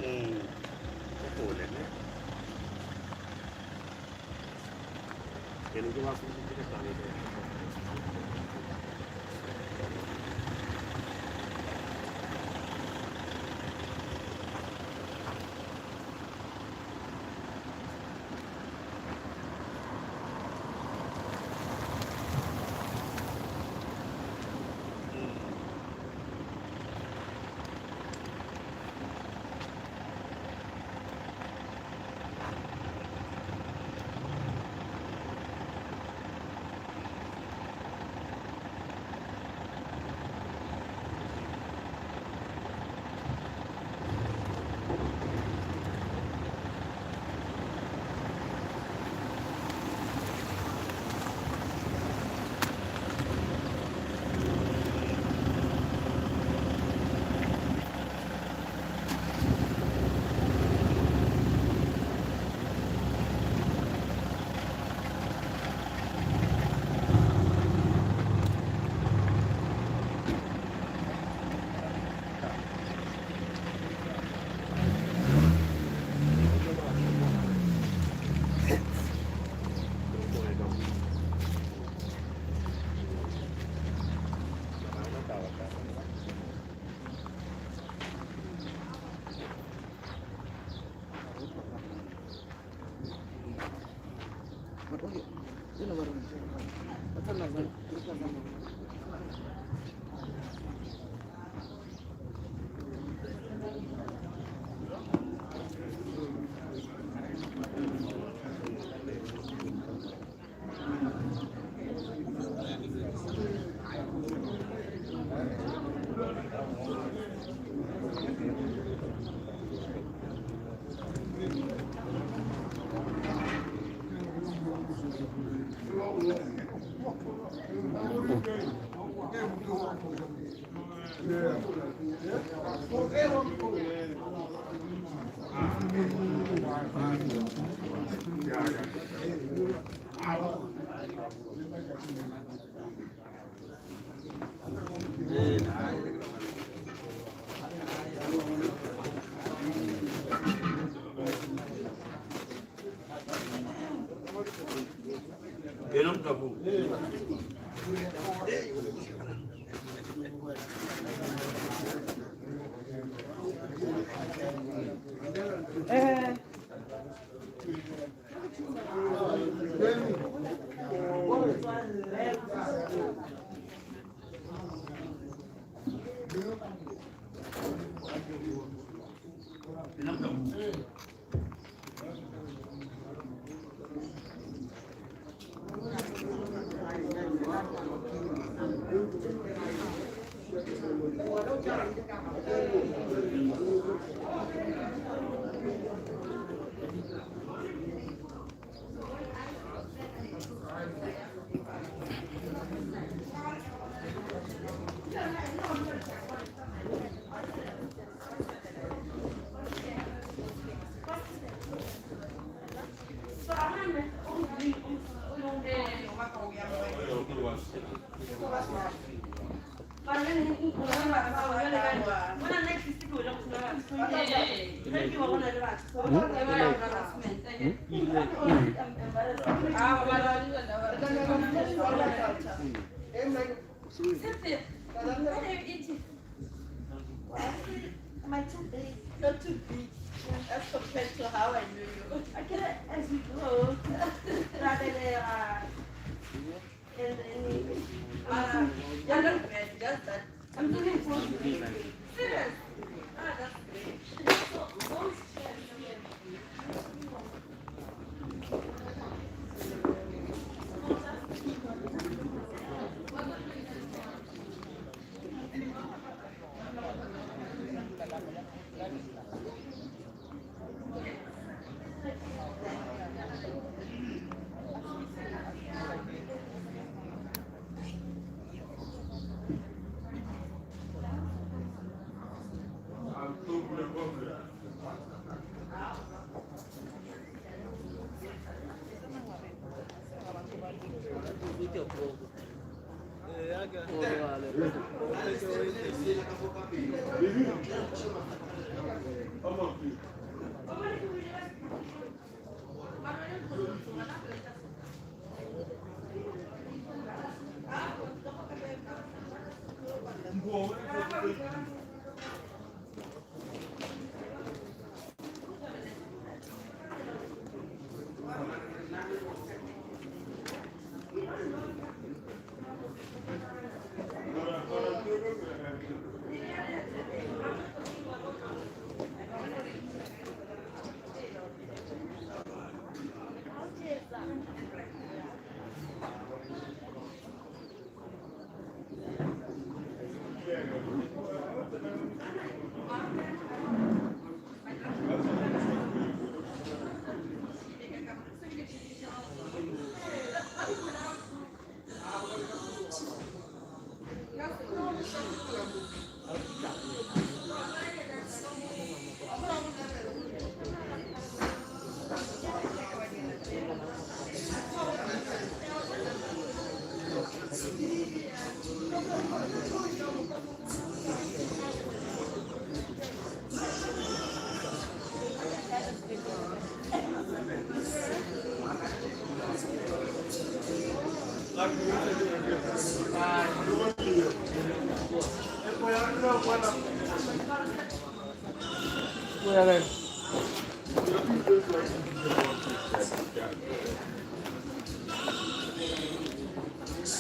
Pole ne. Yanında var mı bir tane de. Enom kabu. Am I too big? Not too big. As compared to how I knew you. I can as we grow. Rather than you're not bad, just that. I'm looking forward to it. Serious? Ah, that's great. So, those chairs,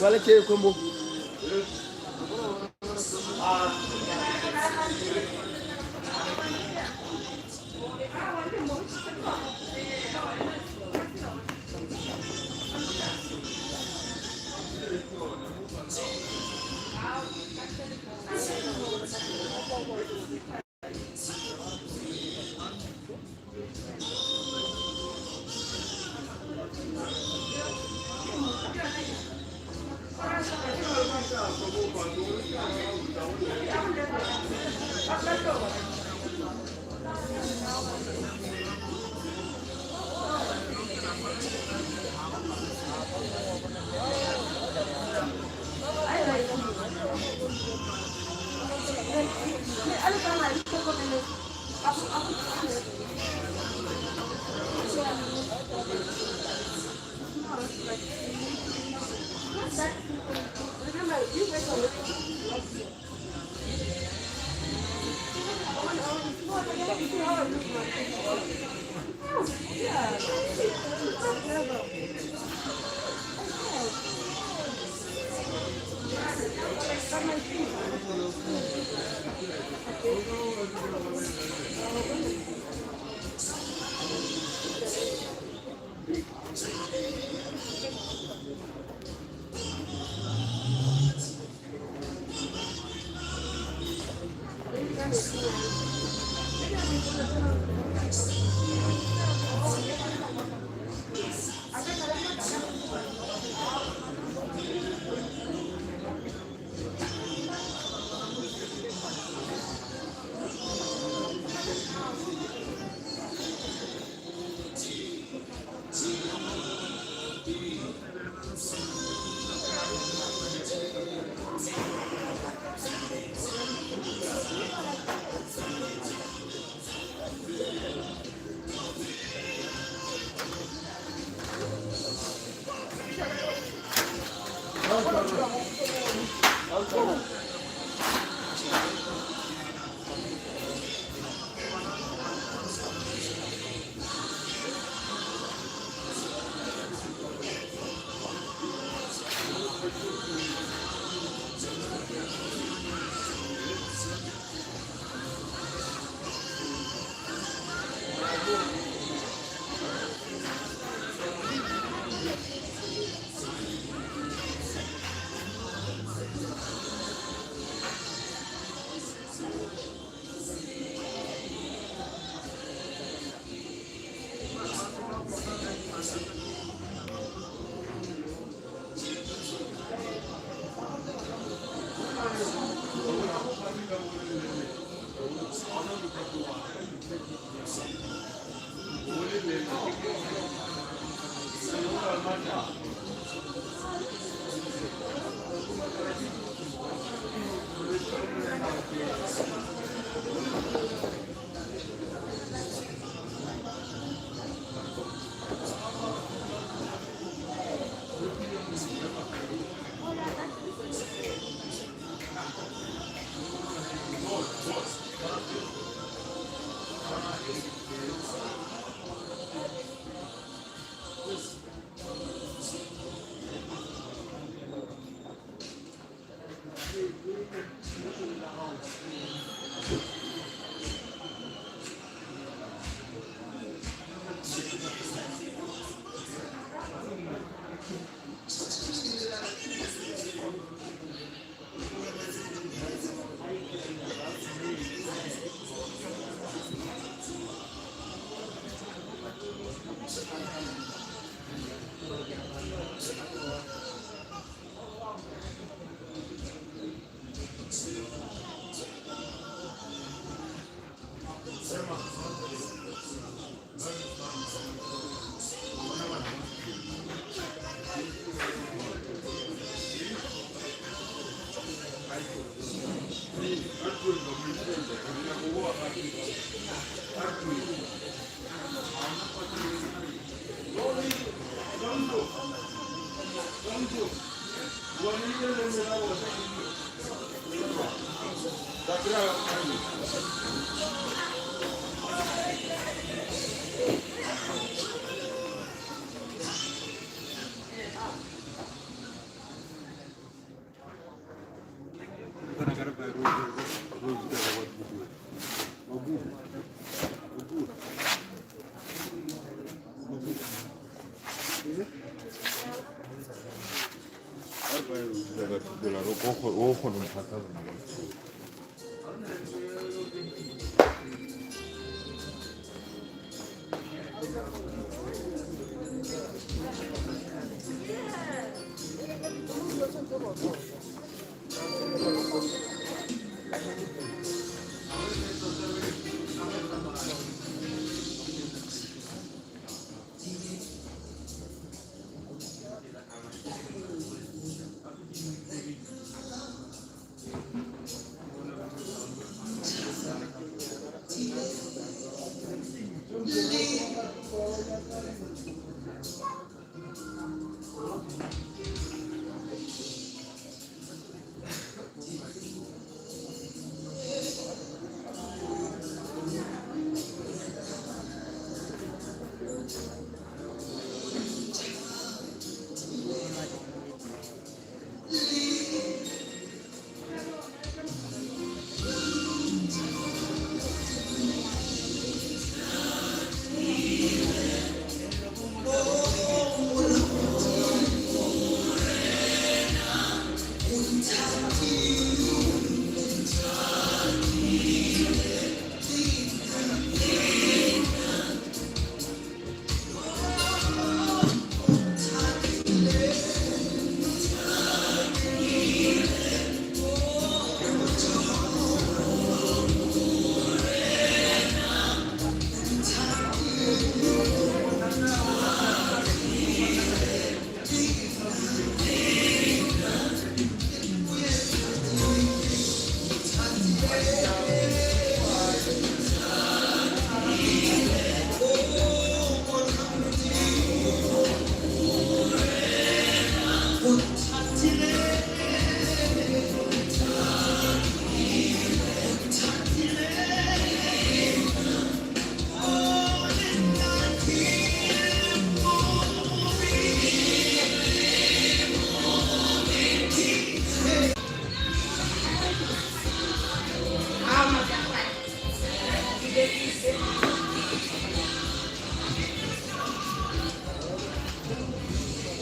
Wale che combo.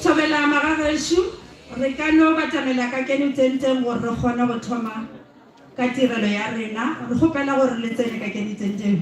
Thabela magagesho re ka no batamela ka kene tsenteng gore re kgona go thoma ka tirelo ya rena re gopela gore le tsene ka kene tsenteng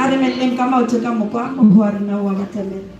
re melleng ka maoto ka mokwa mohu wa rena wa batamela.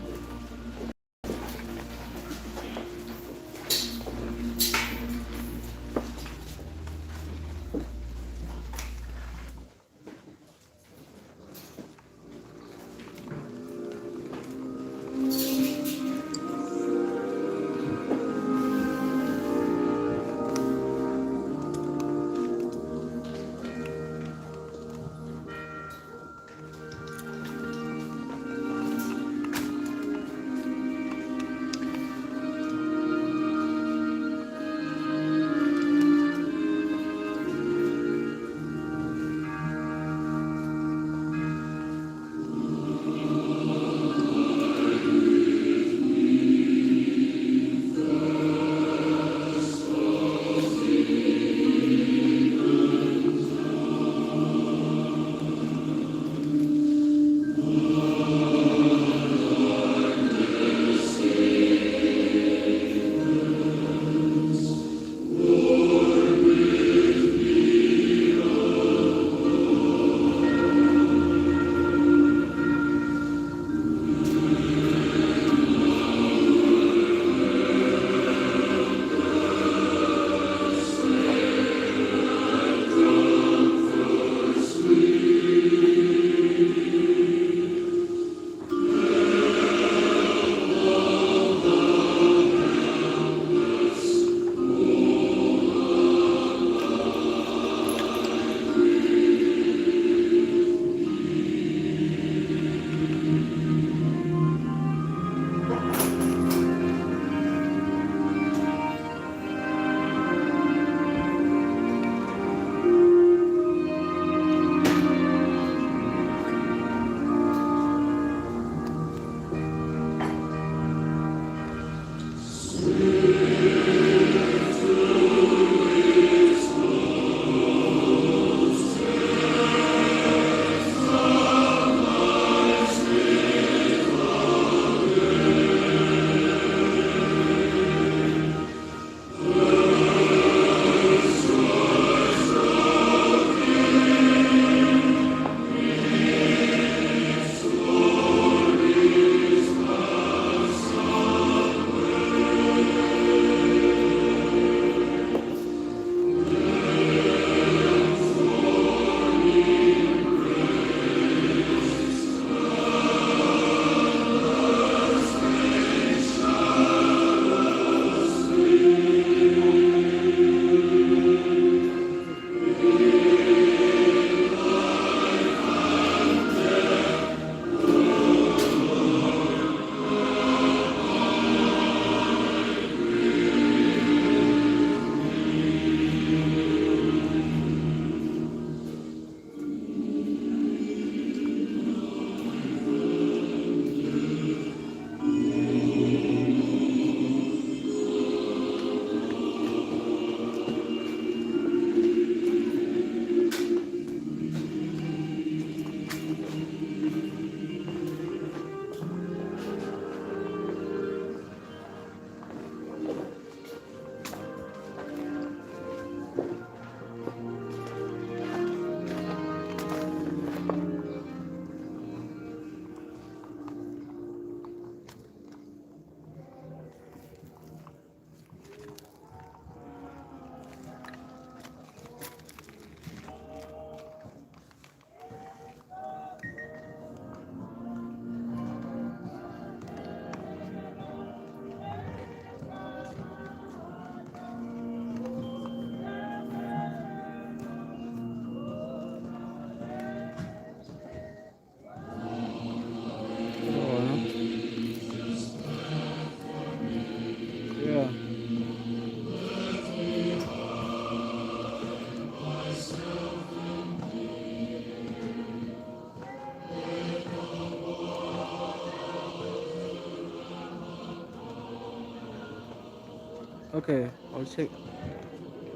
Okay, I'll check.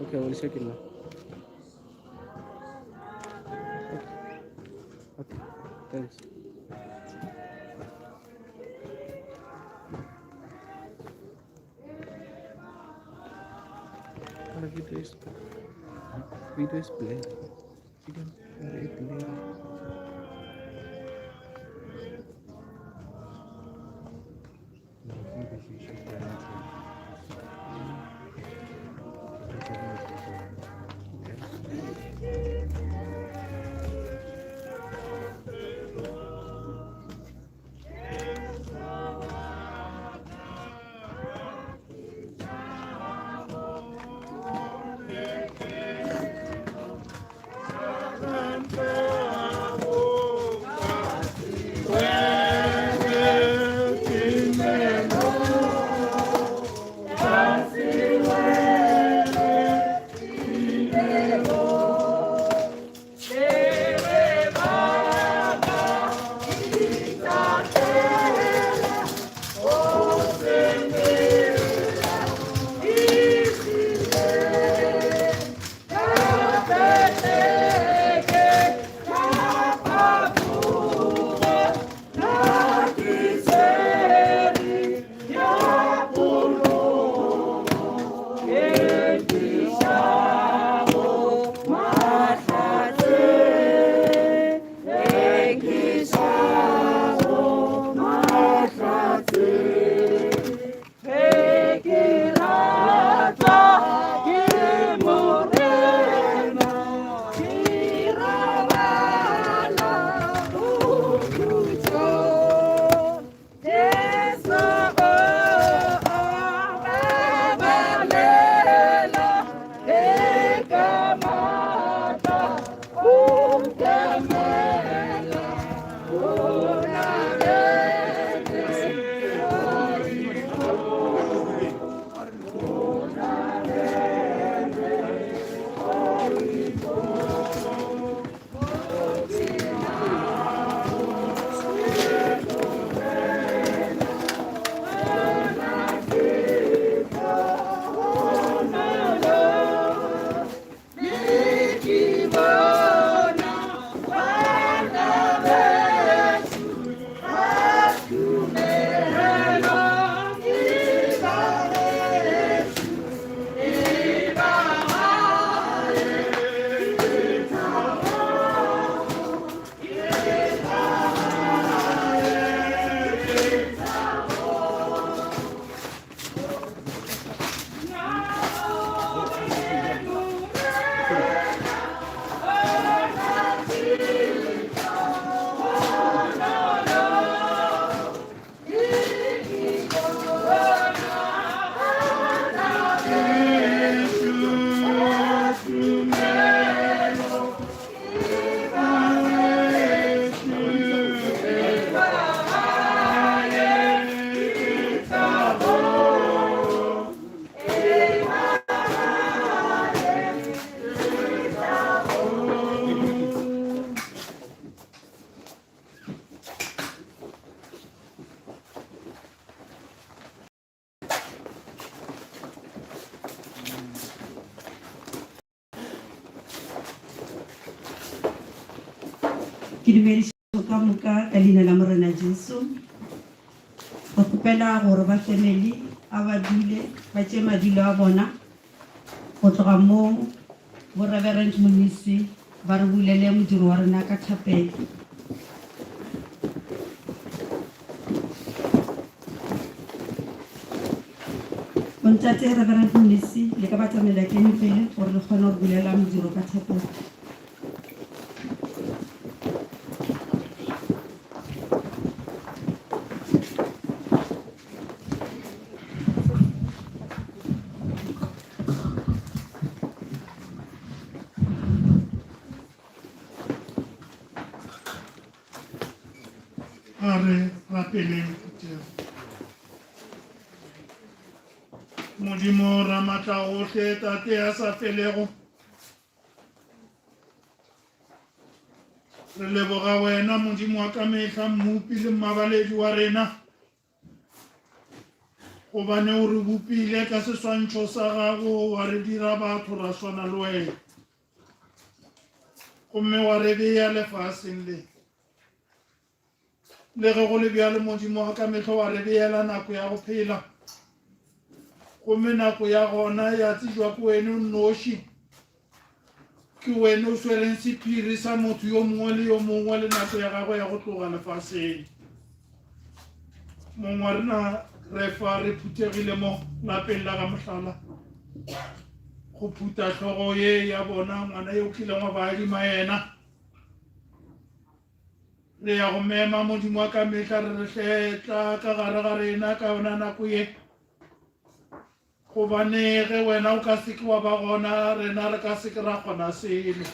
Okay, we'll check it now. Okay, thanks. The video is playing. You don't play it later. ke dumedisa ka moka ka leina la Morena Jesu. Go kgopela gore ba family a ba dule ba tšee madilo a bona go tloga mo bo Reverend Monisi ba re bulele modiro wa rena ka thapelo. Bontate Reverend Monisi le ka ba tsamela ke pele gore le kgone go bulela modiro ka thapelo. Are rapeleng Modimo Ramatla ohle tate a sa felego re leboga wena Modimo wa ka mehla mmupi le mmabaledi wa rena gobane o re bopile ka seswantšho sa gago wa re dira batho ra swana le wena gomme wa re beya lefaseng le ge go le bjalo Modimo wa ka mehla wa re beela nako ya go phela gomme nako ya gona ya tsejwa ke wena o nnoši ke wena o swereng sephiri sa motho yo mongwe le yo mongwe le nako ya gagwe ya go tloga lefaseng mongwe wa rena re fa re phuthegile mo lapeng la ga Mohlala go phutha tlhogo ye ya bona ngwana yo o kileng wa ba adima yena re ya go mema Modimo wa ka mehla re re hletla ka gare ga rena ka yona nako ye gobane ge wena o ka seke wa ba gona rena re ka seke ra kgona selo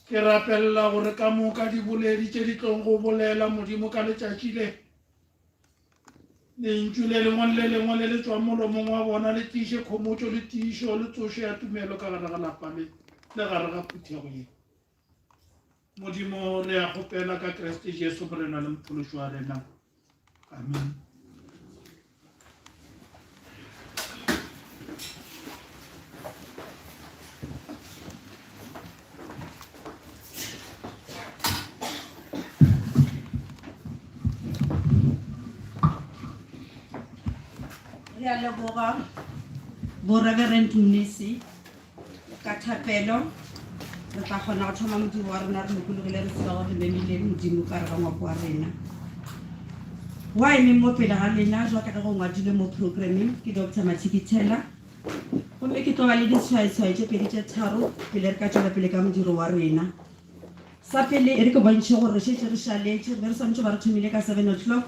ke rapelela gore ka moka diboledi tše di tlong go bolela Modimo ka letšatši le lentšu le lengwe le lengwe le le tswang molomong wa bona le tiiše kgomotšo le tiišo le tsoše ya tumelo ka gare ga lapa le gare ga phuthego ye Modimo re a kgopela ka Kriste Jesu morena le mophološi wa rena amen. Re a leboga bo Reverend Monisi ka thapelo re tla kgona go thoma modiro wa rena re lokologile re tseba gore re memile Modimo ka re ga ngwako wa rena wa eme mo pele ga lena jwa ka ge go ngwadile mo programming ke Dr. Mathikithela gomme ke tlo ba le ditshwaetshwae tše pedi tše tharo pele re ka tšwela pele ka modiro wa rena sa pele e re ke bontšhe gore re šetše re šaletše be re swantšhe ba re thomile ka 7 o'clock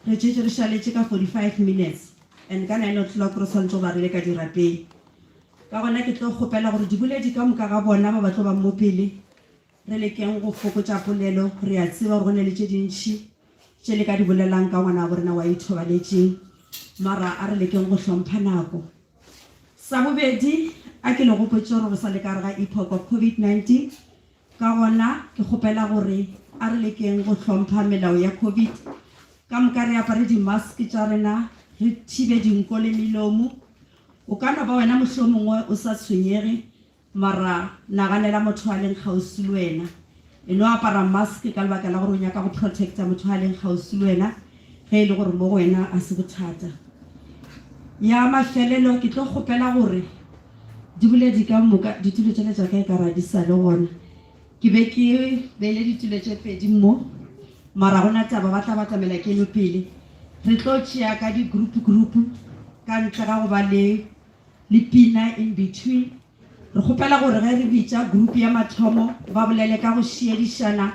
re tšetše re šaletše ka 45 minutes and ka 9 o'clock re swantšhe ba rile ka dirapeng ka gona ke tlo kgopela gore diboledi ka moka ga bona ba tlo ba mo pele re lekeng go fokotša polelo re a tseba gore go ne le tše dintšhi tše le ka di bolelang ka ngwana wa borena wa ithobaletšeng mara a re lekeng go hlompha nako sa bobedi a ke le gopotše gore go sa le ka re ga epoch of COVID-19 ka gona ke kgopela gore a re lekeng go hlompha melao ya COVID ka moka re apare di-mask tša rena re thibe dinko le melomo o ka no ba wena mošo mongwe o sa tshwenyege mara naganela motho a leng kgauswi le wena e no apara mask ka lebaka la gore o nyaka go protecta motho a leng kgauswi le wena ge e le gore mo go wena a se bothata ya mafelelo ke tlo kgopela gore diboledi ka moka ditulo tšele tša ka e kara di sa le gona ke be ke beile ditulo tše pedi mo mara gona taba ba tla ba tlamela ke no pele re tlo tšea ka di-group ka ntle ga go ba le pina in between re kgopela gore ge re bitša group ya mathomo ba bolele ka go šiedišana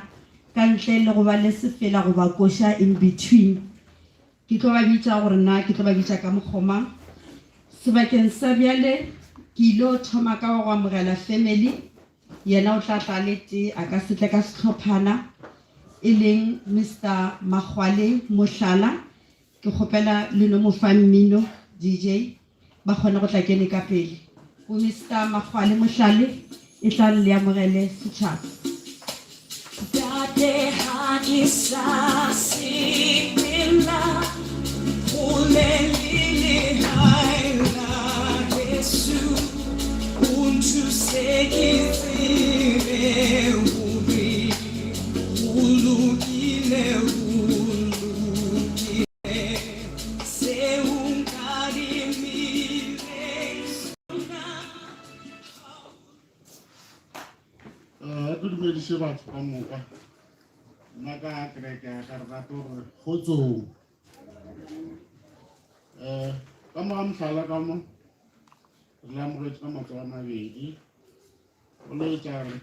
ka ntle le go ba le sefela go ba koša in between ke tlo ba bitša gore nna ke tlo ba bitša ka mokgomang sebakeng sa bjale ke ile thoma ka go amogela family yena o tla tla le tee a ka setle ka sehlophana e leng Mr. Magwale Mohlala ke kgopela le no mo fa mmino DJ ba kgone go tla kene ka pele o Mr. Magwale Mohlale e tla le amogele setšhaba Dade hakisa simila ulelili haila Yesu untu sekizire Ke dumedise batho ka moka nna ka kereke ya ka re rata gore kgotsong ka moga motlhala ka mo re le amogetse ka matsogo a mabedi o le etsa re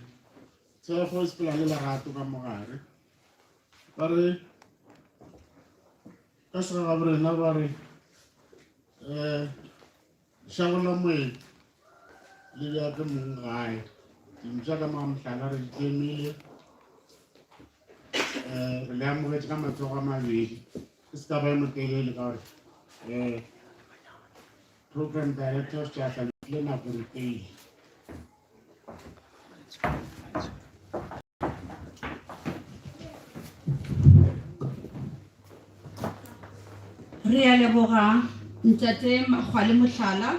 tshego e sepela le lerato ka mogare ba re ka sega borena ba re shagola moedi le diate mong gae dimtsa ka moga motlhala re ditemile re le amogetse ka matsogo a mabedi ke se ka ba e motelele ka gore program director of Chasa le nako re pele re a leboga ntate Makgwale Motlhala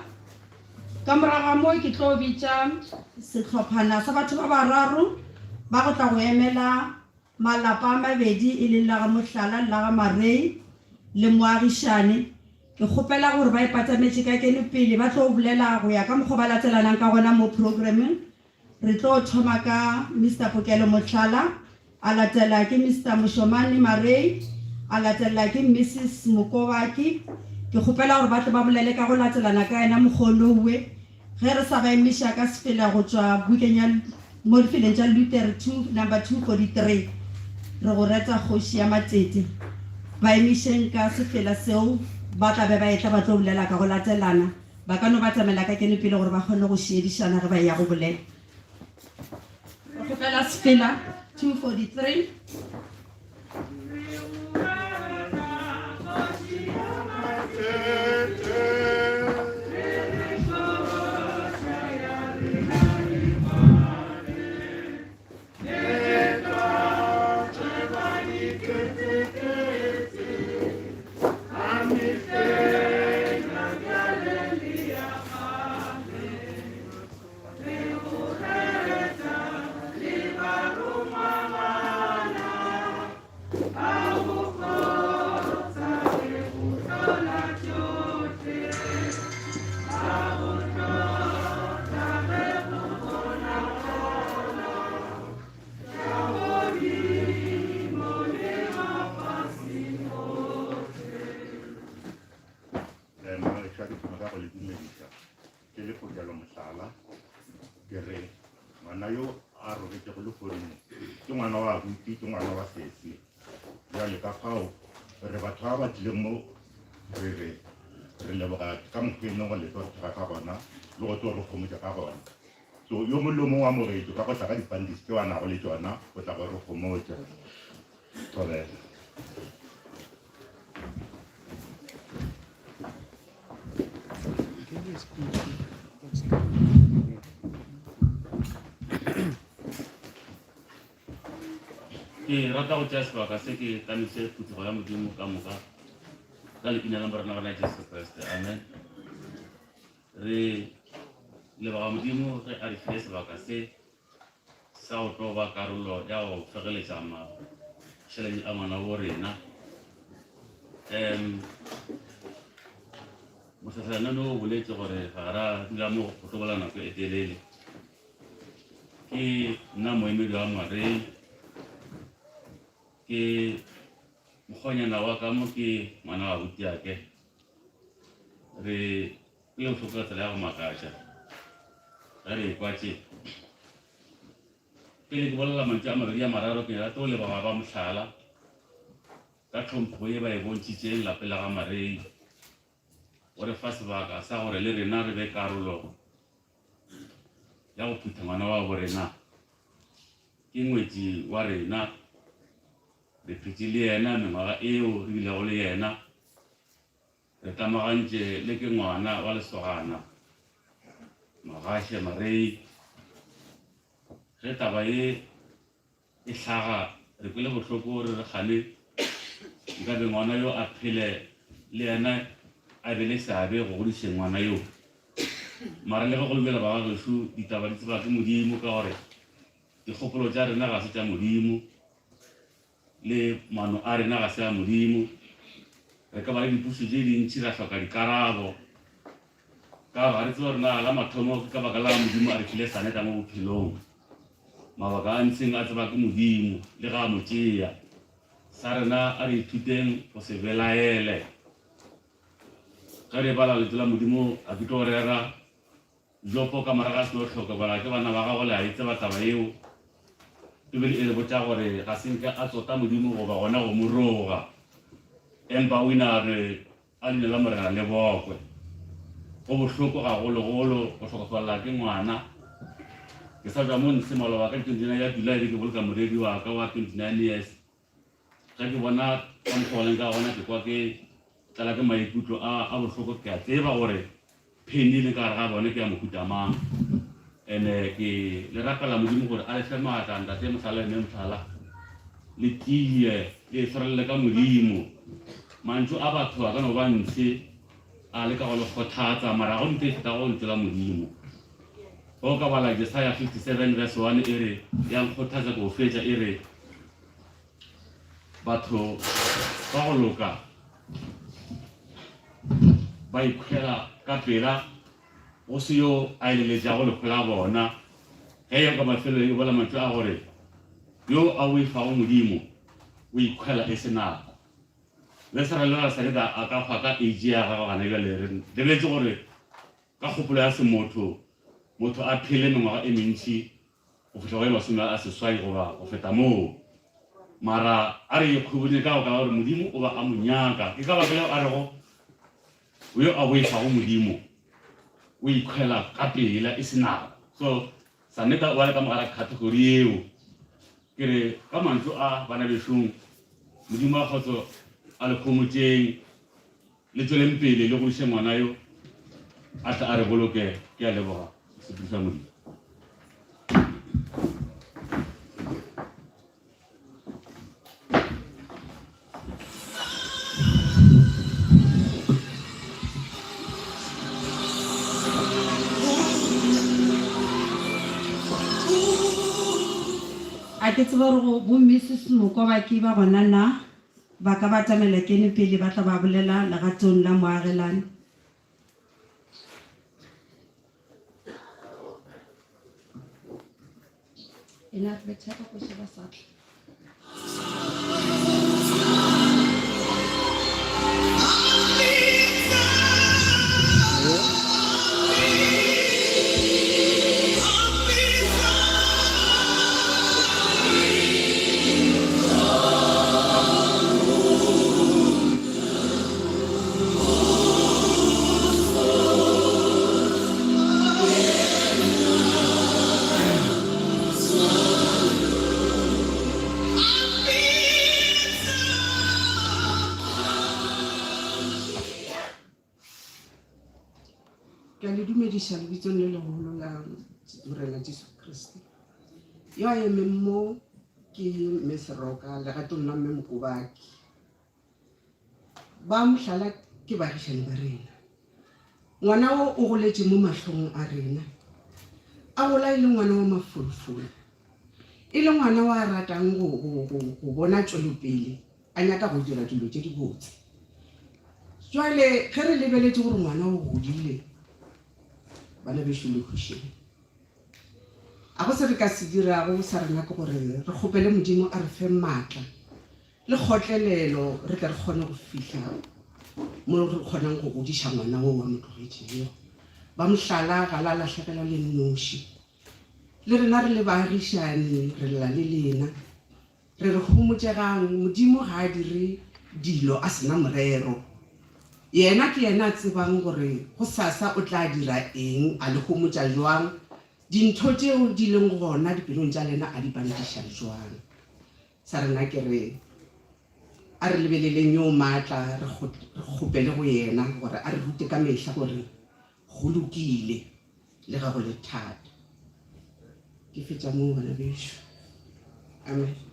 ka moraga mo ke tlo bitsa setlhophana sa batho ba bararo ba go tla go emela malapa a mabedi e leng la ga Motlhala la ga Marei le Moagishane ke kgopela gore ba ipatametše ka kene pele ba tlo bolela go ya ka mokgwa ba latelanang ka gona mo programming re tlo thoma ka Mr. Pokelo Motlhala a latela ke Mr. Moshomane Marei a latela ke Mrs. Mokobaki ke kgopela gore ba tle ba bolele ka go latelana ka ena mogolowe ge re sa ba emeša ka sefela go tswa bukeng ya mo lefeleng tša Luther 2 number 243 re go reta kgoši ya matete ba emišeng ka sefela seo ba tla be ba etla ba tlo bolela ka go latelana ba ka no ba tsamela ka kene pele gore ba kgone go šiedišana ge ba ya go bolela re kgopela sefela 243 So yo molomo wa moreto ka go tla ka dipandisi ke wa nago le tsona go tla go re gomotsa tobela ke rata go tšea sebaka se ke tlamise phuthego ya modimo ka moka ka leina la morena gona Jesu Kriste amen re leboga modimo ge a re file sebaka se sa go tlo ba karolo ya go fegeletša mašheleng a ngwana bo rena mosatlana no o boletše gore ga ra dula mo go tlobola nako e telele ke nna moemedi wa Marei ke mokgonyana wa ka mo ke ngwana wa butiake re le go tlhoka tsela ya go makatša ge re ekwatše pele ke bolela mantšu a mabedi a mararo ke rata go leboga ba Motlhala ka tlhompho e ba e bontšhitšeng lape la ga Marei o re fa sebaka sa gore le rena re be karolo ya go phutha ngwana wa bo rena ke ngwetši wa rena re phetse le yena mengwaga eo re bilego le yena re tamagantše le ke ngwana wa lesogana Magashe Marei ge taba e hlaga re kwele bohloko re gane nkabe ngwana yo a phele le yena a be le seabe go godišeng ngwana yo mara le ge go lebela ba gagešo ditaba di tseba ke modimo ka gore dikgopolo tša rena ga se tša modimo le mano a rena ga se a modimo re ka ba le dipuso tše dintši ra hloka dikarabo ka ba re tsebo rena la mathomo ka baka la modimo a re file saneta mo bophelong mabaka a ntseng a tseba ke modimo le ga mo tšea sa rena a re ithuteng go se belaele ga re bala le la modimo a ke tlo rera jopo ka maraga se no hloka bala ke bana ba gago le a itse ba taba eo Bibele e re botša gore ga senke a tsota modimo go ba gona go moroga empa o ina re a leina la morena le bokwe go bohloko gagologolo go hlokofalela ke ngwana ke sa jwa mo ntshe maloba ka 29 ya Julae ke boloka moredi wa ka wa 29 years ga ke bona ka mokgoleng ka gona ke kwa ke tlala ke maikutlo a bohloko ke a tseba gore phenile ka re ga bone ke ya mohuta mang ene ke le rapela modimo gore a le fe maatla ntate mosala ene mosala le tie le tshwarelele ka modimo mantšu a batho a ka no ba ntshe a le ka go le kgothatsa mara go nte feta go ntse la modimo go ka bala Jesaja 57 verse 1 e re ya nkgothatsa go fetša e re batho ba go loka ba ikhwela ka pela go se yo a eleletša go lekgola bona ge yo ka mafelo e bola mantšu a gore yo a o ifago modimo o ikhwela e se nako le saralela sareda a ka gwa ka age ya gago gana bjale re lebetse gore ka kgopolo ya se motho a phele mengwaga e mentši go fihla go e masome a seswai goba go feta moo mara a re ikgobone ka go ka gore modimo o ba a monyaka ke ka bakele a rego yo a boifago modimo o ikhwela ka pela e se nako so saneka wa le ka mogara category eo ke re ka mantšu a bana bešong modimo a kgotso a le khomotšeng le tsweleng pele le go iše ngwana yo a tla a re boloke ke a leboga sepirisa modimo a ke tseba gore bo Mrs. Moko ba ke ba gona na ba ka ba tamela kene pele ba tla ba bolela legatong la moagelane ena re tshaka go se ba satla dumedisa lebitsong le legolo la morena Jesu Kriste yo a emeng mo ke Meseroka legatong la mme Mokobaki ba mohlala ke baagišane ba rena ngwana o goletše mo mahlong a rena a gola e le ngwana wa mafolofolo e le ngwana wa ratang go bona tšwelopele a nyaka go dira dilo tše di botse jwale ge re lebeletše gore ngwana o godile bana bešo le khušeng a go se re ka se dirago sa rena ke gore re kgopele modimo a re fe maatla le kgotlelelo re ka re kgone go fihla mo re kgonang go godiša ngwana o wa motlogetšeo ba mohlala ga la latlhegela le nnoši le rena re le baagišane re lla le lena re re homotšegang modimo ga a dire dilo a sena morero yena ke yena a tsebang gore go sasa o tla dira eng a le homotša jwang dintho tšeo di leng gona dipelong tša lena a di bandiša jwang sa rena ke re a re lebeleleng yo maatla re kgopele go yena gore a re rute ka mehla gore go lokile le ga go le thata ke fetša moo bana bešo amen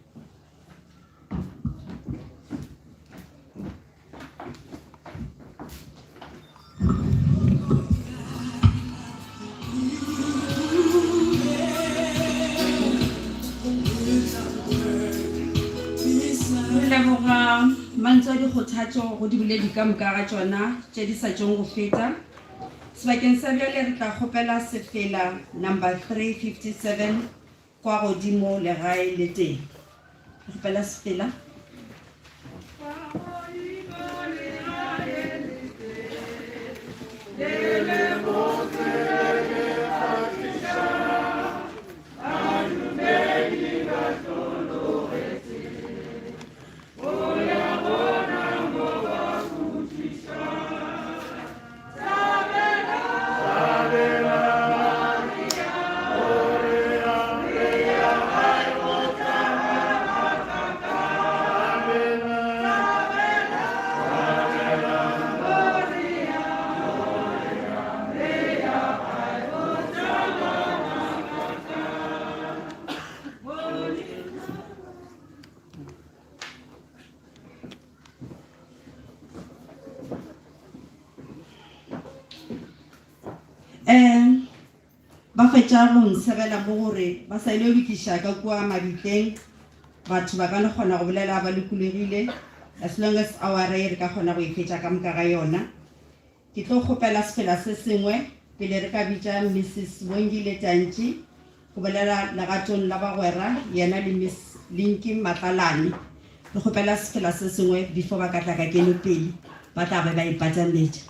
Re leboga mantswe a dikgothatso go di boledi ka moka ga tsona tše di sa tšong go feta. Sebakeng sa bjale re tla kgopela sefela number 357 kwa godimo legae le teng. Re kgopela sefela. Ba fetša go nsebela mo gore ba sa ile go bikiša ka kua mabitleng batho ba ka le kgona go bolela ba lokologile as long as our re ka kgona go ifetša ka moka ga yona. Ke tlo kgopela sefela se sengwe pele re ka bitša Mrs. Wongile Tantši go bolela legatong la bagwera yena le Miss Linky Matlalane. Re kgopela sefela se sengwe before ba ka tla ka keno pele ba tla be ba ipatsametša.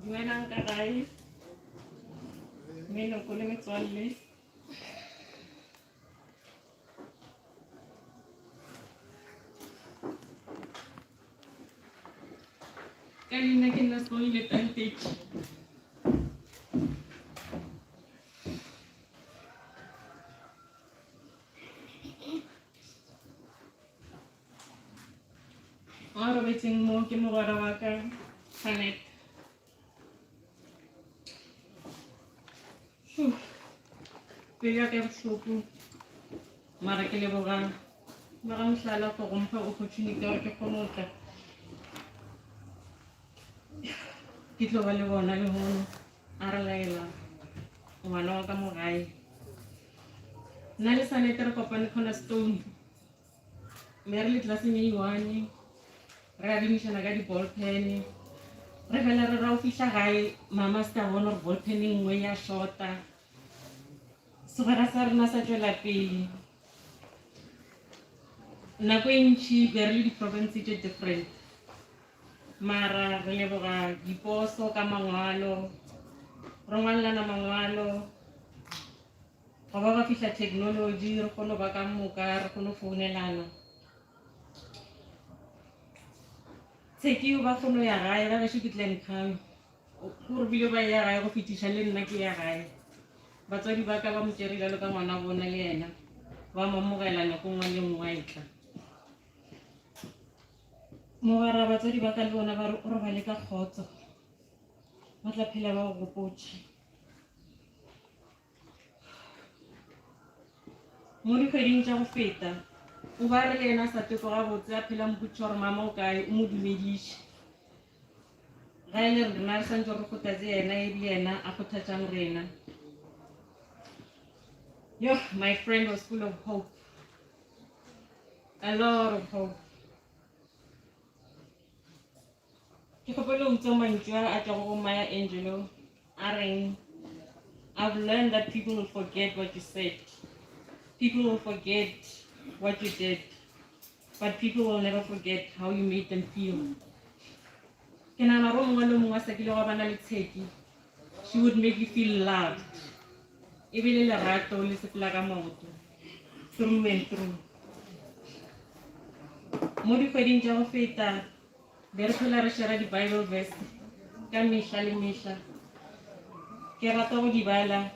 Dumelang ka kae? Meloko le metswalle. Ka leina ke nna Wongile Tantši. Wa robetseng mo ke mogwera wa ka Janet. Pelo ya ka e bohloko mara ke leboga ba ga mohlala go go mpha opportunity gore ke kgone go tla ke tlo ba le bona le hono a re laela ngwana wa ka mo gae. Nna le Sanete re kopane Cornerstone mme re le tlelaseng e one re a binišana ka di-ball pen re fela re ra o fitlha gae mama se ka bona gore ball pen e nngwe ya shorta segwera sa rena sa tšwela pele. Nako e ntšhi be re le di-province tše different mara re leboga diposo ka mangwalo re ngwalelana mangwalo go ba ba fitlha technology re kgone ba ka moka re kgone founelana. Tshekio ba kgone ya gae ga gešo ke tlenkgang gore bile ba ya gae go fetiša le nna ke ya gae. Batswadi ba ka ba mo tšerile le ka ngwana bona le yena ba mamogela nako nngwe le nngwe a etla. Mogwera batswadi ba ka le bona ba re ba le ka kgotso ba tla phela ba go gopotše. Mo dikgweding tša go feta o ba re le yena sa teko gabotse a phela mpotša gore mama o kae o mo dumediše ga e le rena re santse re kgothatse yena e le yena a kgothatšang rena. Yo, my friend was full of hope, a lot of hope. Ke kgopela o tsa mantšwa a tša go Maya Angelou a reng I've learned that people will forget what you said. People will forget what you did. But people will never forget how you made them feel. Ke nahana ro mongwe le mongwe a sa kile wa bana le Tsheki, she would make you feel loved. Ebile lerato le sepela ka maoto, through and through. Mo dikgweding tsa go feta, be re phela re share di-Bible verse ka mehla le mehla. Ke rata go di bala,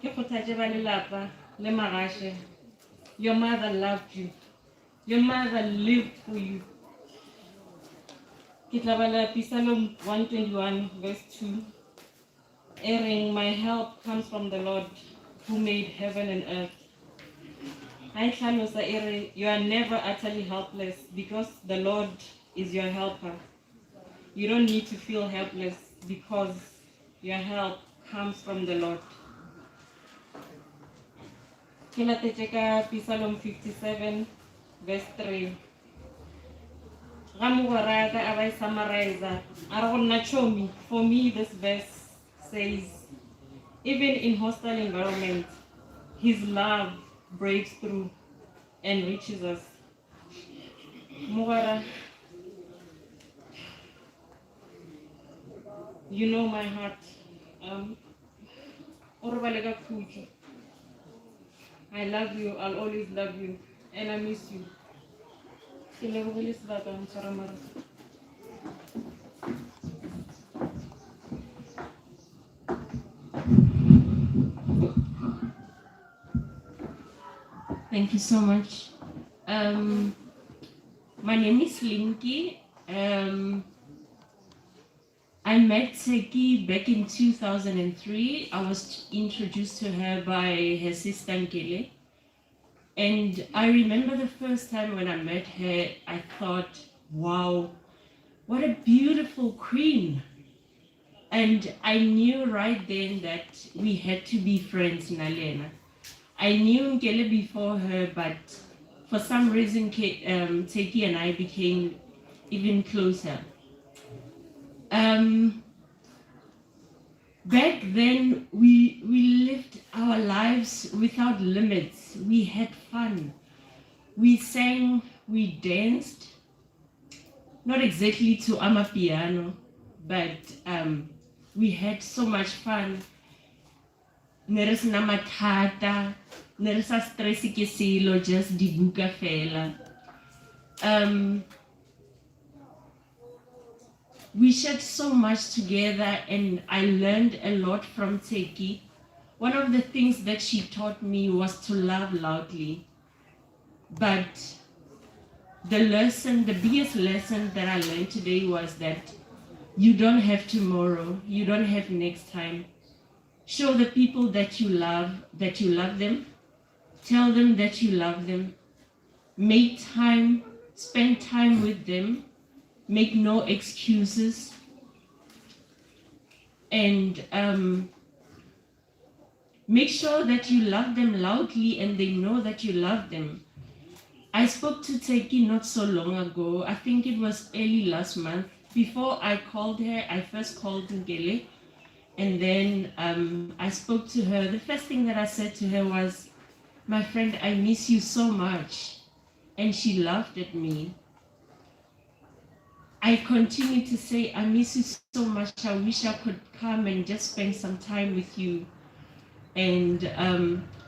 ke kgothatse ba lelapa le magashe. Your mother loved you. Your mother lived for you. Ke tla bala Psalm 121 verse 2. Erring, my help comes from the Lord who made heaven and earth. I hlalosa ere, you are never utterly helpless because the Lord is your helper. You don't need to feel helpless because your help comes from the Lord. Ke latetse ka Psalm 57 verse 3. Ramugwaraka abai summarizer. Aragonna chomi. For me, this verse says, even in hostile environments, His love breaks through and reaches us. Mugwara, you know my heart. Orbalega Kuji. I love you. I'll always love you, and I miss you. Thank you so much. My name is Linky. I met Tsheki back in 2003. I was introduced to her by her sister Nkele. And I remember the first time when I met her, I thought, wow, what a beautiful queen. And I knew right then that we had to be friends, Nalena. I knew Nkele before her, but for some reason, Tsheki and I became even closer. Back then, we lived our lives without limits. We had fun. We sang, we danced. Not exactly to Amapiano, but we had so much fun. Neres na mathata, neres sa stress ke selo, just dibuka fela. We shared so much together, and I learned a lot from Tsheki. One of the things that she taught me was to love loudly. But the biggest lesson that I learned today was that you don't have tomorrow, you don't have next time. Show the people that you love them. Tell them that you love them. Make time, spend time with them. Make no excuses, and make sure that you love them loudly and they know that you love them. I spoke to Tsheki not so long ago. I think it was early last month. Before I called her, I first called Nkele, and then I spoke to her. The first thing that I said to her was, my friend, I miss you so much. And she laughed at me. I continue to say, I miss you so much. I wish I could come and just spend some time with you. And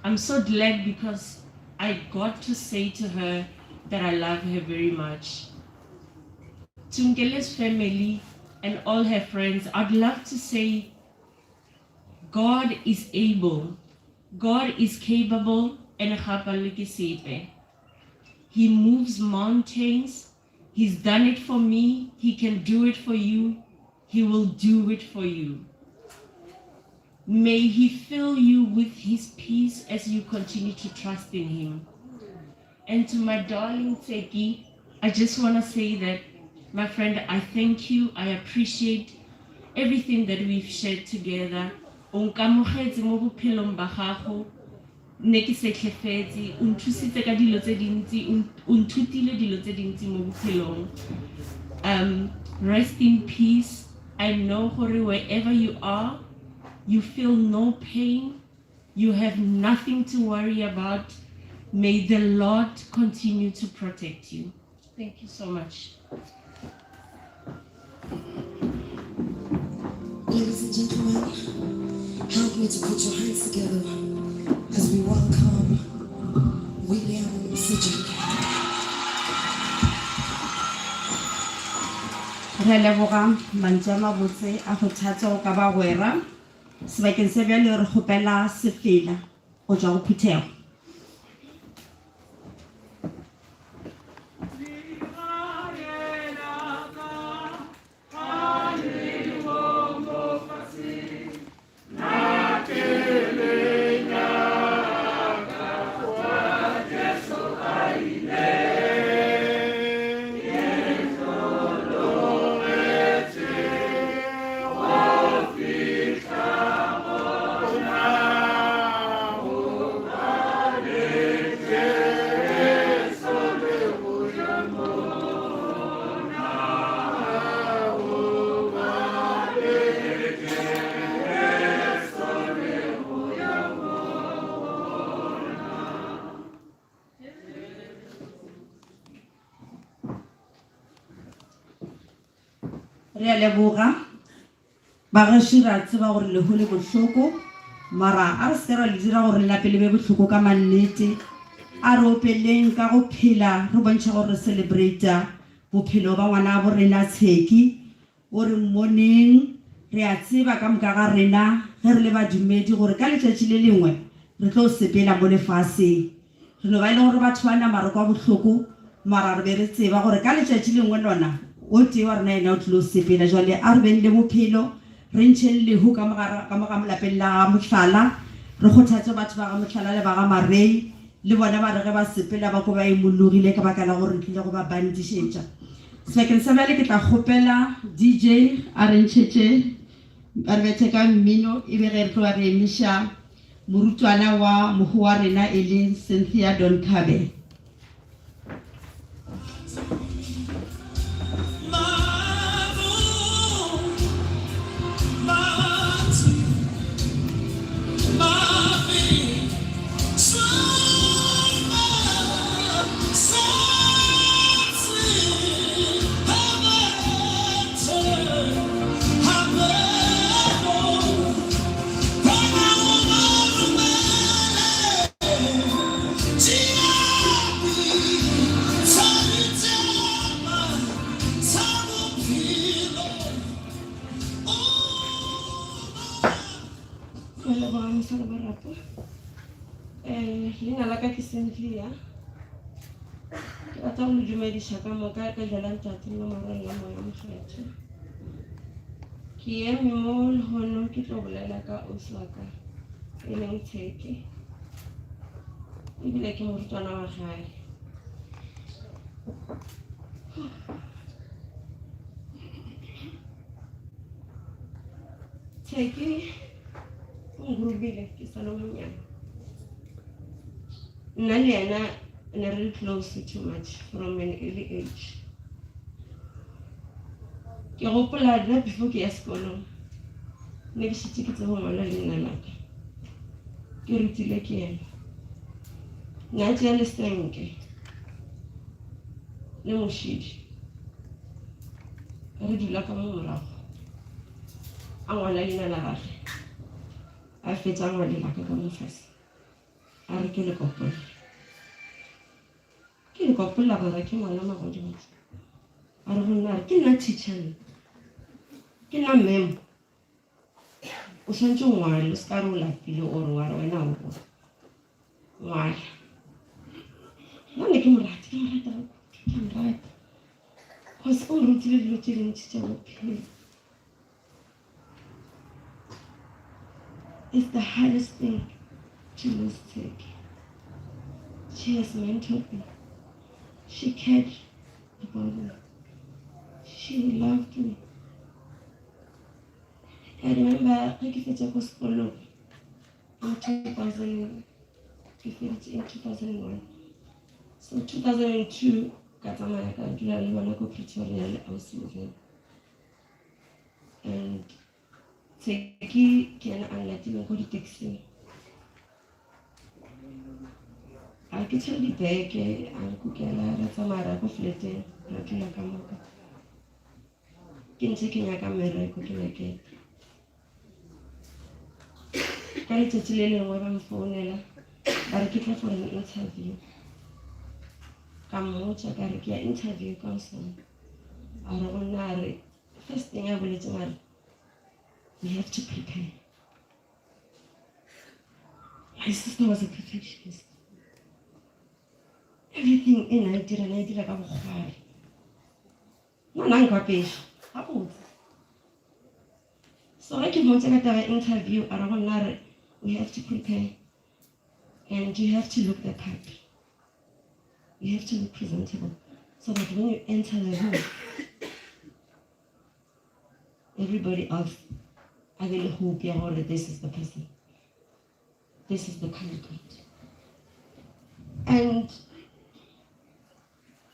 I'm so glad because I got to say to her that I love her very much. To Nkele's family and all her friends, I'd love to say, God is able, God is capable, and He moves mountains. He's done it for me. He can do it for you. He will do it for you. May He fill you with His peace as you continue to trust in Him. And to my darling Tsheki, I just want to say that, my friend, I thank you. I appreciate everything that we've shared together. Ne ke setlhefetse o nthusitse ka dilo tse dintsi o nthutile dilo tse dintsi mo bophelong. Rest in peace. I know wherever you are, you feel no pain, you have nothing to worry about. May the Lord continue to protect you. Thank you so much. Ladies and gentlemen, help me to put your hands together as we welcome William Sejake. Re leboga mantša mabotse a go thatsa go ka bagwera sebakeng se bjale re kgopela sefela go tšwa go phuthego. Re a leboga ba gešo ra tseba gore lehu le bohloko mara a re se ra le dira gore lape le be bohloko ka mannete a re opeleng ka go phela re bontšha gore re celebrata bophelo ba ngwana bo rena Tsheki o re mmoneng re a tseba ka moka ga rena ge re le badumedi gore ka letšatši le lengwe re tlo sepela mo lefaseng re no ba ile gore batho ba nama re kwa bohloko mara re be re tseba gore ka letšatši lengwe lona o tee wa rena ena o tlilo sepela jwale a re beng le bophelo re ntšheng lehu ka moga molapeng la ga Mohlala re kgothatse batho ba ga Mohlala le ba ga Marei le bona ba re ge ba sepela ba ko ba imologile ka baka la gore tlile go ba bandišetša sebakeng sa bjale ke tla kgopela DJ a re ntšhetše a re bethe ka mmino e be ge re tlo ba re emiša morutwana wa mohu wa rena e leng Cynthia Donkabe. Leina la ka ke Cynthia ke rata go le dumediša ka moka ka jala ntate nomorong ya moya mokgetho ke eme mo lehono ke tlo bolela ka ausi wa ka e leng Tsheki ebile ke morutwana wa gae Tsheki o ngurubile ke sa le monyane nna le yena ne re close too much from an early age ke gopola nna before ke ya sekolong ne ke šetše ke tsebo ngwana leina la ka ke rutile ke yena nna tšea lesenke le mošidi re dula ka mo morago a ngwala leina la gage a fetša ngwale la ka ka mofase a re ke lekopola gore ke ngwana magodi batho a re gonna re ke nna teachane ke nna memo o swantse ngwale o se ka re o lapile ore wa re wena o ngwala nna ke morata cause o rutile dilo tše dintši tša bophelo. It's the hardest thing to lose Tsheki. She has mentored me. She cared about me. She loved me. I remember I gave it a school in 2001. So 2002, Katamaya Kadula Limanako Pretoria, I was living. And Tsheki can unletting go to taxi. I could tell the bag and cook a Samara of Flete, Ratula Kamaka. Can take a camera, could like it. ka letšatši le lengwe ba mfounela ba re ke tla for an interview ka mmotša ka re ke ya interview ka osone a re gona a re first thing a boletse mare we have to prepare. My sister was a perfectionist. Everything in I did ka bogwari nna nka pesa ga botse so I ke mmotša ka taba interview a re gona re we have to prepare and you have to look the part. You have to look presentable so that when you enter the room, everybody else, I really hope that this is the person. This is the candidate. And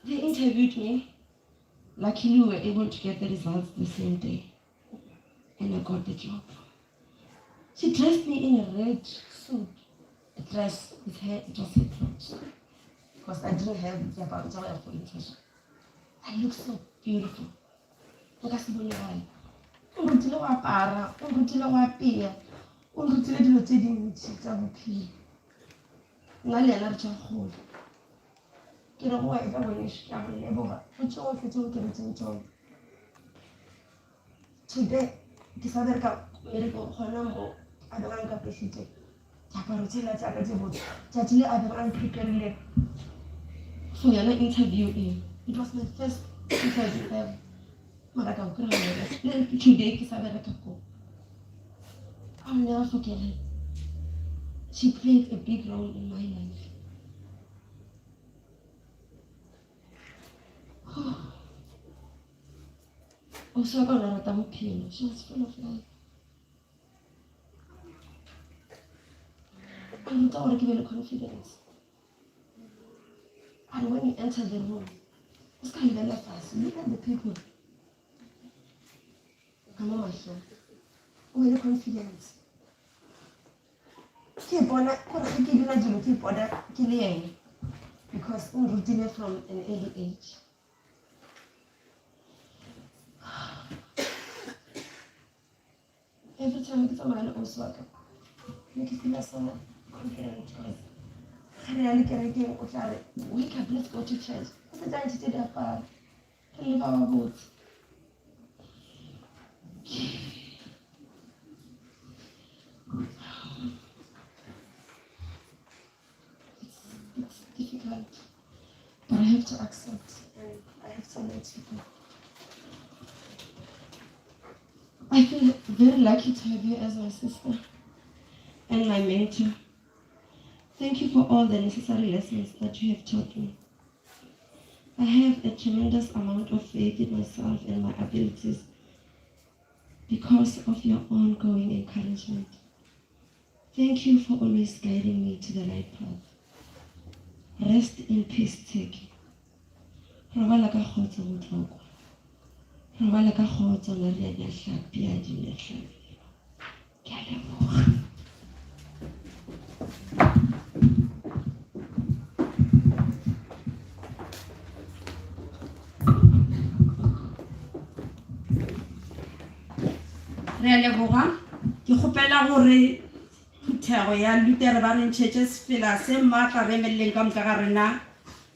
they interviewed me. Luckily, we were able to get the results the same day. And I got the job. She dressed me in a red suit, a dress with hair, it was her throat. Because I didn't have the about for interview. I look so beautiful. Nka se bone why. O rutile wa apara, o rutile wa apea, o rutile dilo tse dintsi tsa bophelo. Nna le ena re tša kgolo. Ke re go wa eba bone ke a go leboga. O tsohle tseo ke botseng tsone. Today, ke sa bereka mmereko gona mo a bega nka pesite. Diaparo tsela tsa ka tse botse. Tšatši le a bega npreparile for your interview in. It was my first interview ever. Today, I'll never forget her. She played a big role in my life. Also, she was full of life. And I give her confidence. And when you enter the room, it's kind of fast. Look at the people. Come on, my son. With the confidence. Keep on because we're routine from an early age. Every time I get a man also make it feel so confident. Really getting wake up, let's go to church. What's the time to take that part? To leave our boats. It's difficult, but I have to accept and I have to let you go. I feel very lucky to have you as my sister and my mentor. Thank you for all the necessary lessons that you have taught me. I have a tremendous amount of faith in myself and my abilities because of your ongoing encouragement. Thank you for always guiding me to the right path. Rest in peace, Teki. Robala ka kgotso botlhokwa. Robala ka kgotso le re ya hlapi ya diletlha. Ke a leboga. Re a leboga. Ke kgopela gore phuthego ya Luther ba re ntšhetše sefela se maatla re emeleleng ka moka ga rena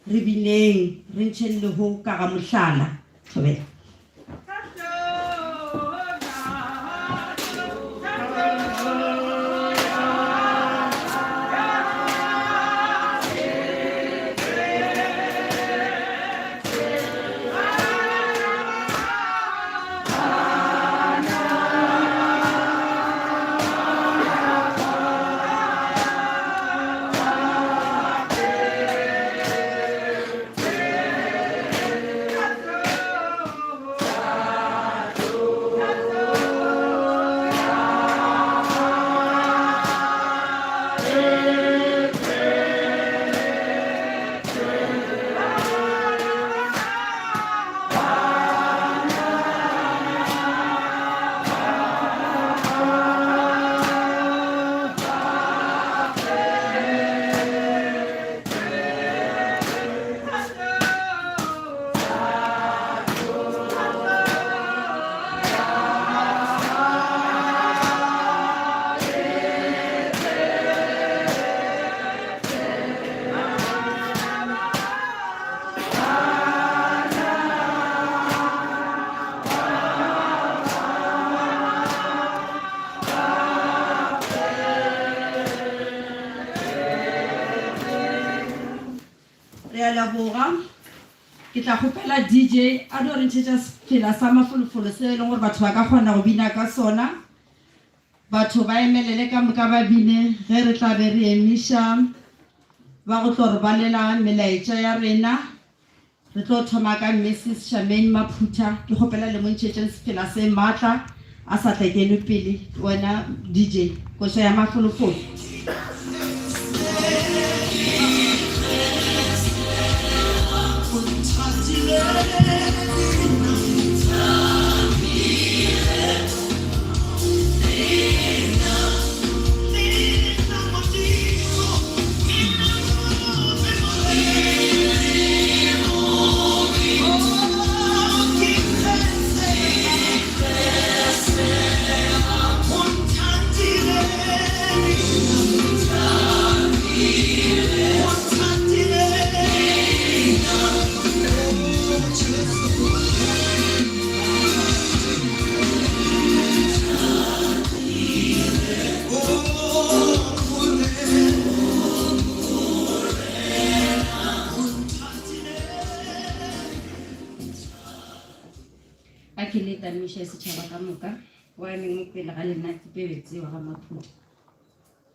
re bineng re ntšhe le ho ka ga mohlala. Thobela. ke tla gopela DJ a do re ntshetsa sefela sa mafolofolo se e leng gore batho ba ka kgona go bina ka sona batho ba emelele ka moka ba bine ge re tla be re emiša ba go tlo re balela melaetša ya rena re tlo thoma ka Mrs. Charmaine Maphutha ke gopela le mo ntšhetšeng sefela se maatla a sa tlekele pele wena DJ koša ya mafolofolo.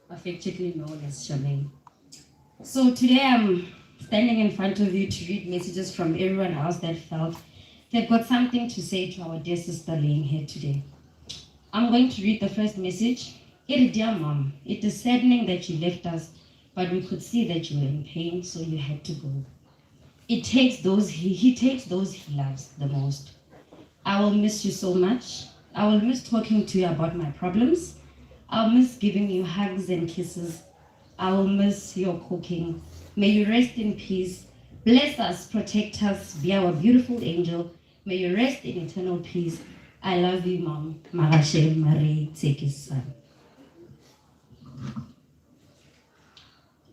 Affectionately known as Charmaine. So today I'm standing in front of you to read messages from everyone else that felt they've got something to say to our dear sister laying here today. I'm going to read the first message. Dear Mom, it is saddening that you left us, but we could see that you were in pain, so you had to go. He takes those he loves the most. I will miss you so much. I will miss talking to you about my problems. I'll miss giving you hugs and kisses. I will miss your cooking. May you rest in peace. Bless us, protect us, be our beautiful angel. May you rest in eternal peace. I love you, Mom. Marashe Marie Tsekisan.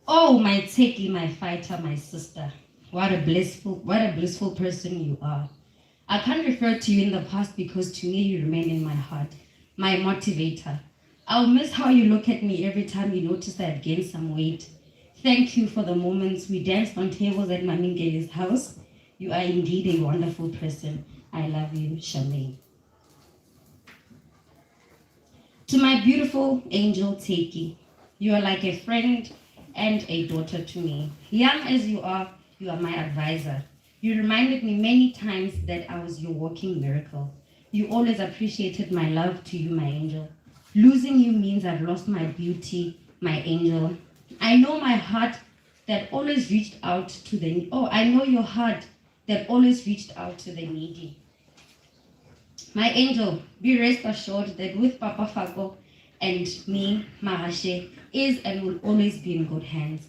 Oh, my Tseki, my fighter, my sister. What a blissful person you are. I can't refer to you in the past because to me you remain in my heart, my motivator. I'll miss how you look at me every time you notice that I've gained some weight. Thank you for the moments we danced on tables at Mamingele's house. You are indeed a wonderful person. I love you, Charmaine. To my beautiful angel Teki, you are like a friend and a daughter to me. Young as you are my advisor. You reminded me many times that I was your walking miracle. You always appreciated my love to you, my angel. Losing you means I've lost my beauty, my angel. I know my heart that always reached out to the I know your heart that always reached out to the needy. My angel, be rest assured that with Papa Fako and me, Marashe, is and will always be in good hands.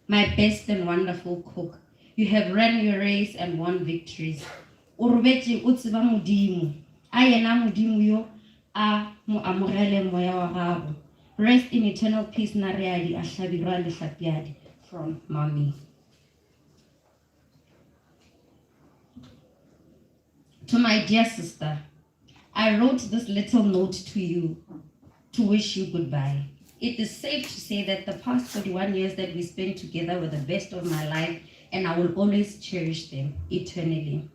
My best and wonderful cook, you have run your race and won victories. Urubeti utsiba mudimu, ayena mudimu yo a mo amogele moya wa gago. Rest in eternal peace na readi a hlabirwa le hlapiadi from Mommy. To my dear sister, I wrote this little note to you to wish you goodbye. It is safe to say that the past 41 years that we spent together were the best of my life, and I will always cherish them eternally.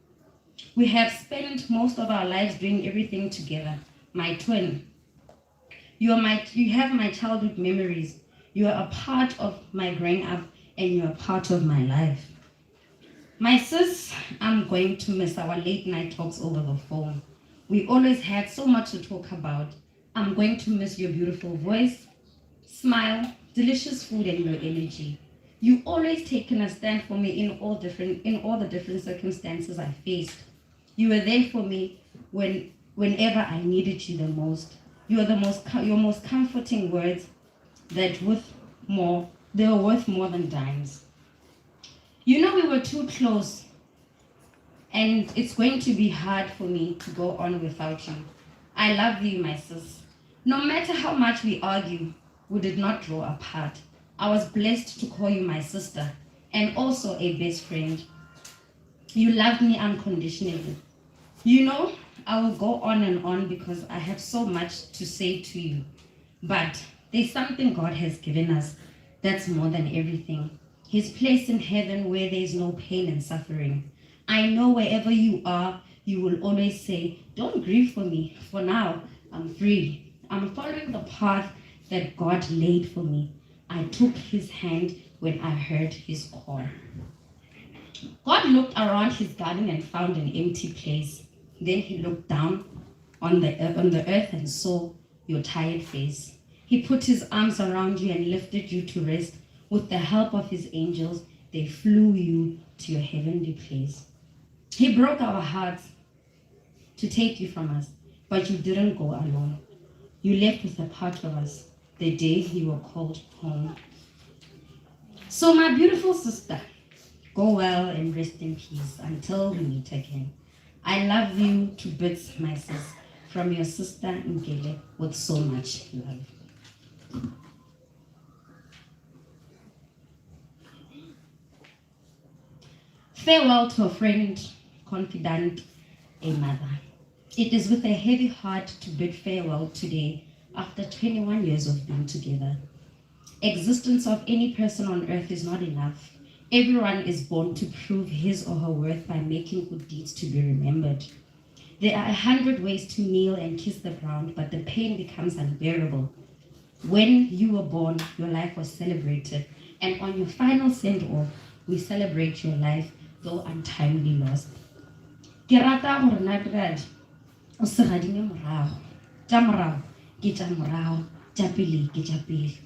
We have spent most of our lives doing everything together. My twin, you have my childhood memories. You are a part of my growing up, and you are part of my life. My sis, I'm going to miss our late night talks over the phone. We always had so much to talk about. I'm going to miss your beautiful voice, smile, delicious food, and your energy. You always taken a stand for me in all the different circumstances I faced. You were there for me whenever I needed you the most. Your most comforting words that they were worth more than dimes. You know we were too close, and it's going to be hard for me to go on without you. I love you, my sis. No matter how much we argue, we did not draw apart. I was blessed to call you my sister and also a best friend. You loved me unconditionally. You know, I will go on and on because I have so much to say to you. But there's something God has given us that's more than everything. His place in heaven where there is no pain and suffering. I know wherever you are, you will always say, don't grieve for me. For now, I'm free. I'm following the path that God laid for me. I took his hand when I heard his call. God looked around his garden and found an empty place. Then he looked down on the earth and saw your tired face. He put his arms around you and lifted you to rest. With the help of his angels, they flew you to your heavenly place. He broke our hearts to take you from us, but you didn't go alone. You left with a part of us the day you were called home. So, my beautiful sister, go well and rest in peace until we meet again. I love you to bits, my sis, from your sister Nkele with so much love. Farewell to a friend, confidant, a mother. It is with a heavy heart to bid farewell today after 21 years of being together. Existence of any person on earth is not enough. Everyone is born to prove his or her worth by making good deeds to be remembered. There are 100 ways to kneel and kiss the ground, but the pain becomes unbearable. When you were born, your life was celebrated, and on your final send-off, we celebrate your life, though untimely lost. Ke rata gore Nagraj o se gadime morago. Tša morago ke tša morago, tša pele ke tša pele.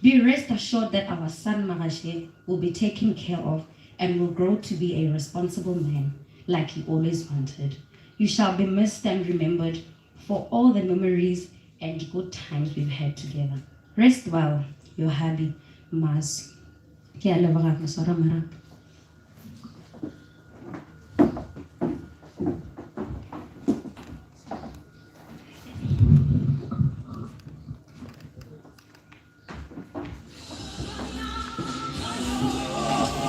Be rest assured that our son Magashe will be taken care of and will grow to be a responsible man, like he always wanted. You shall be missed and remembered for all the memories and good times we've had together. Rest well, your hubby, Maz. Ke a leboga go swara marapo.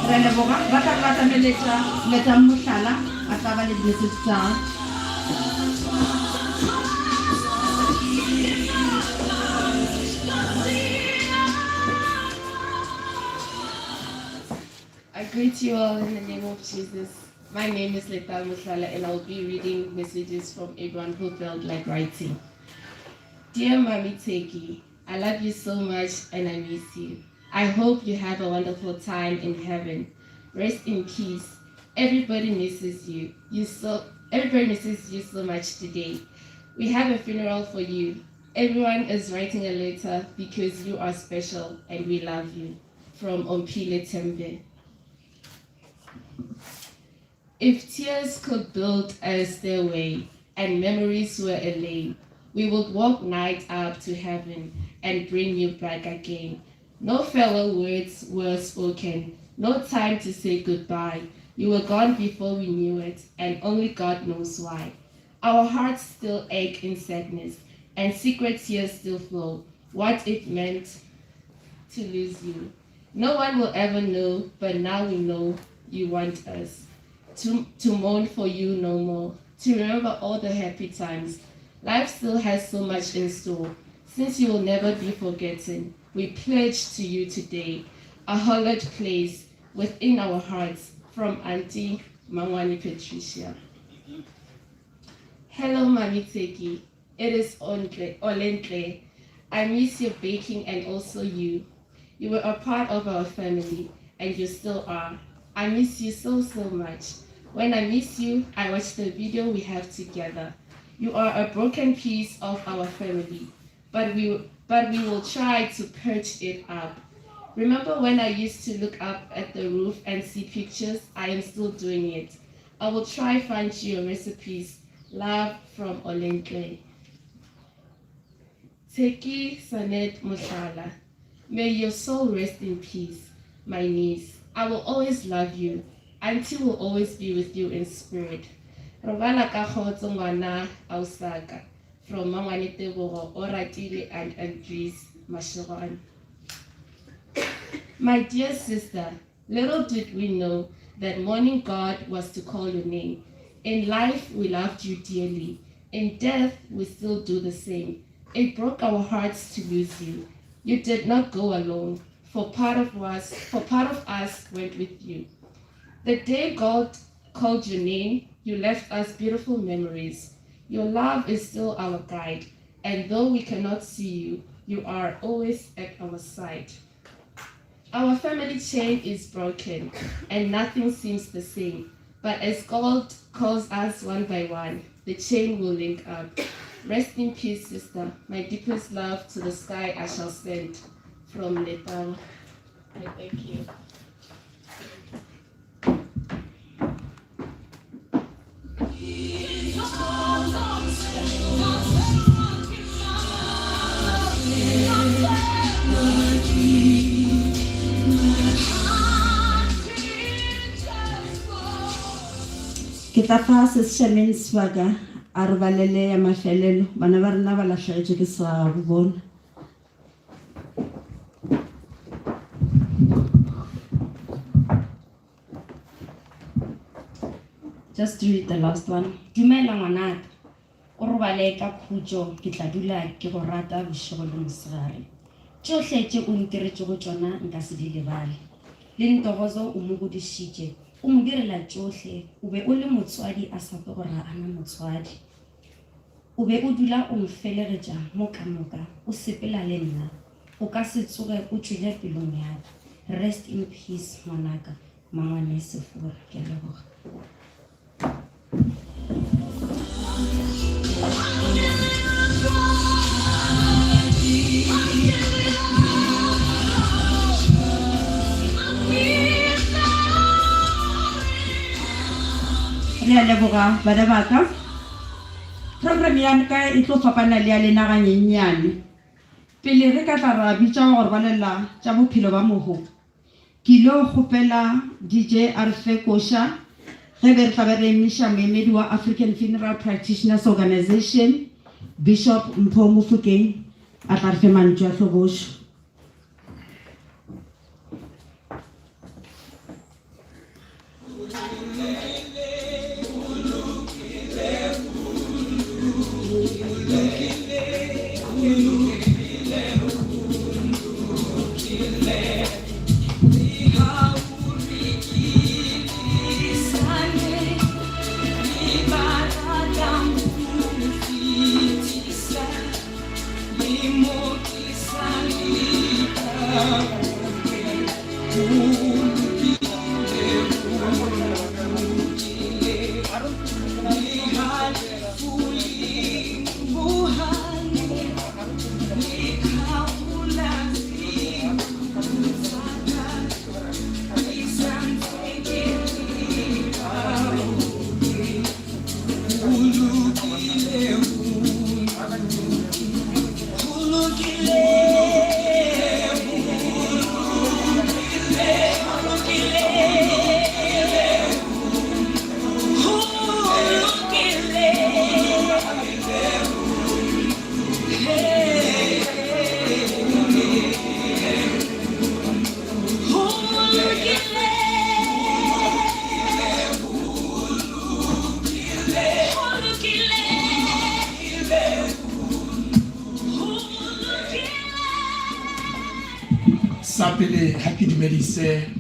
Re leboga ba tla ba tlameletsa letsa mohlala a tla ba le message tsa I greet you all in the name of Jesus. My name is Letal Muslala and I'll be reading messages from everyone who felt like writing. Dear Mommy Teki, I love you so much and I miss you. I hope you have a wonderful time in heaven. Rest in peace. Everybody misses you. Everybody misses you so much today. We have a funeral for you. Everyone is writing a letter because you are special and we love you. From Ompile Tembe. If tears could build a stairway and memories were a lane, we would walk night up to heaven and bring you back again. No farewell words were spoken, no time to say goodbye. You were gone before we knew it, and only God knows why. Our hearts still ache in sadness, and secret tears still flow. What it meant to lose you. No one will ever know, but now we know you want us. To mourn for you no more, to remember all the happy times. Life still has so much in store. Since you will never be forgotten, we pledge to you today a hallowed place within our hearts from Auntie Mangwani Patricia. Hello, Mami Teki. It is Olentle. I miss your baking and also you. You were a part of our family, and you still are. I miss you so much. When I miss you, I watch the video we have together. You are a broken piece of our family, but we will try to patch it up. Remember when I used to look up at the roof and see pictures? I am still doing it. I will try find you your recipes. Love from Olentle. Teki Sanet Musala. May your soul rest in peace, my niece. I will always love you. Auntie will always be with you in spirit. Robala ka khotso ngwana Ausaka from Mangwane Tebogo, Oratile and Andres Mashiran. My dear sister, little did we know that mourning God was to call your name. In life, we loved you dearly. In death, we still do the same. It broke our hearts to lose you. You did not go alone, for part of us went with you. The day God called your name, you left us beautiful memories. Your love is still our guide, and though we cannot see you, you are always at our side. Our family chain is broken, and nothing seems the same. But as God calls us one by one, the chain will link up. Rest in peace, sister. My deepest love to the sky I shall send. From Nepal. I thank you. Ke tla fa Seshameng Swaga a re balele ya mafelelo bana ba rena ba latlhegetswe ke sa bo bona. Just to read the last one. Dumela ngwanaka. O robale ka khutjo ke tla dula ke go rata bošego le mosegare. Tšohle tše o ntiretse go tšona nka se di lebale. Le Ntogozo o mo godišitše, o mo direla tšohle, o be o le motswadi a sape gore a ana motswadi. O be o dula o mfelegetša mo ka moka, o sepela le nna. O ka se tsoge o tšwele pelong ya ka. Rest in peace ngwanaka, Mangwane Sefora, ke a leboga. Re a leboga bana ba ka. Program ya ka e tlo fapana le ya lena ga nyenyane. Pele re ka tla ra bitsa gore ba lela tša bophelo ba mogo. Ke lo kgopela DJ Arfe Kosha ge be re tla be re emiša moemedi wa African Funeral Practitioners Organization Bishop Mpho Mofokeng a tla re fe mantšu a hlobošo. Sapele ha ke dumedise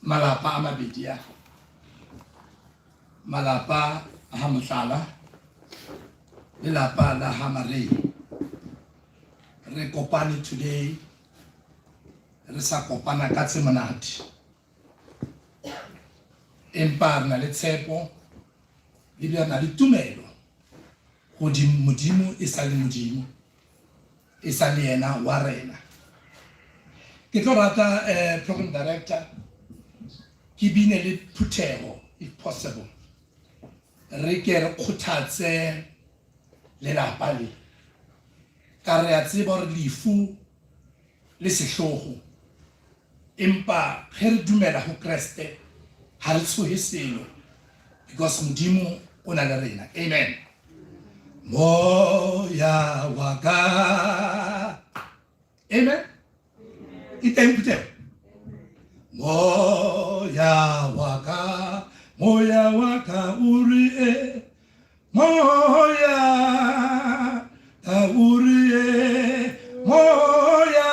malapa a mabedi a malapa a ha Mohlala le lapa la ha Marei. Re kopane today re sa kopana ka tse monate, empa re na le tshepo le bja na le tumelo go Modimo e sa le Modimo e sa le yena wa rena. Ke tlo rata program director ke bine le phuthego if possible, re ke re kgothatse lelapa le ka re a tseba gore lefu le sehlogo, empa ge re dumela go Kreste ha re tshohe selo because Modimo o na le rena. Amen. Moya wa ka. Amen. Iteng phuthego. Moya wa ka uri e, moya ta uri e, moya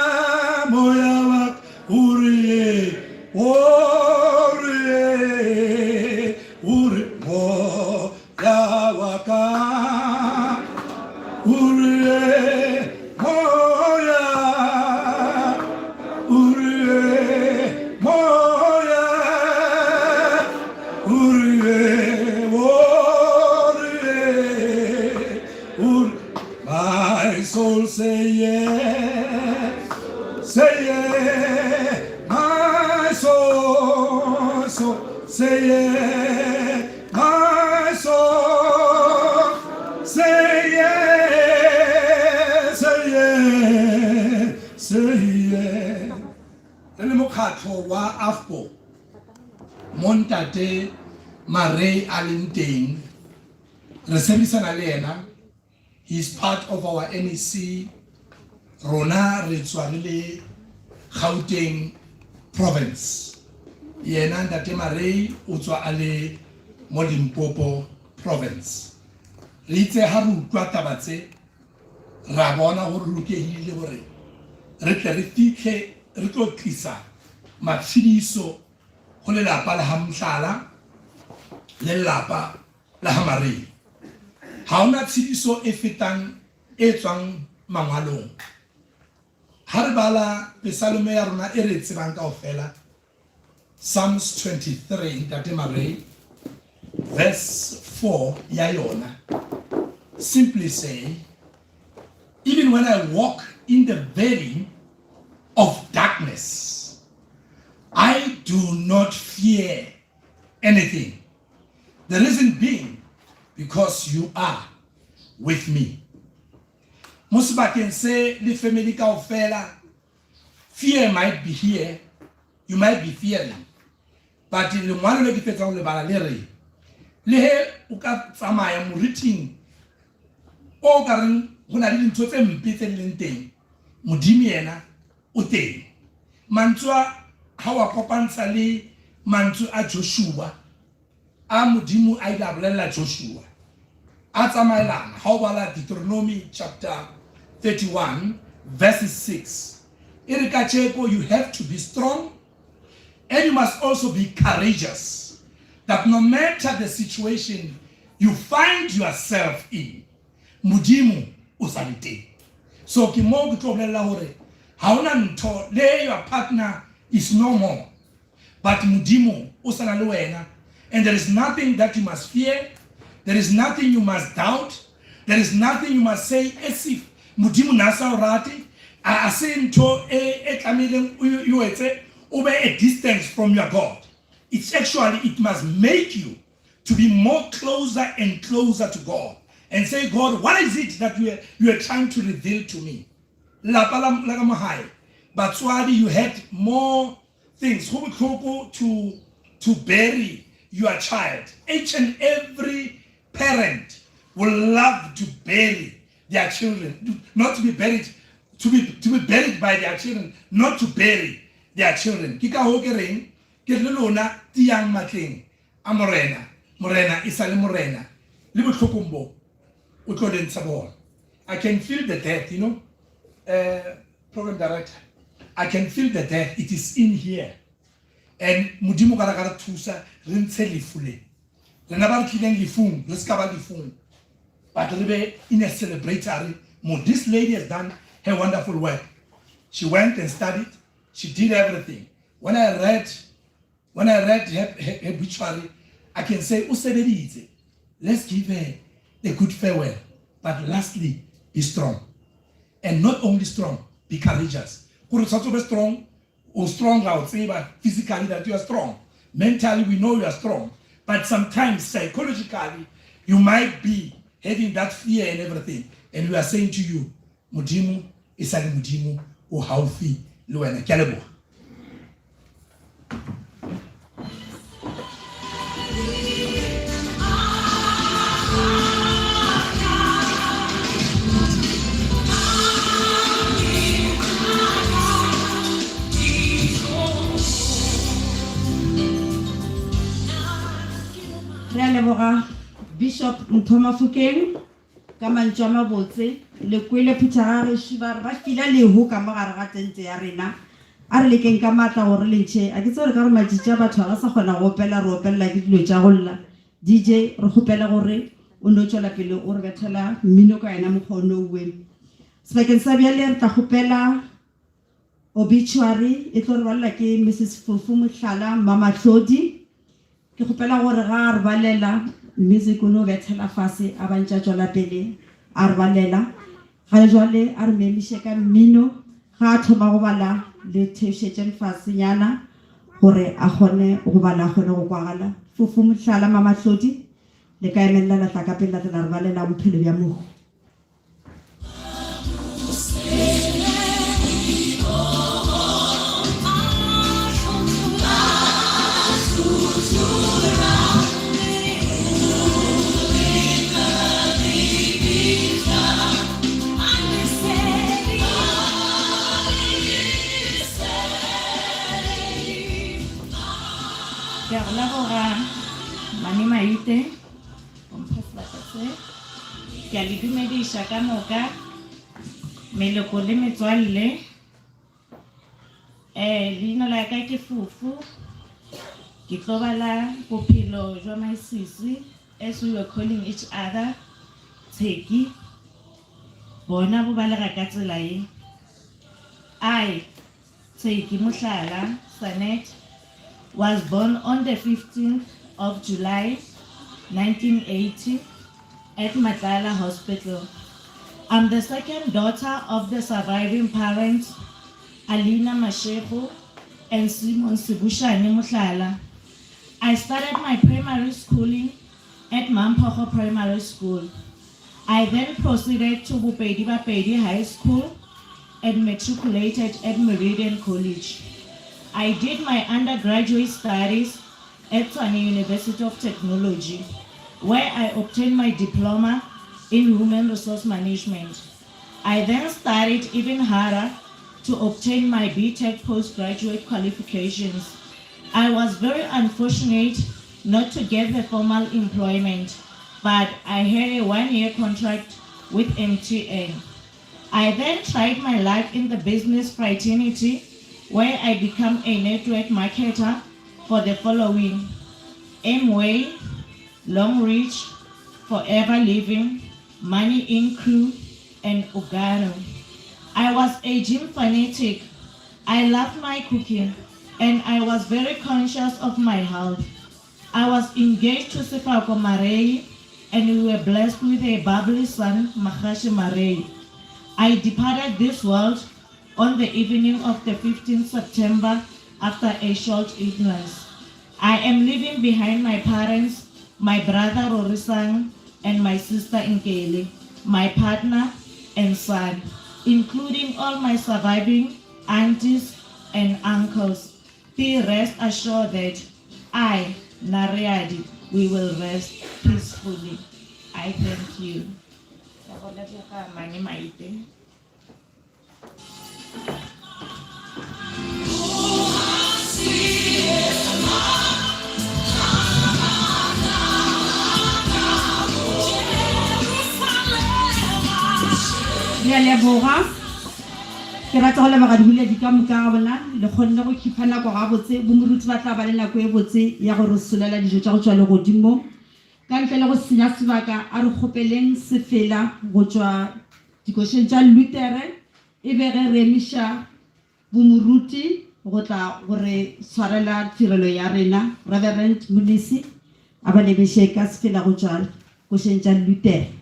wa uri e, uri e. waka ure moya ure moya ure ure my soul say yes my soul say yes my soul say yes say yes le mokhatlo wa AFCO montate Marey Alinteng re sebedisana le yena. He is part of our NEC. Rona re tswa le Gauteng province. Yena ntate Marey o tswa ale mo Limpopo province. Re itse ha re utlwa taba tse ra bona hore lokehile hore re tle re fitlhe re tlo tlisa matshidiso go lelapa la Hamhlala le lelapa la Marey. Ha ona tshidiso e fetang e tswang mangwalong. Ha re bala Psalm ya rona e re tsebang kaofela, Psalms 23 ntate Marey verse 4 ya yona simply say, even when I walk in the valley of darkness, I do not fear anything. The reason being, because you are with me. Musiba can say the family kaofela, fear might be here, you might be fearing, but in the one way dipetsa le bala le re le he o ka tsamaya moriting o ka reng gona le dintho tse mpe tse leng teng modimo yena o teng. Mantswa ha wa kopantsha le mantswe a Joshua a modimo a ila bolela Joshua a tsamaelana ha o bala Deuteronomy chapter 31 verse 6 e re ka tsheko you have to be strong and you must also be courageous, that no matter the situation you find yourself in, modimo o sa le teng. So ke mo ke tlo bolela hore ha ona ntho le your partner is no more, but modimo o sa na le wena, and there is nothing that you must fear, there is nothing you must doubt, there is nothing you must say as if modimo na sa o rate a se ntho e tlamileng you etse over a distance from your God. It's actually, it must make you to be more closer and closer to God and say, God, what is it that you are trying to reveal to me? But Swadi, you had more things to bury your child. Each and every parent will love to bury their children, not to be buried, to be buried by their children, not to bury their children. Kika hokereng ke lona tiang matleng a morena isale morena le botlhokombo o tlo dentsa bona. I can feel the death, you know, program director, I can feel the death. It is in here, and modimo ka ra thusa re ntshe lefule rena ba tlileng lefung re ska ba lefung, but re be in a celebratory mood. This lady has done her wonderful work. She went and studied. She did everything. When I read her obituary, I can say, let's give her a good farewell. But lastly, be strong. And not only strong, be courageous. Be strong, or strong, I would say, but physically that you are strong. Mentally, we know you are strong. But sometimes, psychologically, you might be having that fear and everything. And we are saying to you, Mudimu, Isali Mudimu, O Haufi, Luena Kalebo. Bishop Ntoma Fukeng ka mantswe a mabotse le kwele phutha re shiba ba fila le ho ka mogare ga tente ya rena a re lekeng ka matla gore le ntshe a ke tse re ka re majitša batho ga sa kgona go opela re opella ke dilo tša golla DJ re gopela gore o no tswela pele o re bethela mmino ka ena mokgwa o nouweng. Sebakeng sa bjale re tla kgopela obituary e tlo re balela ke Mrs. Fufu Mohlala Mamatlodi. Ke kgopela gore ga re balela music o no bethela fase a bantša tswela pele a re balela. Ga jwale a re memiše ka mmino ga a thoma go bala le theošetšeng fasenyana gore a kgone go bala a kgone go kwagala. Fufu Mohlala Mamatlodi le ka emelela la tla ka pele la tla re balela bophelo bja moo. Ke a go leboga Mane Maite go mpha sebaka se. Ke a le dumediša ka moka meleko le metswalle. Leina la ka ke Fufu. Ke tlo bala bophelo jwa maisisi as we were calling each other Tsheki. Bona bo balega ka tsela e. I, Tsheki Mohlala Sanet, was born on the 15th of July 1980 at Matlala Hospital. I'm the second daughter of the surviving parents, Alina Mashego and Simon Sibushane Mohlala. I started my primary schooling at Mampocho Primary School. I then proceeded to Bupedi Bapedi High School and matriculated at Meridian College. I did my undergraduate studies at Tshwane University of Technology, where I obtained my diploma in human resource management. I then studied even harder to obtain my BTech postgraduate qualifications. I was very unfortunate not to get the formal employment, but I had a one-year contract with MTN. I then tried my luck in the business fraternity, where I became a network marketer for the following: Amway, Long Reach, Forever Living, Money in Crew, and Ugaro. I was a gym fanatic. I loved my cooking, and I was very conscious of my health. I was engaged to Sefako Marei, and we were blessed with a bubbly son, Mahashi Marei. I departed this world on the evening of the 15th September after a short illness. I am leaving behind my parents, my brother Rorisang, and my sister Nkele, my partner and son, including all my surviving aunties and uncles. Be rest assured that I, Nariadi, we will rest peacefully. I thank you. Mane Maite. Re a leboga. Ke rata go leboga dibula di ka moka bona le kgonne go khipha nako ga botse bo moruti ba tla ba le nako e botse ya go re solela dijo tsa go tswa le godimo ka ntle le go senya sebaka a re kgopeleng sefela go tswa dikošeng tša Lutere e be ge re emiša bomoruti go tla gore tshwarela tirelo ya rena Reverend Munisi a ba lebeše ka sefela go tswa košeng tša Lutere.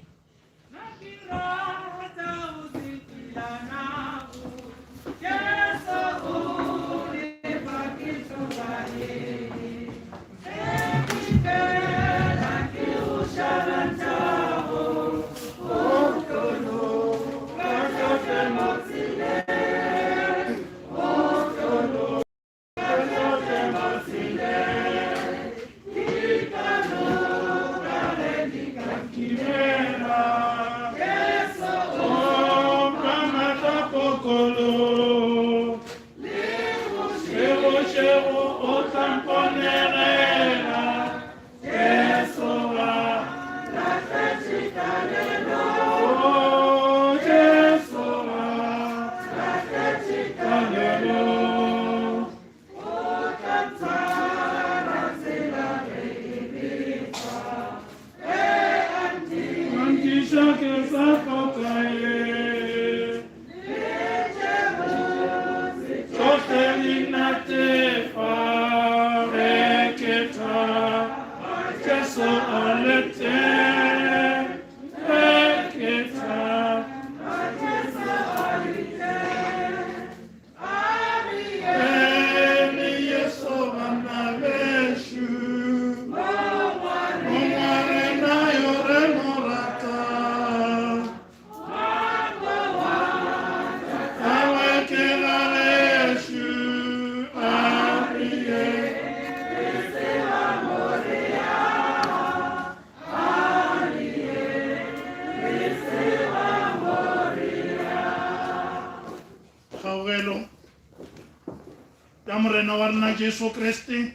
Kgaogelo ya morena wa rena Jesu Kriste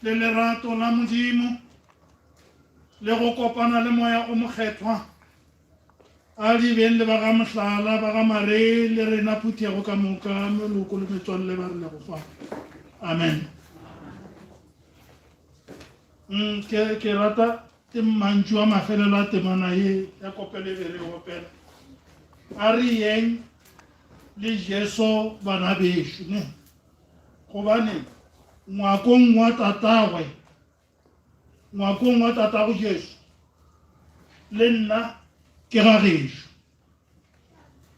le lerato la Modimo le go kopana le moya o mokgethwa a di beng le ba ga mohlala ba ga mare le rena phuthego ka moka meloko le metswalle ba re le go fa amen. Ke rata ke mantšu a mafelelo a temana ye ya kopelo e be re opela a re yeng le Jesu bana bešo ne gobane ngwakong wa tatago Jesu le nna ke ga gešo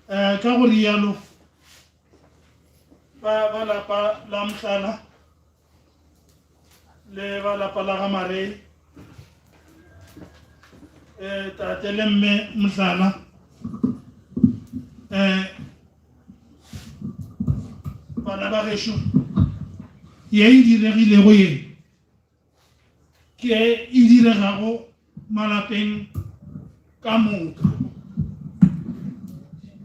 ka go rialo ba lapa la Mohlala le ba lapa la ga Marei tate le mme Mohlala bana ba gešo ye e diregilego ye ke e diregago malapeng ka moka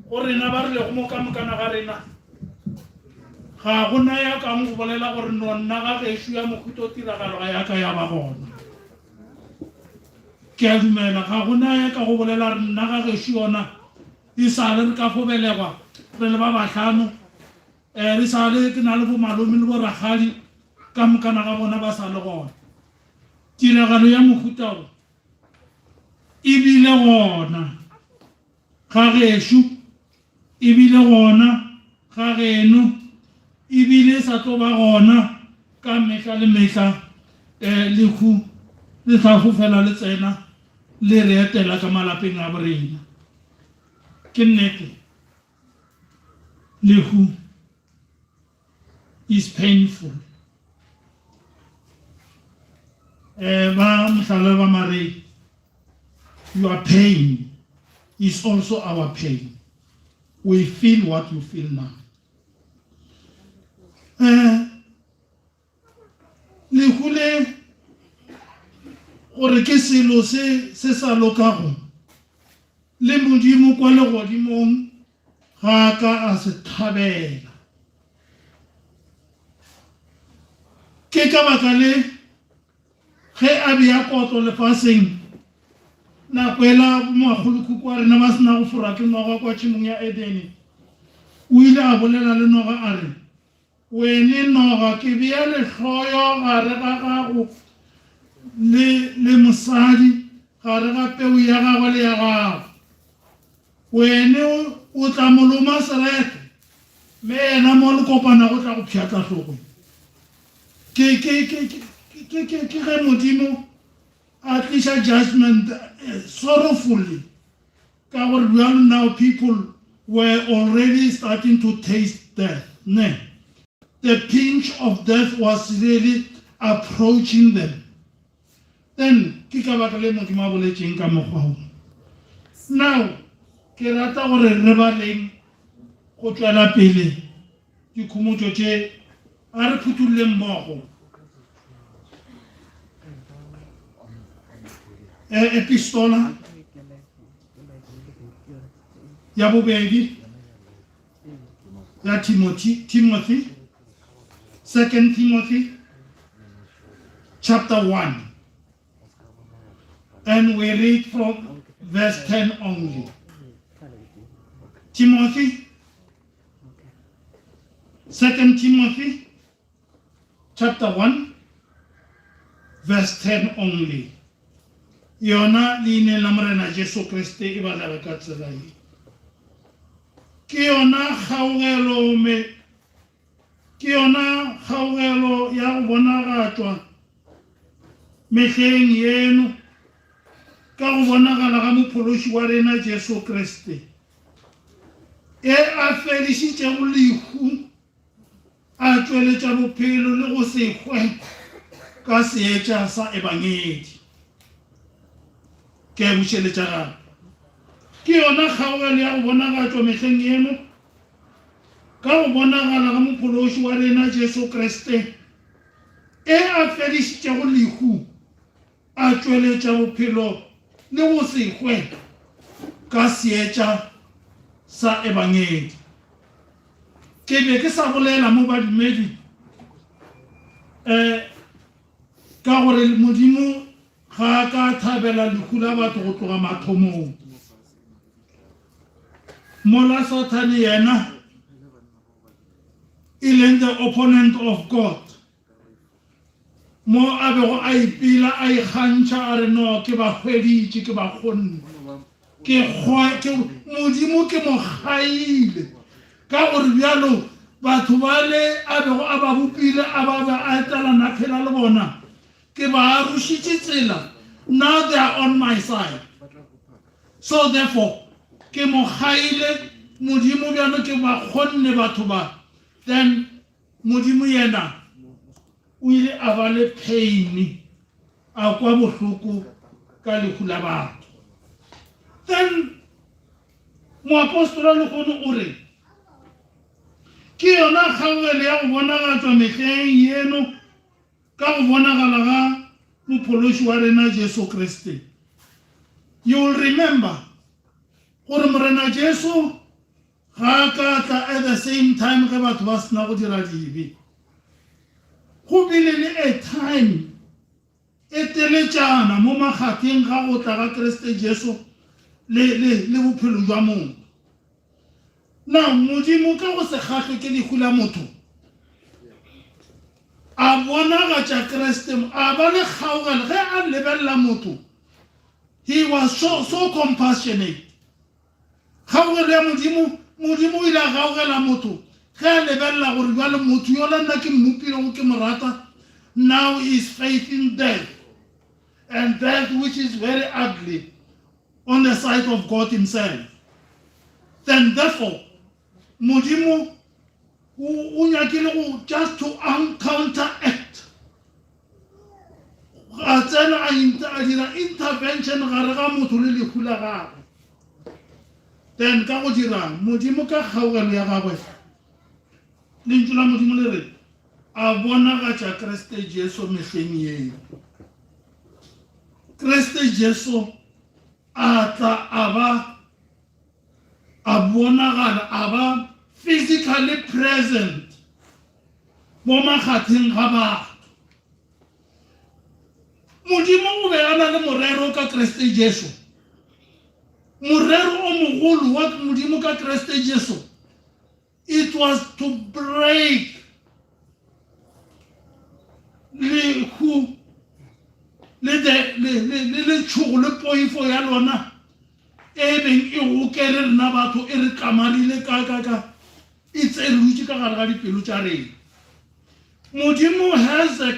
go rena ba rilego mo ka mokana ga rena ga go na ya kang go bolela gore nonna ga gešo ya mohuta o tiragalo ga yaka ya ba gona ke a dumela ga go na ya ka go bolela re nna ga gešo yona e sale re ka fobelegwa re le ba bahlano re sale ke na le bo malome le bo ragadi ka mokana ga bona ba sa le gona tiragalo ya mohuta o e bile gona ga gešo e bile gona ga geno e bile sa tlo ba gona ka mehla le mehla lehu le tla go fela le tsena le re etela ka malapeng a borena ke nnete lehu is painful. Ba Mohlala ba Marei, your pain is also our pain. We feel what you feel now. Lehu le gore ke selo se sa lokago le Modimo kwa legodimong ga ka a se thabela ke ka baka le ge a bea kotlo lefaseng nako ela magolokhuko a rena ba sena go fora ke noga kwa tšhimong ya Edene o ile a bolela le noga a re wene noga ke bea lehloyo gare ga gago le mosadi gare ga peu ya gagwe le ya gago wene o tla moloma serete mme ena mo le kopana go tla go pšhatla tlhogong ke ge Modimo a tliša judgment sorrowfully ka gore bjalo now people were already starting to taste death. Ne? The pinch of death was really approaching them. Then ke ka baka le Modimo a boletšeng ka mokgwa o. Now ke rata gore re baleng go tšwela pele dikhomotšo tše a re phuthulleng mmogo epistola ya bobedi ya Timothy 2 Timothy chapter 1 and we read from verse 10 only. Timothy 2 Timothy chapter 1 verse 10 only. yona leine la morena Jesu Kriste e balega ka tsela e ke yona kgaogelo ya go bonagatswa mehleng yeno ka go bonagala ga mophološi wa rena Jesu Kriste e a fedišitšego lehu a tšweletša bophelo le go se hwe ka seetša sa ebangedi ke bušeletša gape ke yona kgaogelo ya go bonagatswa mehleng yeno ka go bonagala ga mophološi wa rena Jesu Kriste e a fedišitšego lehu a tšweletša bophelo le go se hwe ka seetša sa ebangedi ke be ke sa bolela mo badumedi ka gore modimo ga a ka thabela lehu la batho go tloga mathomong mola Satan yena e leng the opponent of God mo a bego a ipela a ikgantšha a re no ke ba hweditše ke ba kgonne modimo ke mo gaile ka gore bjalo batho bale a bego a ba bopile a ba a etelana phela le bona ke ba rušitše tsela now they are on my side so therefore ke mo gaile modimo bjalo ke ba kgonne batho ba then modimo yena o ile a ba le pain a kwa bohloko ka lehu la batho then moapostola Lehono o re ke yona kgaogelo ya go bonagatswa mehleng yeno ka go bonagala ga mophološi wa rena Jesu Kriste. You will remember gore morena Jesu ga ka tla at the same time ge batho ba sena go dira dibe go bile le a time e teletšana mo magateng ga go tla ga Kriste Jesu le bophelo jwa motho. Now modimo ka go se kgatlhe ke lehu la motho a bonagatša Kriste a ba le kgaogelo ge a lebelela motho. He was so compassionate. Kgaogelo ya modimo o ile a gaogela motho ge a lebelela gore jwale motho yola nna ke mmopilego ke morata now is facing death, and death which is very ugly on the side of God himself. Then therefore modimo o nyakile go just to counteract a tsena a dira intervention gare ga motho le lehu la gagwe. Then ka go dirang modimo ka kgaogelo ya gagwe lentšu la modimo le re a bonagatša Kriste Jesu mehleng yeo. Kriste Jesu a tla a bonagala a ba physically present mo magateng ga batho. Modimo o be a na le morero ka Kriste Jesu. Morero o mogolo wa modimo ka Kriste Jesu, it was to break lehu le tšhogo le poifo ya lona e beng e gokele rena batho e re kamarile ka e tserutše ka gare ga dipelo tša rena. Modimo has a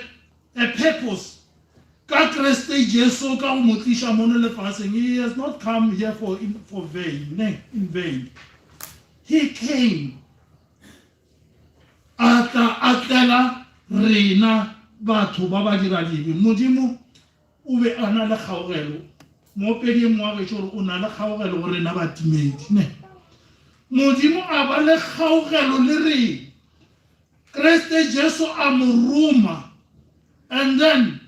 purpose ka Kriste Jesu ka go mo tliša mono lefaseng. He has not come here in vain. He came a tlela rena batho ba ba dira dibe. Modimo o be a na le kgaogelo mo peding mo a getšo gore o na le kgaogelo go rena batimedi ne. Modimo a ba le kgaogelo le re Kriste Jesu a mo roma, and then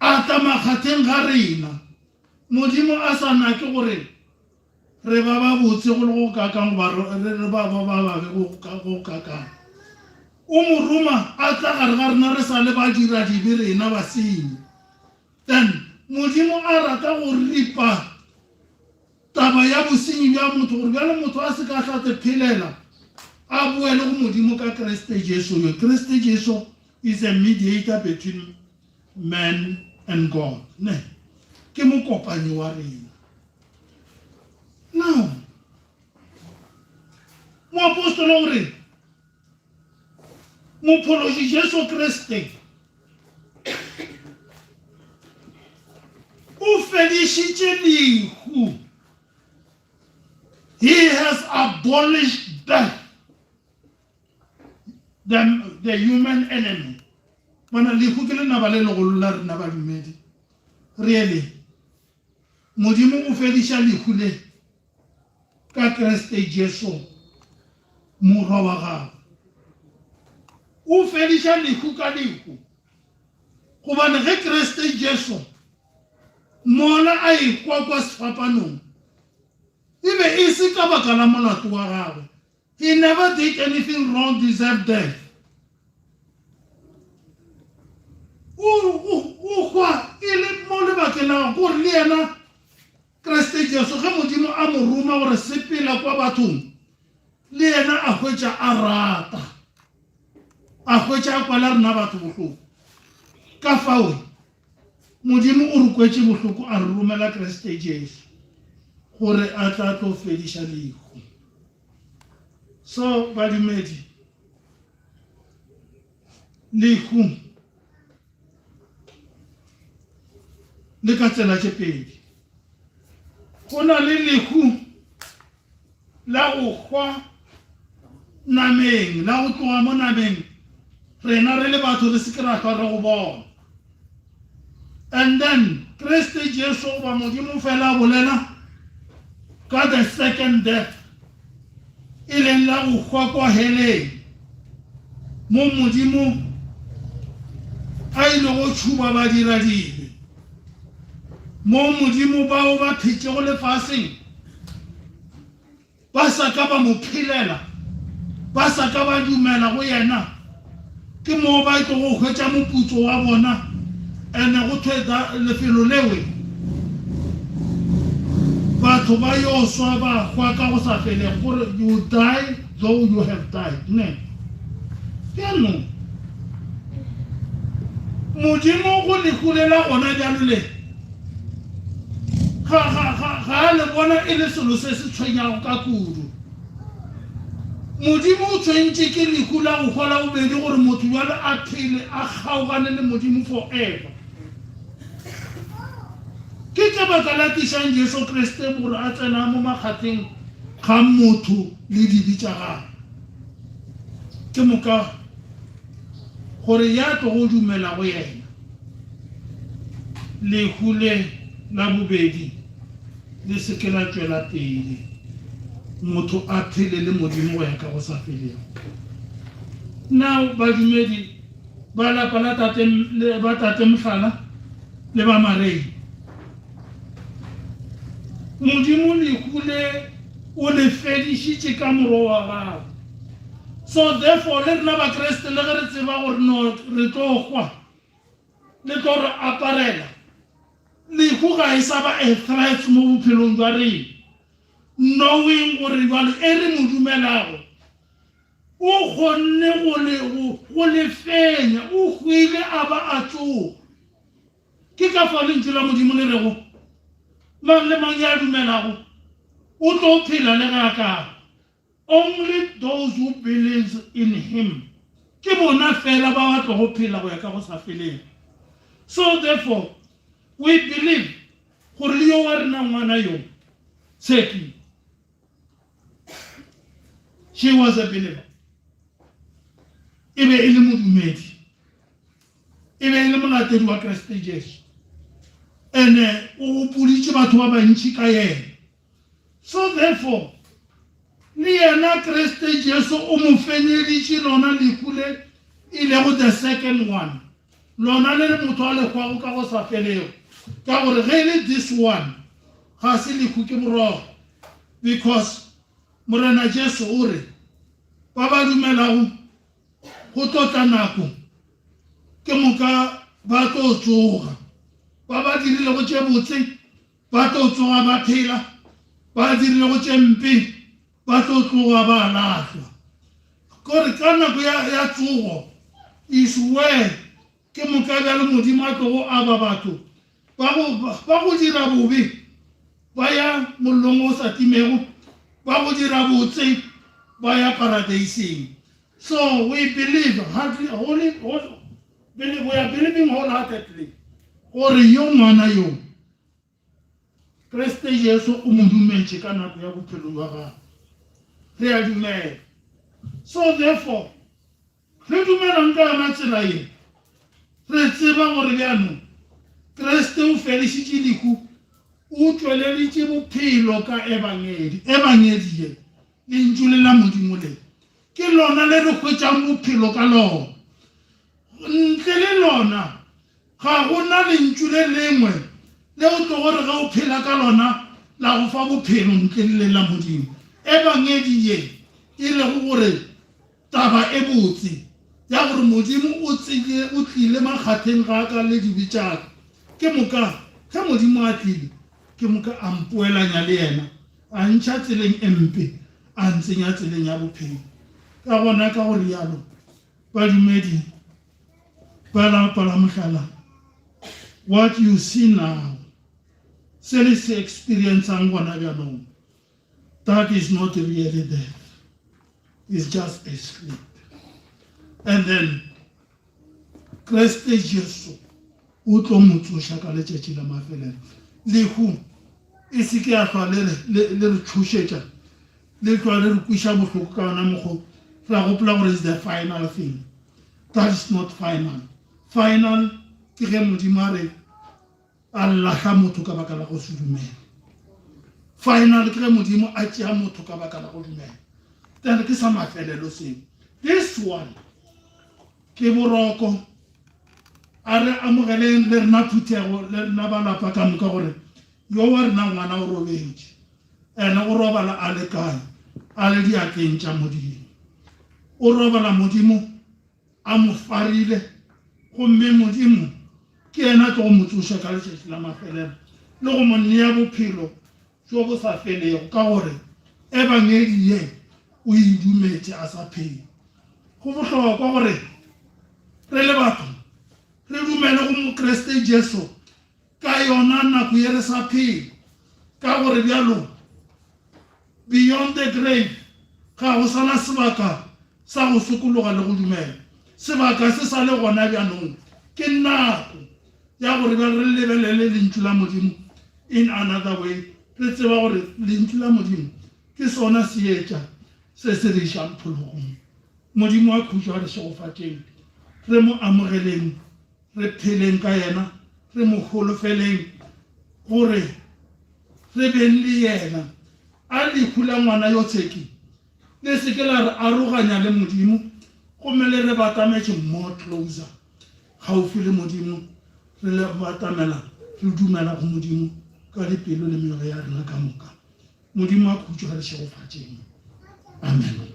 a tla magateng ga rena. Modimo a sa nake gore re ba ba botse go le go kakang re ba babe go kakang. O mo roma a tla gare ga rena re sa le ba dira dibe rena basenyi. Then modimo a rata go ripa taba ya bosenyi bja motho gore bjale motho a se ka tlatse phelela a boele go modimo ka Kriste Jesu. Kriste Jesu is a mediator between man and God. Ne, ke mokopanyi wa rena. Now, moapostolo o re, mophologi Jesu Kriste o fedishitše lehu. He has abolished death, the human enemy. Mana lehu ke lenaba le legolo la rena badumedi. Really, Modimo o fediša lehu le ka Kriste Jesu morwa wa gagwe. O fediša lehu ka lehu gobane ge Kriste Jesu mola a ekwa kwa sefapanong ebe e se ka baka la molato wa gagwe. He never did anything wrong, deserve death. O kwa e le mo lebakeng la gore le yena Kriste Jesu ge Modimo a mo roma gore sepela kwa bathong, le yena a hwetša a rata, a hwetša a kwala rena batho bohloko. Ka fao Modimo o re kwetše bohloko a re romela Kriste Jesu gore a tla tlo fediša lehu. So badumedi, lehu le ka tsela tše pedi. Go na le lehu la go hwa nameng, la go tloga mo nameng rena re le batho re se ke ra hwa re go bona. And then Kriste Jesu ba Modimo fela bolela ka the second death, e leng la go hwa kwa heleng, mo Modimo a ile go tšhuba badiradile, mo Modimo bao ba phetšego lefaseng ba sa ka ba mo phelela, ba sa ka ba dumela go yena, ke mo ba tlo go hwetša moputso wa bona. Ene go thwetsa lefelo lewe batho ba yo swa ba hwa ka go sa fele gore you die though you have died. Ne, ke no Modimo go lehulela gona jalo le ga le bona e le selo se se tshwenyago ka kudu. Modimo o tshwentše ke lehu la go hwala bobedi gore motho jalo a phele a kgaogane le Modimo forever. Ke tša baka la tišang Jesu Kriste gore a tsena mo makgatleng ga motho le dibi tša gagwe. Ke moka gore ya tlo go dumela go yena lehu le la bobedi le se ke la tšwela pele, motho a phele le Modimo go ya ka go sa felego. Now badumedi ba lapa la tate Mohlala le ba Marei, Modimo lehu le o le fedišitše ka morwa wa gagwe. So therefore le rena ba Kriste le ge re tseba gore no re tlo hwa le tlo re aparela, lehu ga e sa ba a threat mo bophelong jwa rena, knowing gore jalo e re mo dumelago o kgonne go le fenya, o hwile a ba a tsoga. Ke ka fa lentswe la Modimo le rego mang le mang ya dumelago o tlo phela le ga. Only those who believes in him, ke bona fela ba batlo go phela go ya ka go sa feleng. So therefore we believe gore le yo wa rena ngwana yo Tshepi, she was a believer, e be e le modumedi, e be e le molatedi wa Kriste Jesu, ene o pulitše batho ba bantši ka yena. So therefore le yena Kriste Jesu o mo fenyeditše lona lehu le e lego the second one, lona le le motho a le hwago ka go sa felego, ka gore ge le this one ga se lehu ke borogo, because Morena Jesu o re ba ba dumelago go tlotla nako ke moka ba tlo tsoga, ba ba dirile go tše botse ba tlo tsoga ba phela, ba dirile go tše mpe ba tlo tloga ba lahlwa. Kore ka nako ya tsogo is where ke moka le modimo a tlogo aba batho ba go dira bobe ba ya mollong o sa timego ba go dira botse ba ya paradieseng. So we believe we are believing wholeheartedly gore yo ngwana yo Kriste Jesu o mo dumetše ka nako ya bophelo jwa gagwe. Re a dumela. So therefore re dumelang ka yona tsela ye re tseba gore bjano Kriste o fedišitše lehu o tšweleditše bophelo ka ebangedi ye lentšu le la modimo le ke lona le re hwetšang bophelo ka lona. Ntle le lona ga gona lentšu le lengwe le o tlo gore ga o phela ka lona la go fa bophelo ntle le la modimo. Ebangedi ye e le go gore taba e botse ya gore modimo o tlile makgatheng ga ka le dibe tšaka ke moka ge modimo a tlile ke moka a mpoelanya le yena a ntšha tseleng e mpe a ntsenya tseleng ya bophelo. Ka gona ka gore yalo badumedi ba lapa la mohlala, what you see now se le se experienceang gona bjanong, that is not really death, it's just a sleep. And then Kriste Jesu o tlo mo tsoša ka letšatši la mafelelo. Lehu e se ke a hlwa le re tšhošetša le tlwa le re kwiša bohloko ka yona mokgo re a gopola gore is the final thing. That is not final. Final ke ge modimo a re a lahla motho ka baka la go se dumela. Final ke ge modimo a tšea motho ka baka la go dumela. Then ke sa mafelelo seo. This one ke boroko a re amogeleng le rena phuthego le rena balapa ka moka gore yo wa rena ngwana o robetše ene o robala a le kae a le diatleng tša modimo. O robala modimo a mo farile gomme modimo ke yena tlo go mo tsoša ka letšatši la mafelelo le go mo nea bophelo jo bo sa felego ka gore ebangedi ye o e dumetše a sa phele. Go bohlokwa gore re le batho re dumele go mokreste Jesu ka yona nako ye re sa phele ka gore bjalo beyond the grave ga go sala sebaka sa go sokologa le go dumela. Sebaka se sa le gona bjanong ke nako ya gore ba re lebelele lentšu la modimo in another way. Re tseba gore lentšu la modimo ke sona seetša se se re išang phologong. Modimo a khutšwa re segofatšeng re mo amogeleng re pheleng ka yena re mo holofeleng gore re beng le yena a lehu la ngwana yo tsheki le se ke la re aroganya le modimo gomme le re batametše more closer gaufi le modimo re le batamela re dumela go modimo ka dipelo le meogo ya rena ka moka. Modimo a khutšwa re segofatšeng. Amen.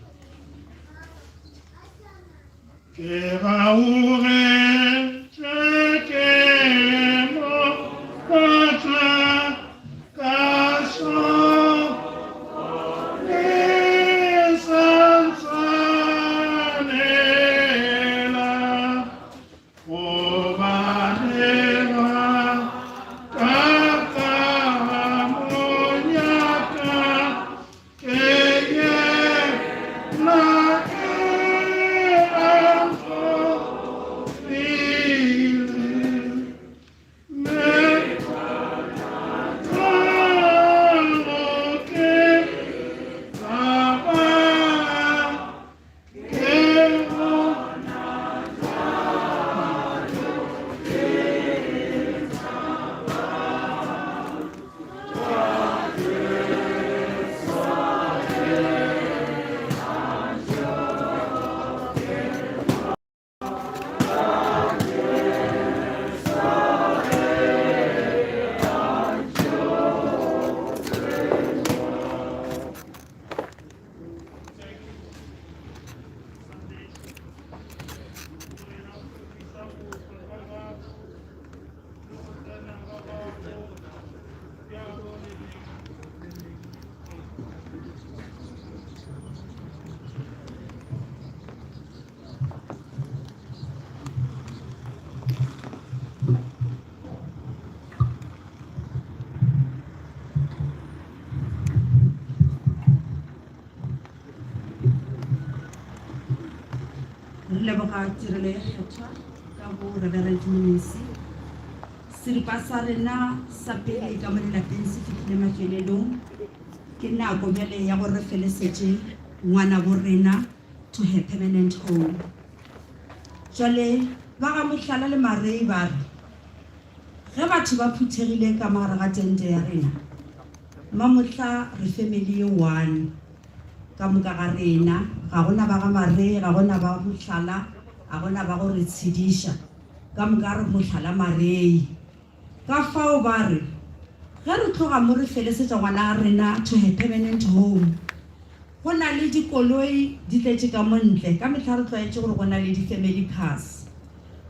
Ke gaogetše ke mo batla ka le santsanela go balega ka monyaka ke ye na re leboga tirelo ya kgethwa ka bo Reverend Mnisi. Seripa sa rena sa pele ka mo lelapeng se fitlhile mafelelong ke nako bjale ya gore re felesetse ngwana bo rena to her permanent home. Jwale ba ga mohlala le marei ba re ge batho ba phuthegile ka mogare ga tente ya rena mamohla re family ye one ka moka ga rena ga gona ba ga marei ga gona ba mohlala ga gona ba go re tshediša ka moka re mohlala marei ka fao ba re ge re tloga mo re felesetša ngwana ga rena to her permanent home go na le dikoloi di tletse ka montle ka mehla re tlwaetse gore go na le di-family cars.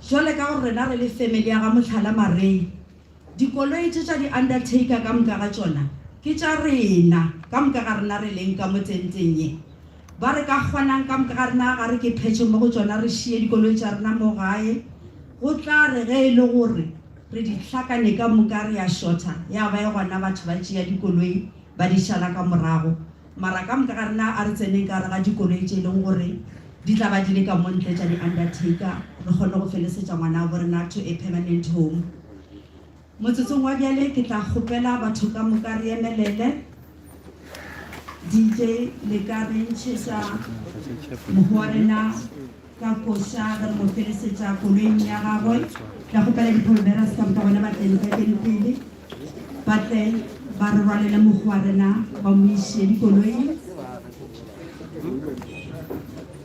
Jwale ka gore rena re le family ya ga mohlala marei dikoloi tse tša di-undertaker ka moka ga tšona ke tša rena ka moka ga rena re leng ka mo tenteng ye ba re ka kgonang ka moka ga rena ga re ke phetše mo go tšona re šie dikoloi tša rena mo gae go tla re ge e le gore re di hlakane ka moka re ya shorta ya ba ye gona batho ba tšea dikoloi ba di šala ka morago mara ka moka ga rena a re tseneng ka re ga dikoloi tše e leng gore di tla ba di le ka montle tša di-undertaker re kgone go felesetša ngwana bo rena to a permanent home. Motsotsong wa bjale ke tla kgopela batho ka moka re emelele DJ le ka re ntšhetša mohu wa rena ka koša re mo felesetša koloing ya gagwe tla kgopela dipolberas ka moka bona ba tleng ka kene pele ba tle ba re rwalela mohu wa rena ba mo išie dikoloing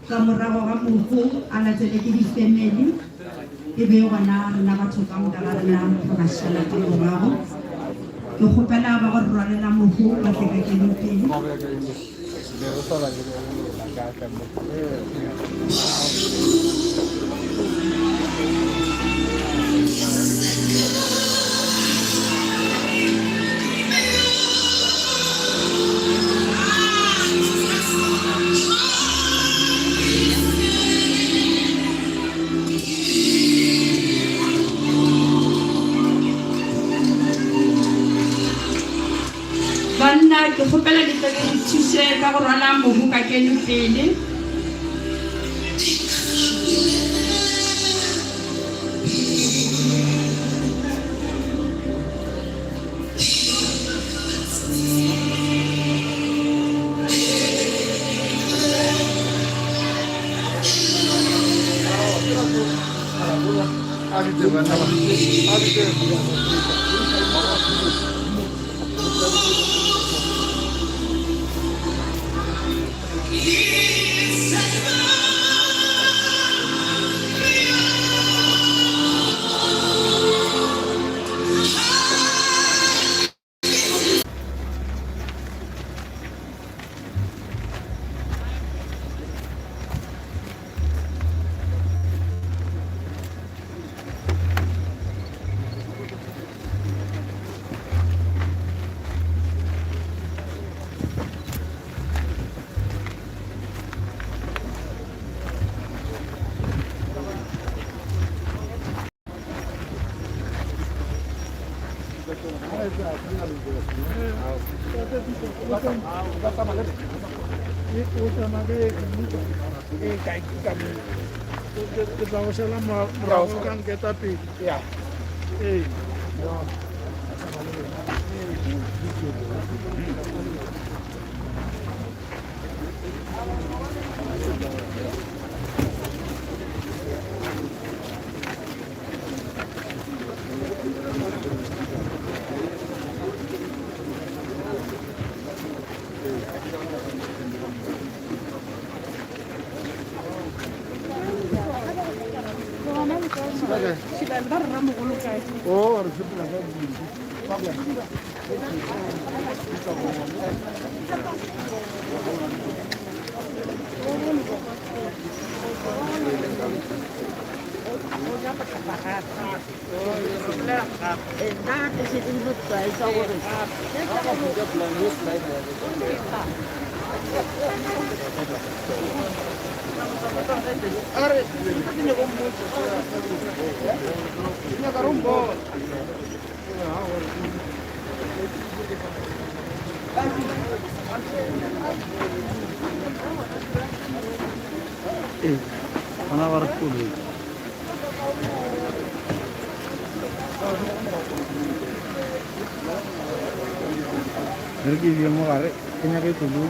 ka morago ga mohu a latsele ke di-family e be gona rena batho ka moka ga rena re ba šala ke morago ke kgopela ba go re rwalela mohu ba tle ka kene pele ke kgopela ke tle ke thuse ka go rwala mohu ka kene pele ke tla go šala morago ka nketa pele ee oh, re sepela ka Ana work puli. Pergi dia mau kare, kena kayak dulu.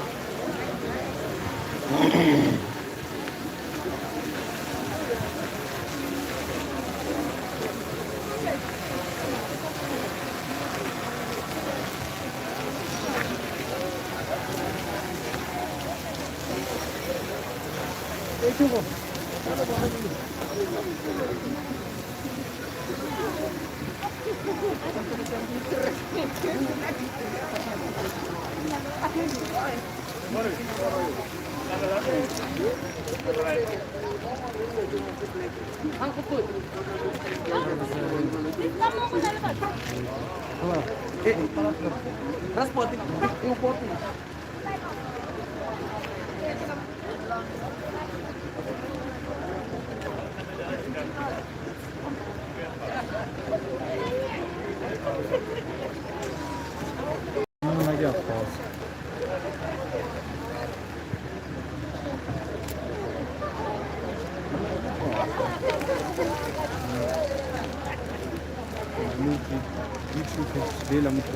Lagi apa? Dela muito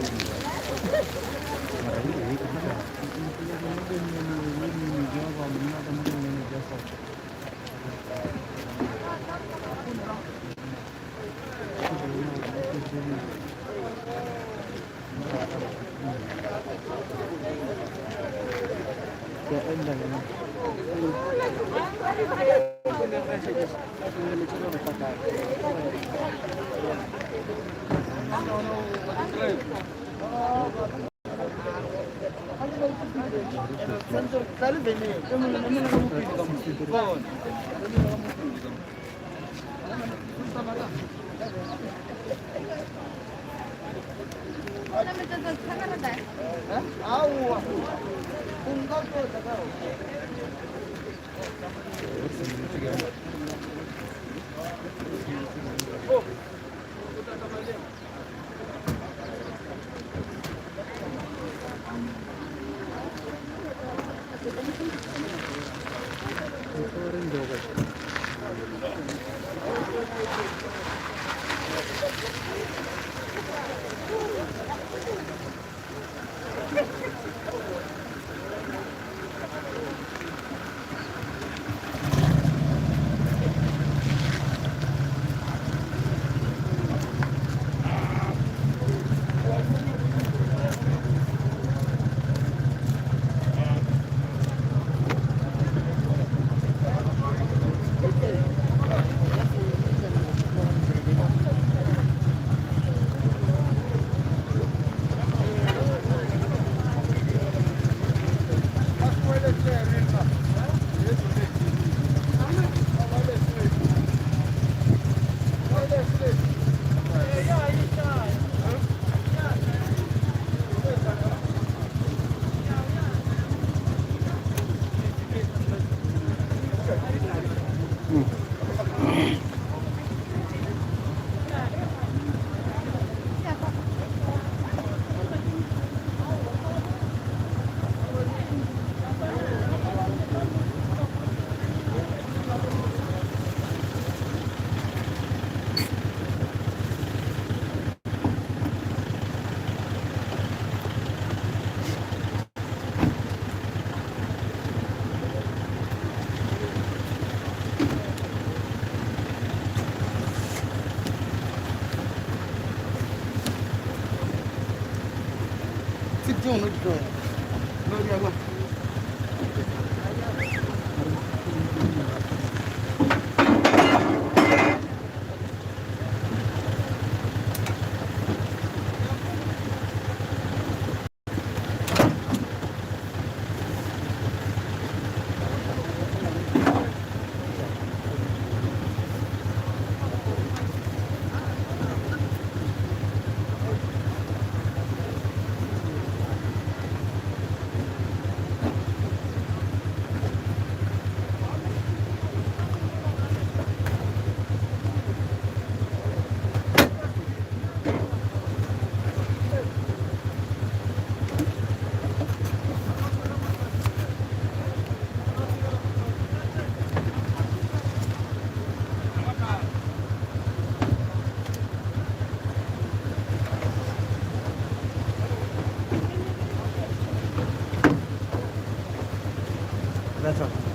That's all.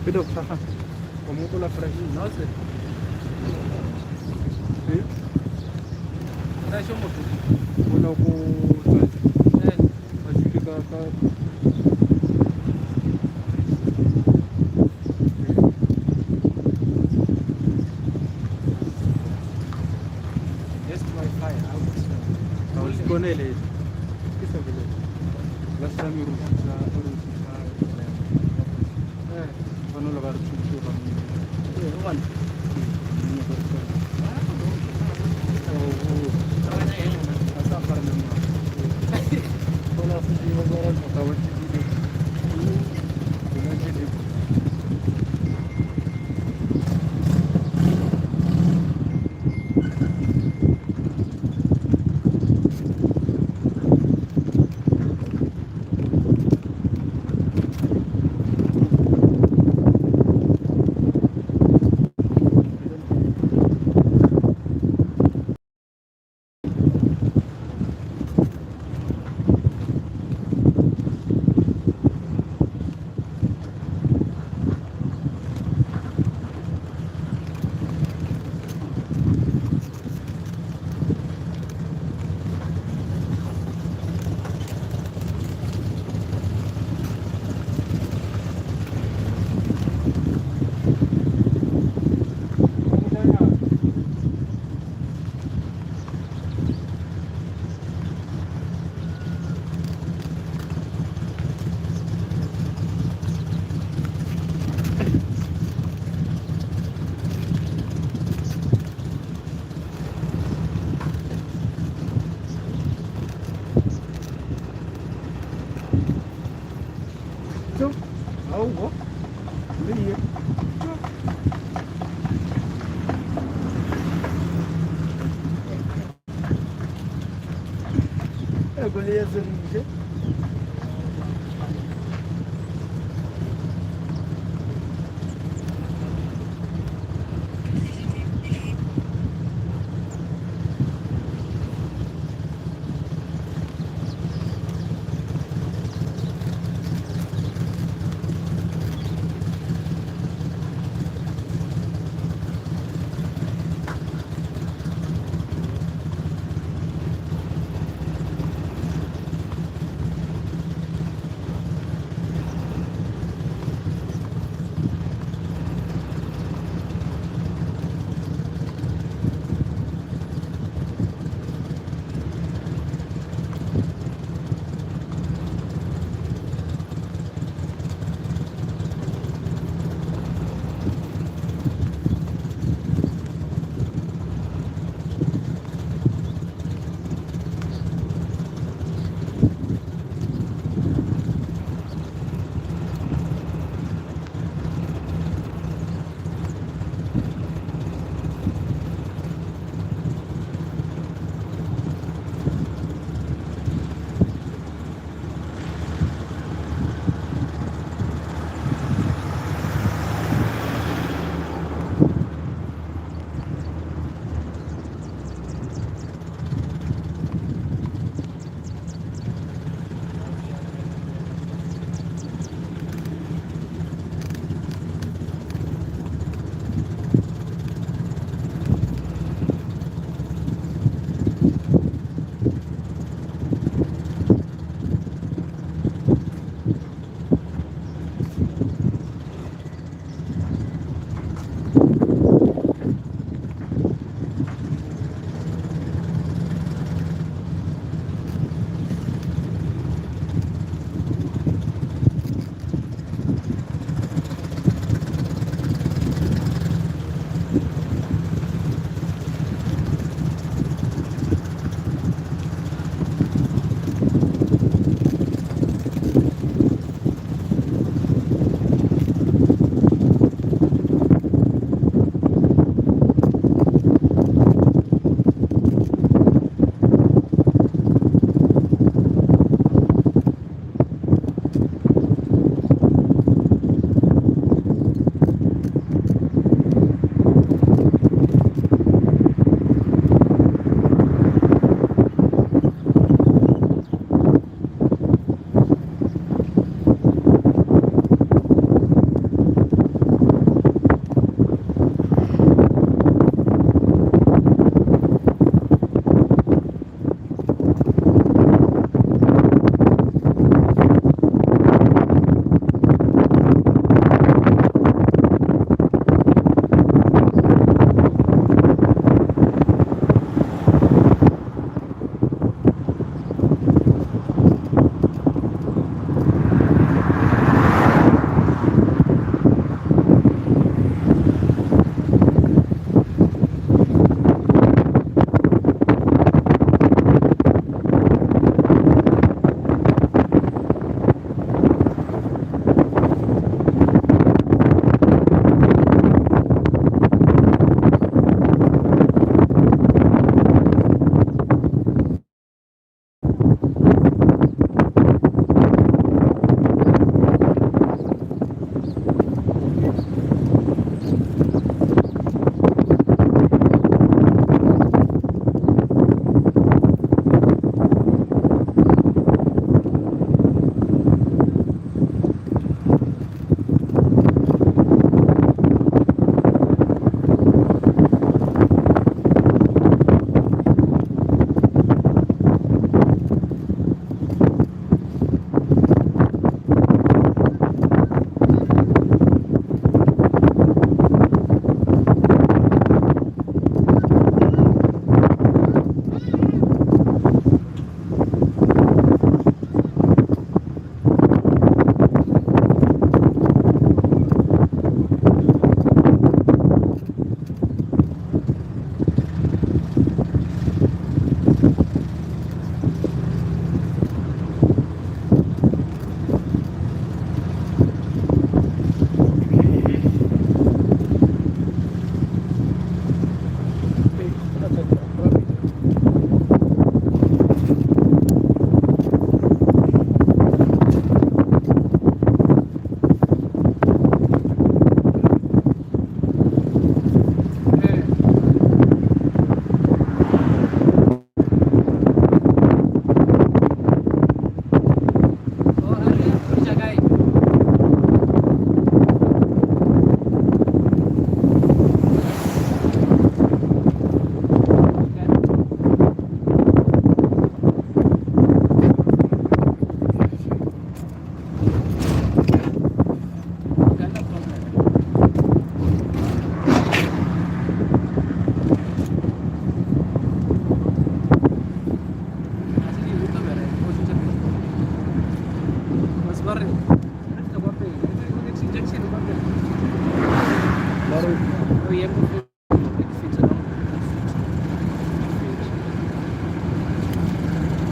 Pero, ajá, como con la frase, no sé. ¿Sí? Wala ko masili ka Yes, Wi-Fi. I was gonna let it. It's okay. Last time you were lugar chuchu kami. One. Asa karena mah. Kalau aku di Bogor, kawan sendiri. Dengan jadi. Böyle yazılınca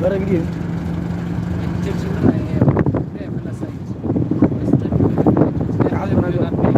Bara begini. Ali mana dia?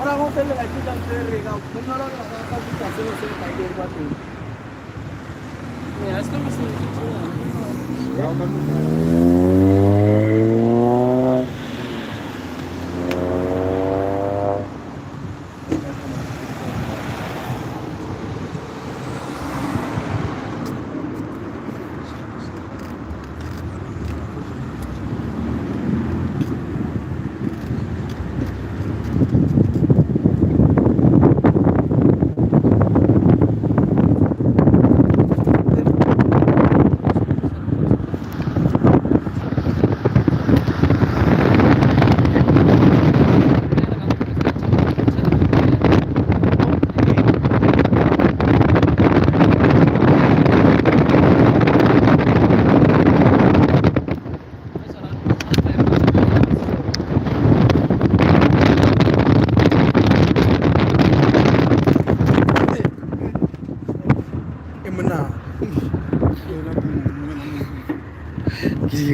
Ahora vamos a hacerle la chica de regalo. No lo hagas a hacer los caídos de cuatro. Mira, esto me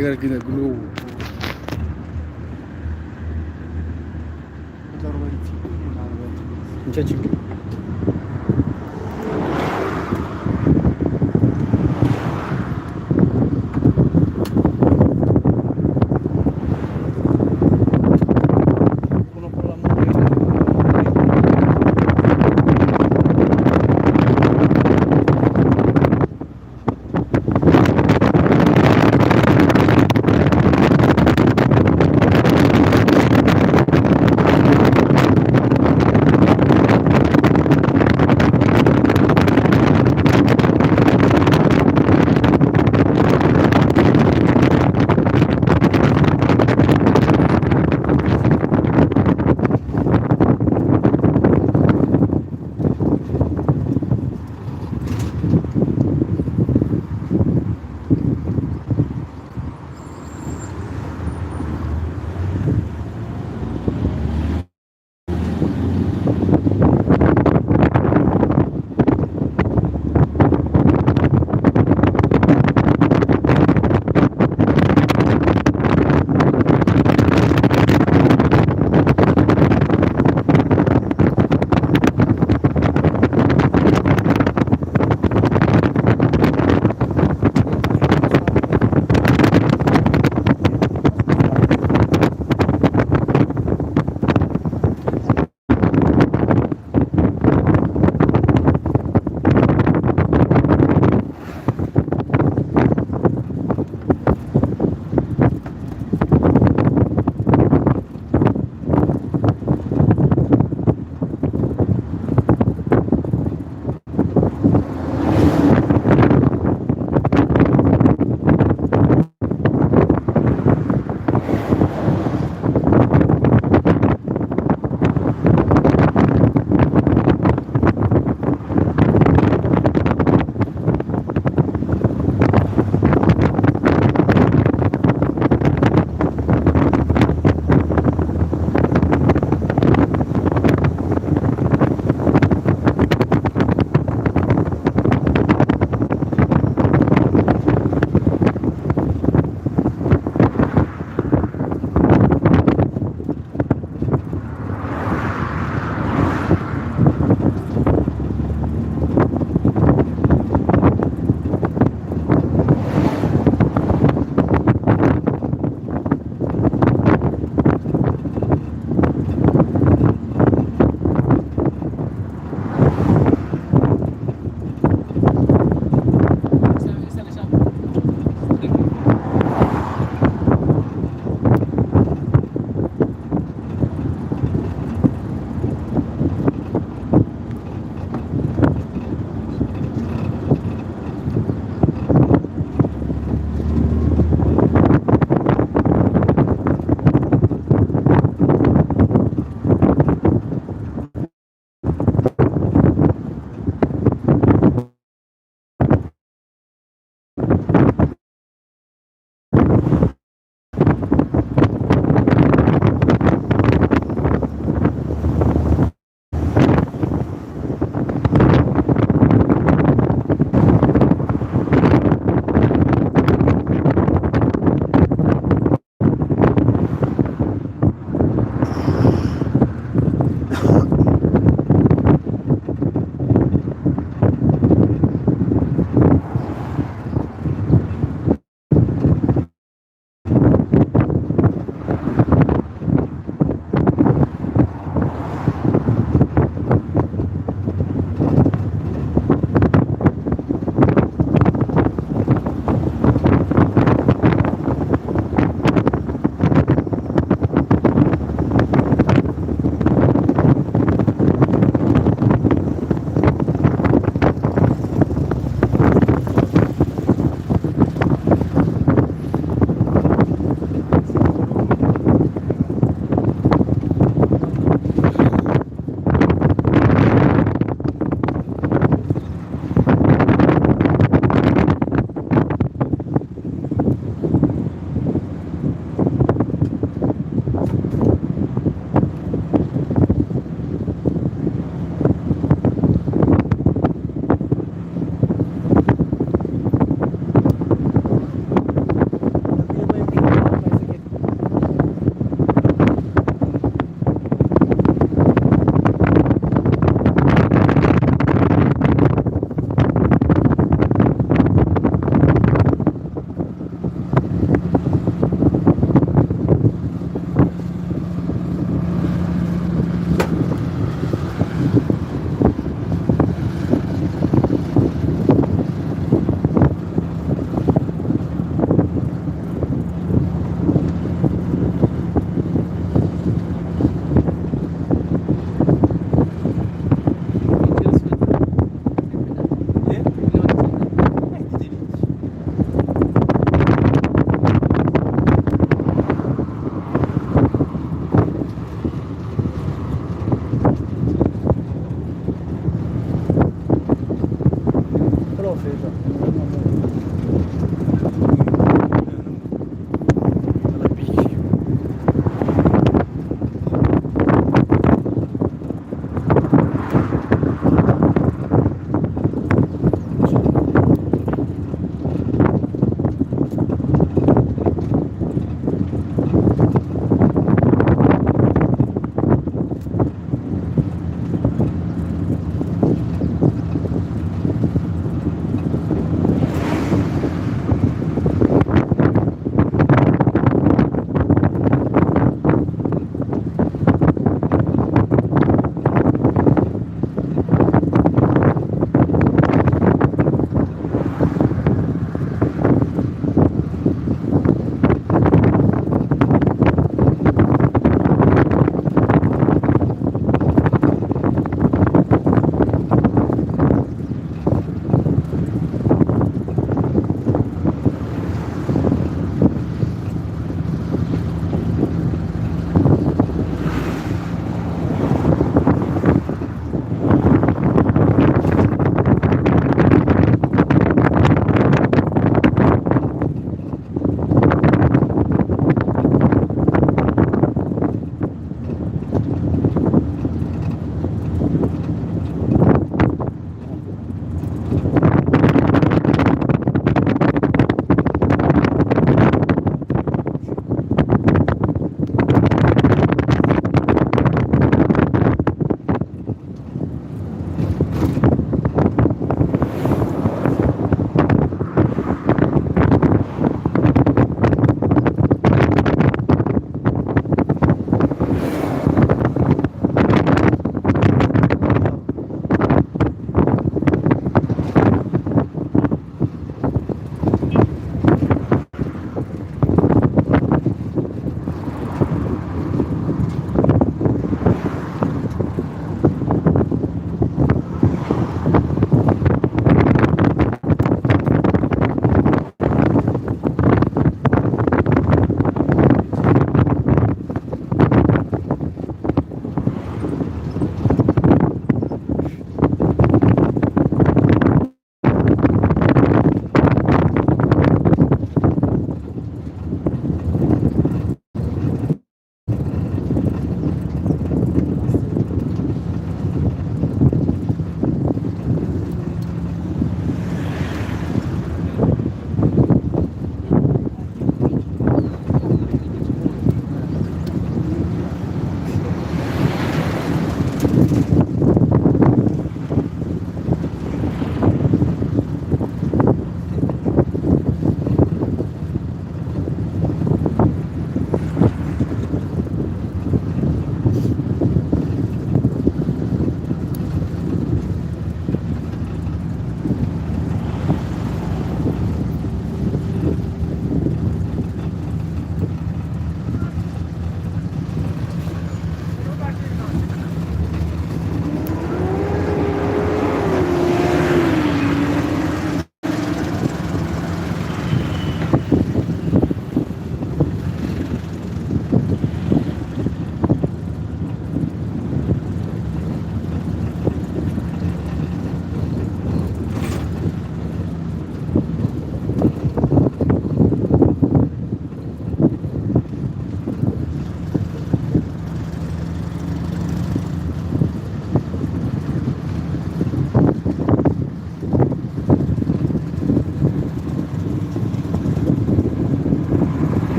Kira kena glow. Ciao.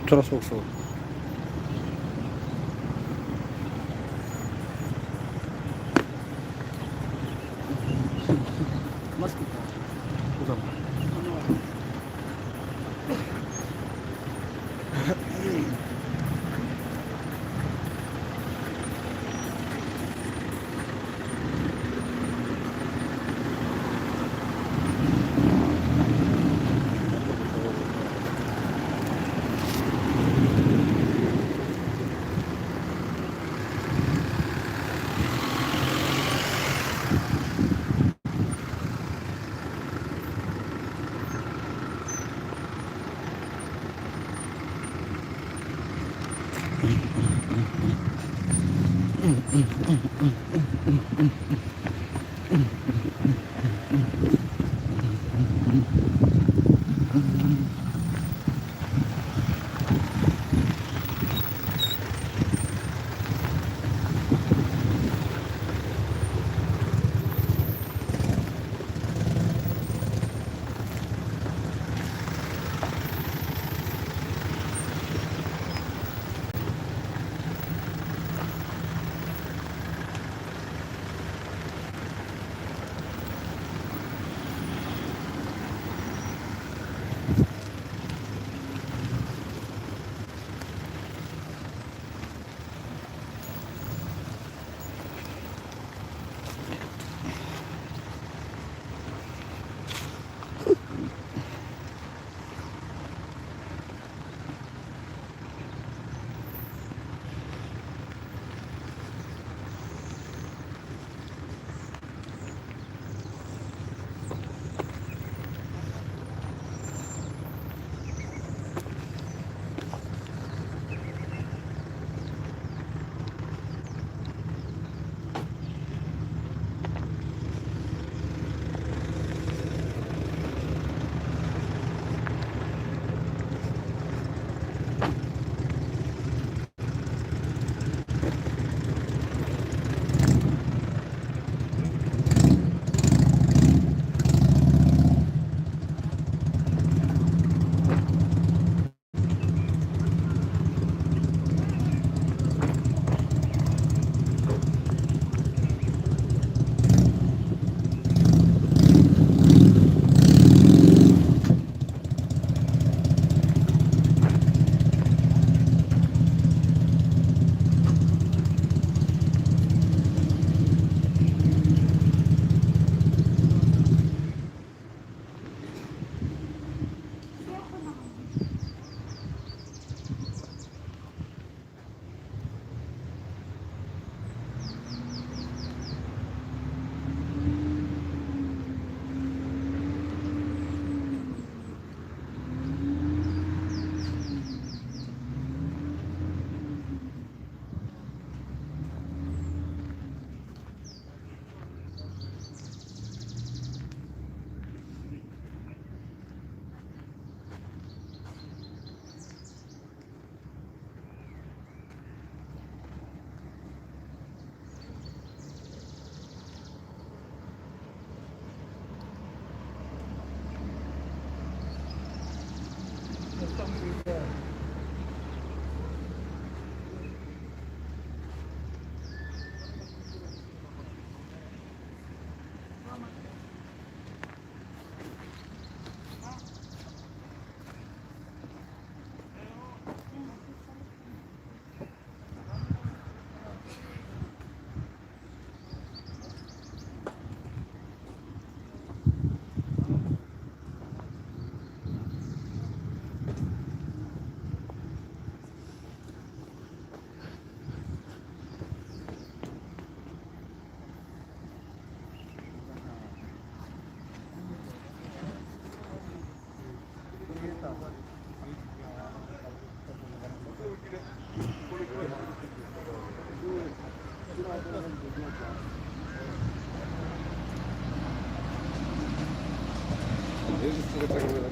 Teraz sok.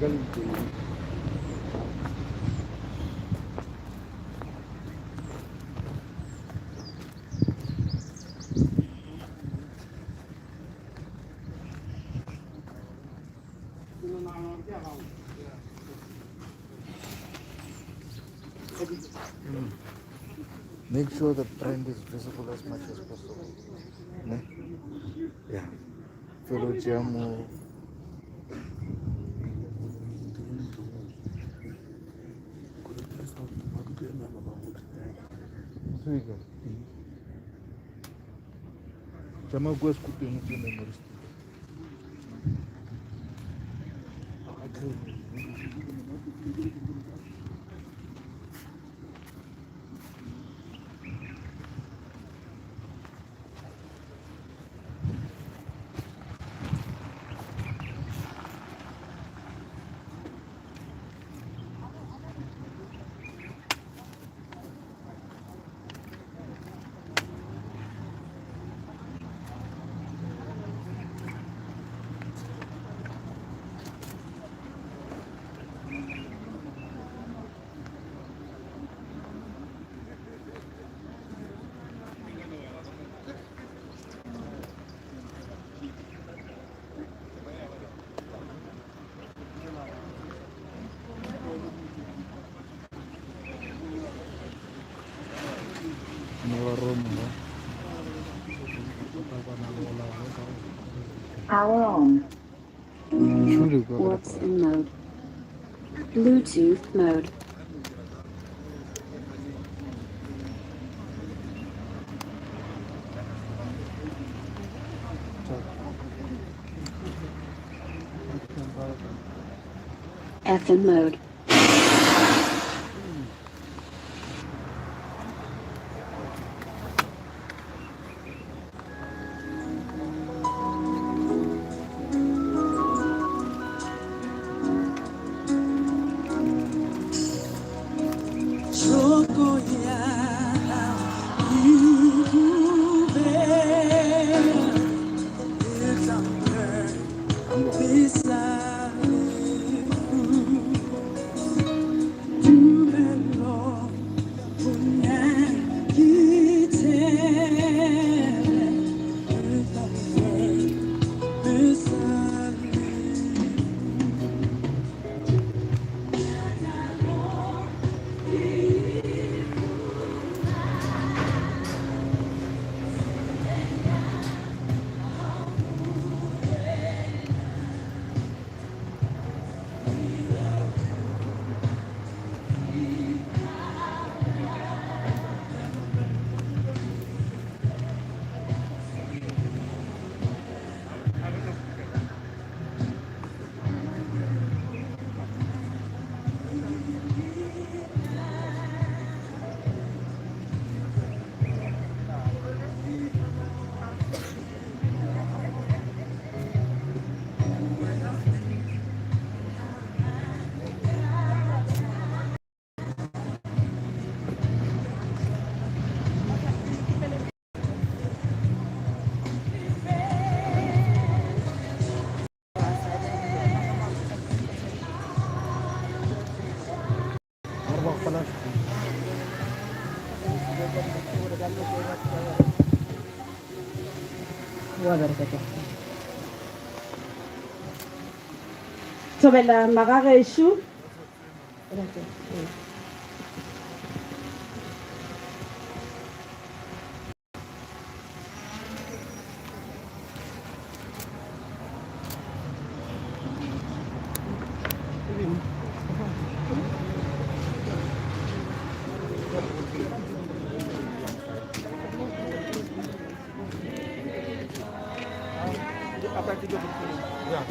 ka le teng. Make sure the brand is visible as much as possible. Ne? Yeah. Fellow Jamo. Jama gua skupin itu memoris. Power on. What's in mode? Bluetooth mode. FM mode. Sobela magageshu. Ya.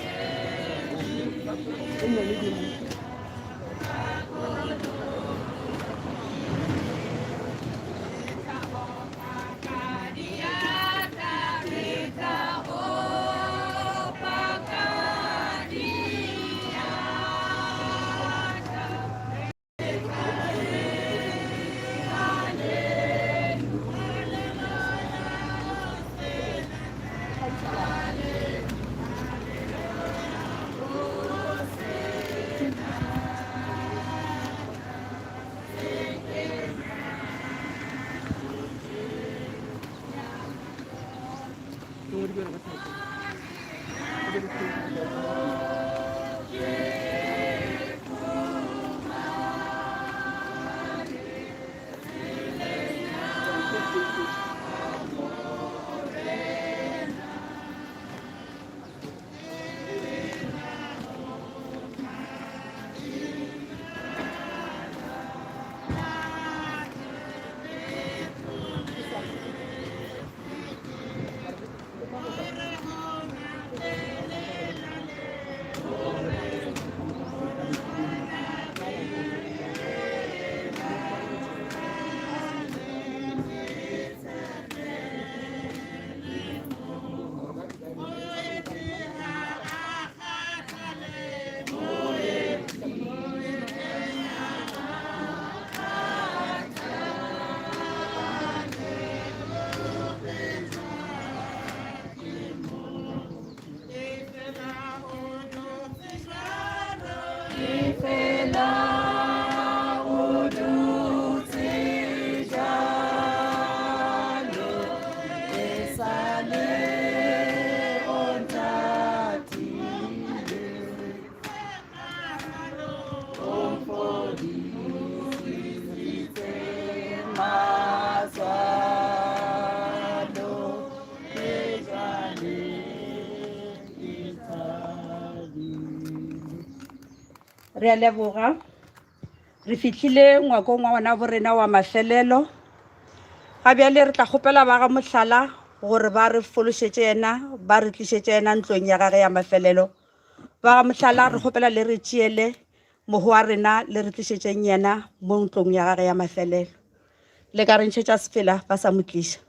Re a leboga. Re fitlhile ngwakong wa ona borena wa mafelelo. Ga bjale re tla kgopela ba ga Mohlala gore ba re fološetše yena, ba re tlišetše yena ntlong ya gage ya mafelelo. Ba ga Mohlala re kgopela le re tšeele mohu wa rena le re tlišetšeng yena mo ntlong ya gage ya mafelelo. Le ka re ntšhetša sefela ba sa mo tliša.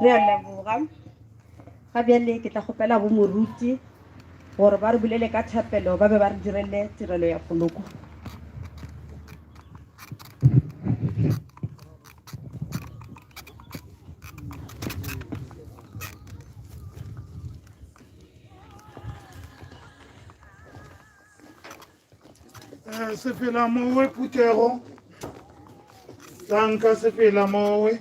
Re a leboga. Ga bjale ke tla kgopela bo moruti gore ba re bulele ka thapelo ba be ba re direle tirelo ya poloko. Sefela mowe Putego. Tanka sefela mowe.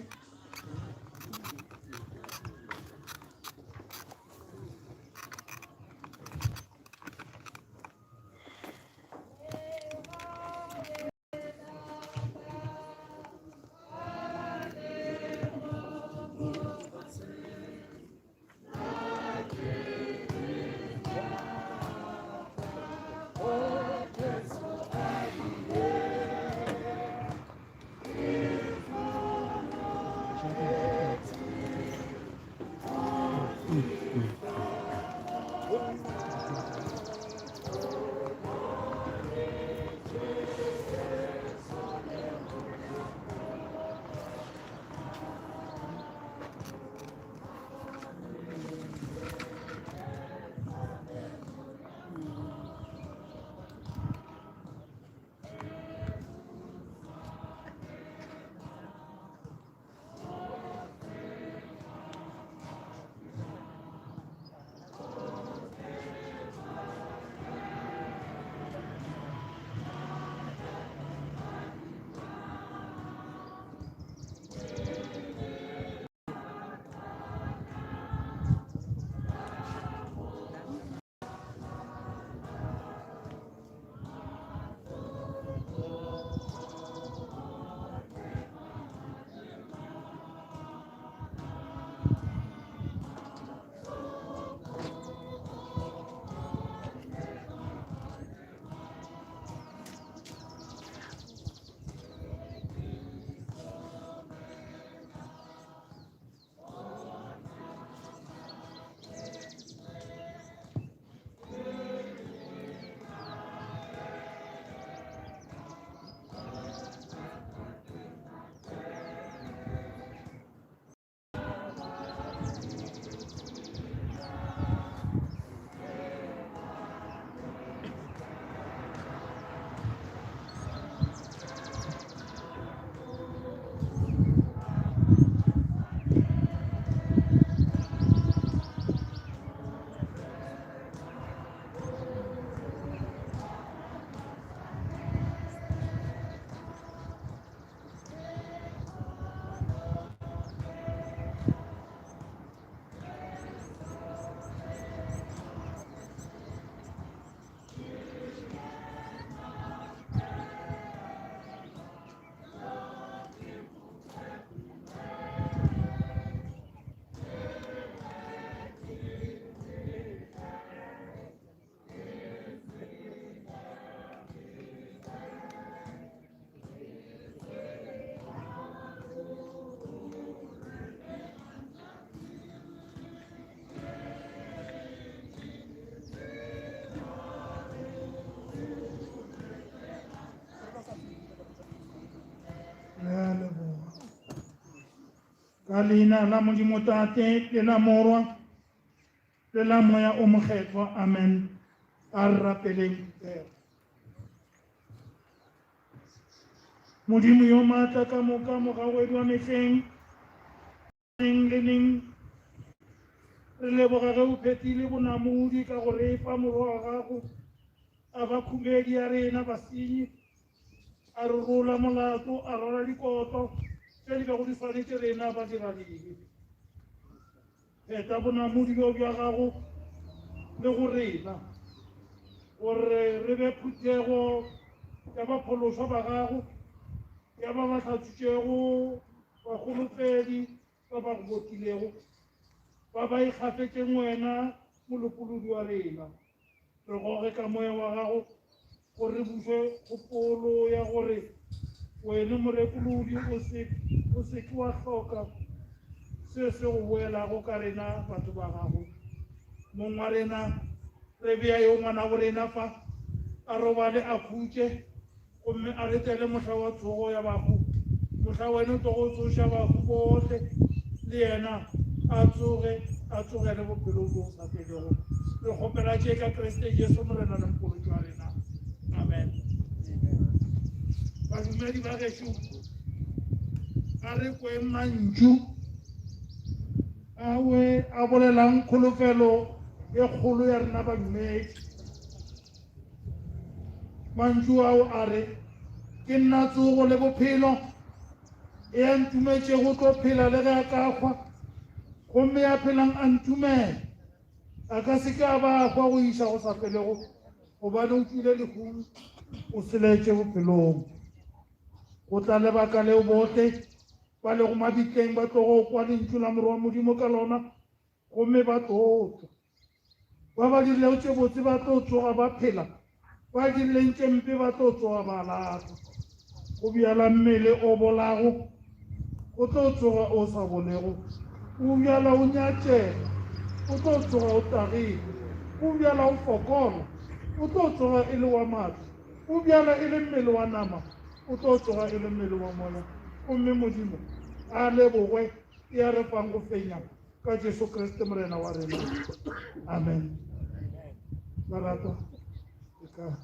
ka leina la modimo tate le la morwa le la moya o mokgethwa amen a re rapeleng putego. Modimo yo maatla ka moka mogagwedi wa mehleng neng le neng re leboga ge o phethile bonamodi ka go re fa morwa wa gago a ba khumedi ya rena basenyi a re rola molato a rwala dikoto tse di bego di swanetse rena ba diradile. Pheta bonamodi bjo bja gago le go rena gore re be phuthego ya baphološwa ba gago ya ba ba hlatsitšego bagolofedi ba ba go botilego ba ba ikgafetseng wena molopolodi wa rena. Re goge ka moya wa gago gore re buše kgopolo ya gore wena morekolodi o se ke wa hloka se se go boelago ka rena batho ba gago. Mong wa rena re bea yo ngwana go rena fa a robale a khutše gomme a retele mohla wa tsogo ya bago, mohla wena o tlo go tsoša bago bohle le yena a tsogele bophelo bo sa felego. Re kgopela tše ka Kriste Jesu morena le mpolodi wa rena amen. Badumedi ba gešo a re kweng mantšu awe a bolelang kgolofelo ye kgolo ya rena badumedi. Mantšu ao a re ke nna tsogo le bophelo e a ntumetše go tlo phela le ge a ka hwa gomme ya phelang a ntumela a ka se ka ba hwa go iša go sa felego gobane o tswile lehumo o seletše bophelong. Go tla lebaka leo bohle ba lego mabitleng ba tlo go kwa lentšu la morwa modimo ka lona gomme ba tlotswa. Ba ba dirilego tše botse ba tlo tsoga ba phela, ba dirileng tše mpe ba tlo tsoga ba lata. Go bjala mmele o bolago o tlo tsoga o sa bolego, o bjala o nyatšega o tlo tsoga o tagile, o bjala o fokola o tlo tsoga e le wa matla, o bjala e le mmele wa nama o tlo tsoga e le mmele wa moya. Gomme modimo a lebogwe e a re fang go fenya ka Jesu Kriste morena wa rena amen. Baratwa e ka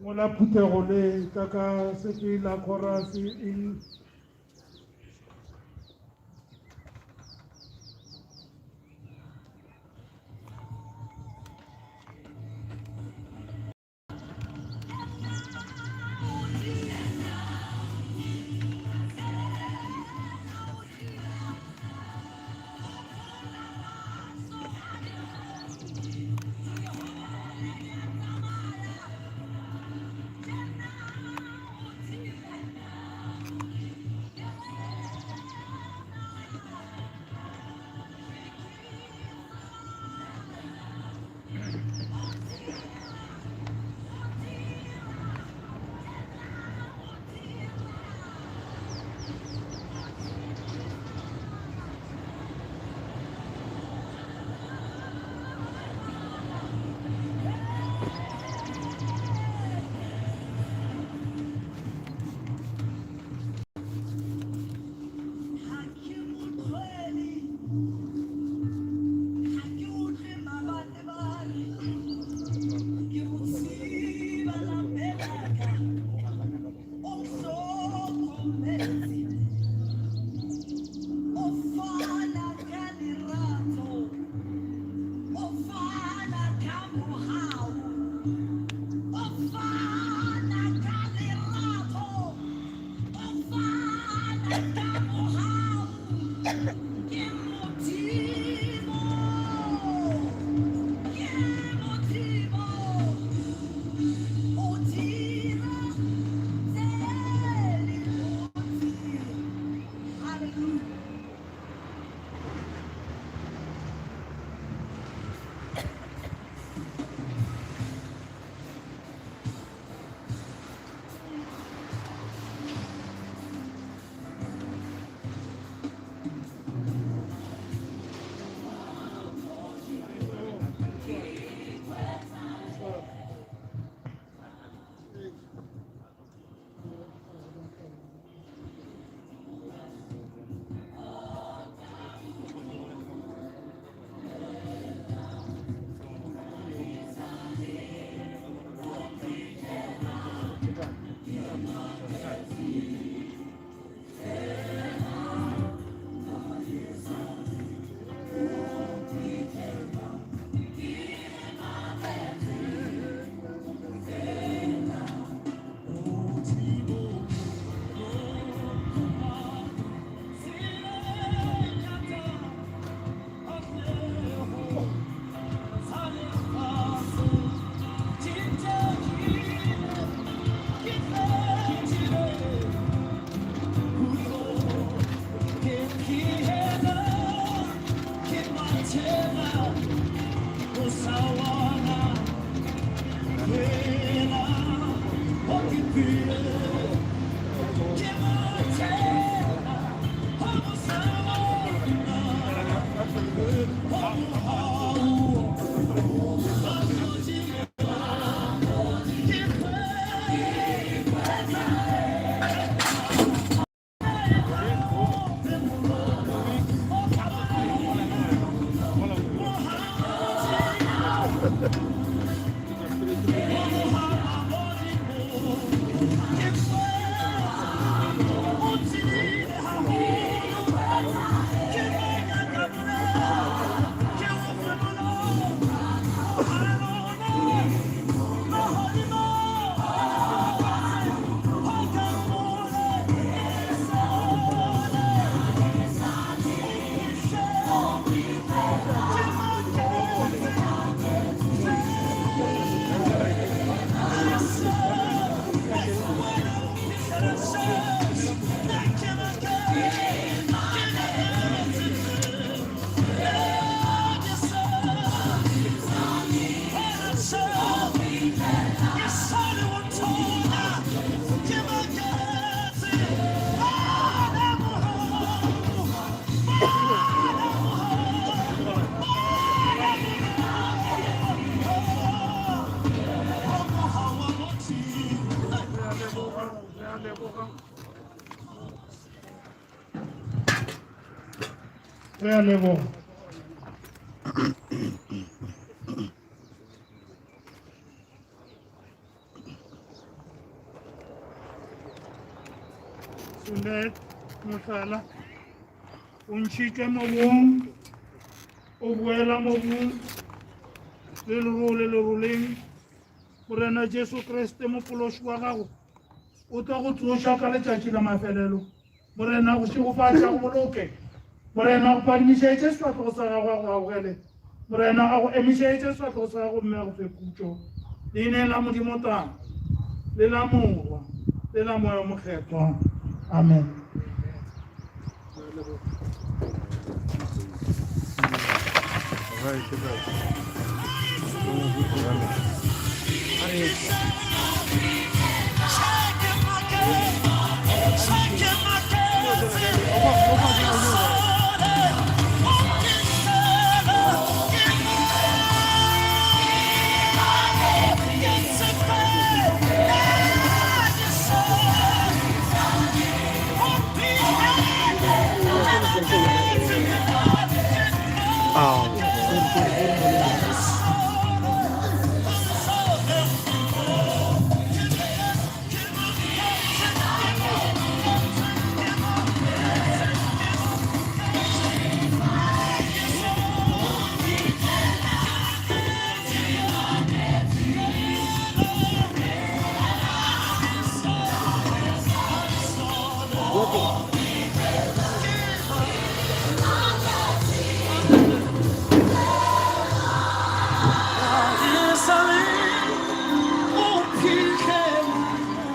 ngola phuthego le ka se la chorus in Re a leboga. Sulet Mosala o ntšhitše mobung o boela mobung le lerole leroleng morena Jesu Kriste mopološi wa gago o tla go tsoša ka letšatši la mafelelo morena go šegofatša go boloke morena go padimišaetše sefatlhogo sa gago a go agogele morena a go emišaetše sefatlhogo sa gago mme a go fe khutšo leineng la modimo tang le la morwa le la moya mokgethwa amen.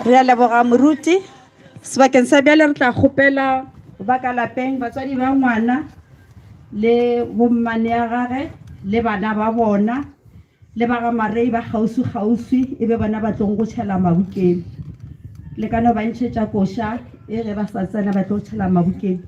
Re a leboga moruti sebakeng sa bjale re tla kgopela ba ka lapeng batswadi ba ngwana le bommane ya gage le bana ba bona le ba ga marei ba gaufi e be bona ba tlong go tšhela mabukeng le ka no ba ntšhetša koša e ge ba sa tsena ba tlo go tšhela mabukeng.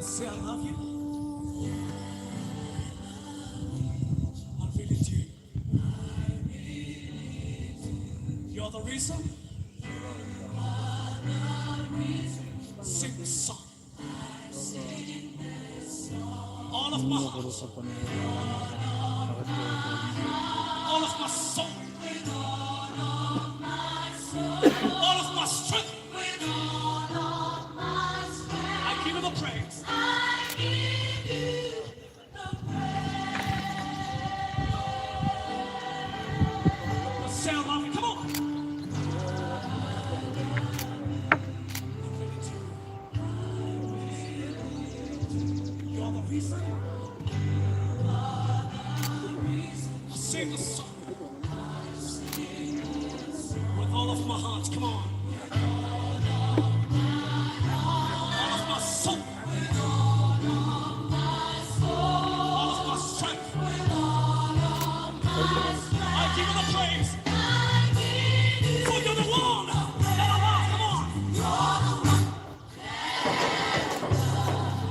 Say I love you. I really do. You're the reason. Sing this song. All of my heart. All of my soul. All of my strength. I give you the praise. Sound like it. Come on. You're the reason. I sing the song with all of my heart. Come on. All of my soul. All of my strength. I give you the praise. For you're the one that I love. Come on.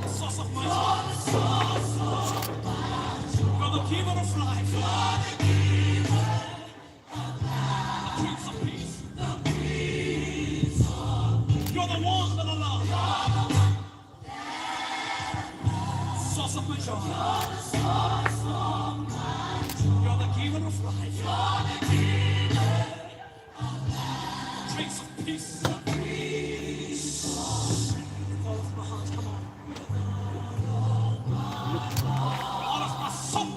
Source of my joy. giver of life. You're the giver of life. The Prince of Peace. The Prince of Peace. You're the one that I love. Source of my joy. You're the source of my joy. You're the giver of life. You're the giver of life. Prince of Peace. The Prince of Peace. All of my heart, come on. All of my soul.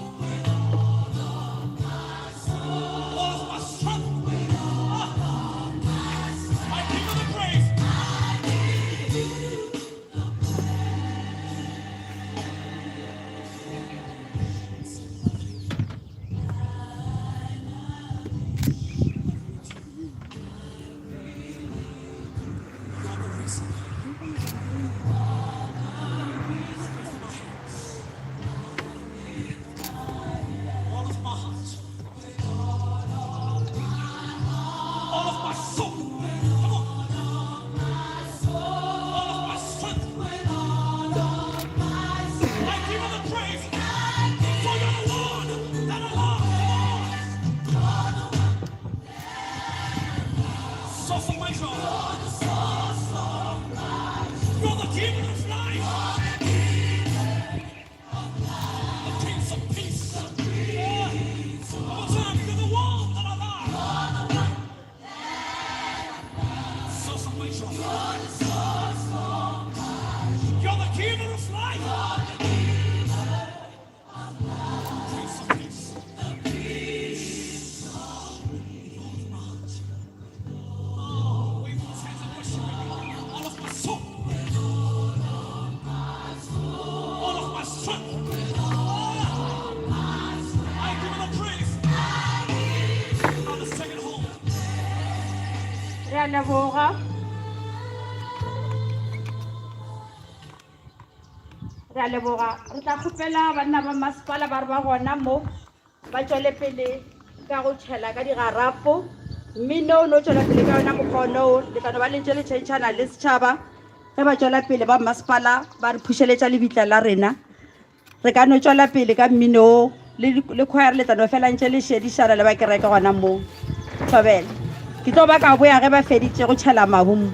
All of my strength. I give you the praise. All of my heart. All of my soul. Come on. All of my strength. I give you the praise. For you're the one that I love. Source of my joy. You're the giver of life. The Prince of Peace. One more time, you're the one that I love. Source of my joy. You're the giver of life. Prince of Peace. Oh, wave those hands and worship him. All of my soul. All of my strength. I give you the praise. Now let's take it home. Re a leboga. Re a leboga. Re tla kgopela banna ba masepala ba re ba gona mo ba tswele pele ka go tšhela ka digarapo mmino o ne o tswela pele ka yona mokgono o le kano ba lentse le tšhentšhana le setšhaba ge ba tswela pele ba masepala ba re phušeletša lebitla la rena re ka no tswela pele ka mmino o le choir le tlano fela ntse le šedišana le ba kereke gona mo thobela ke tlo ba ka boya ge ba feditše go tšhela mahumo.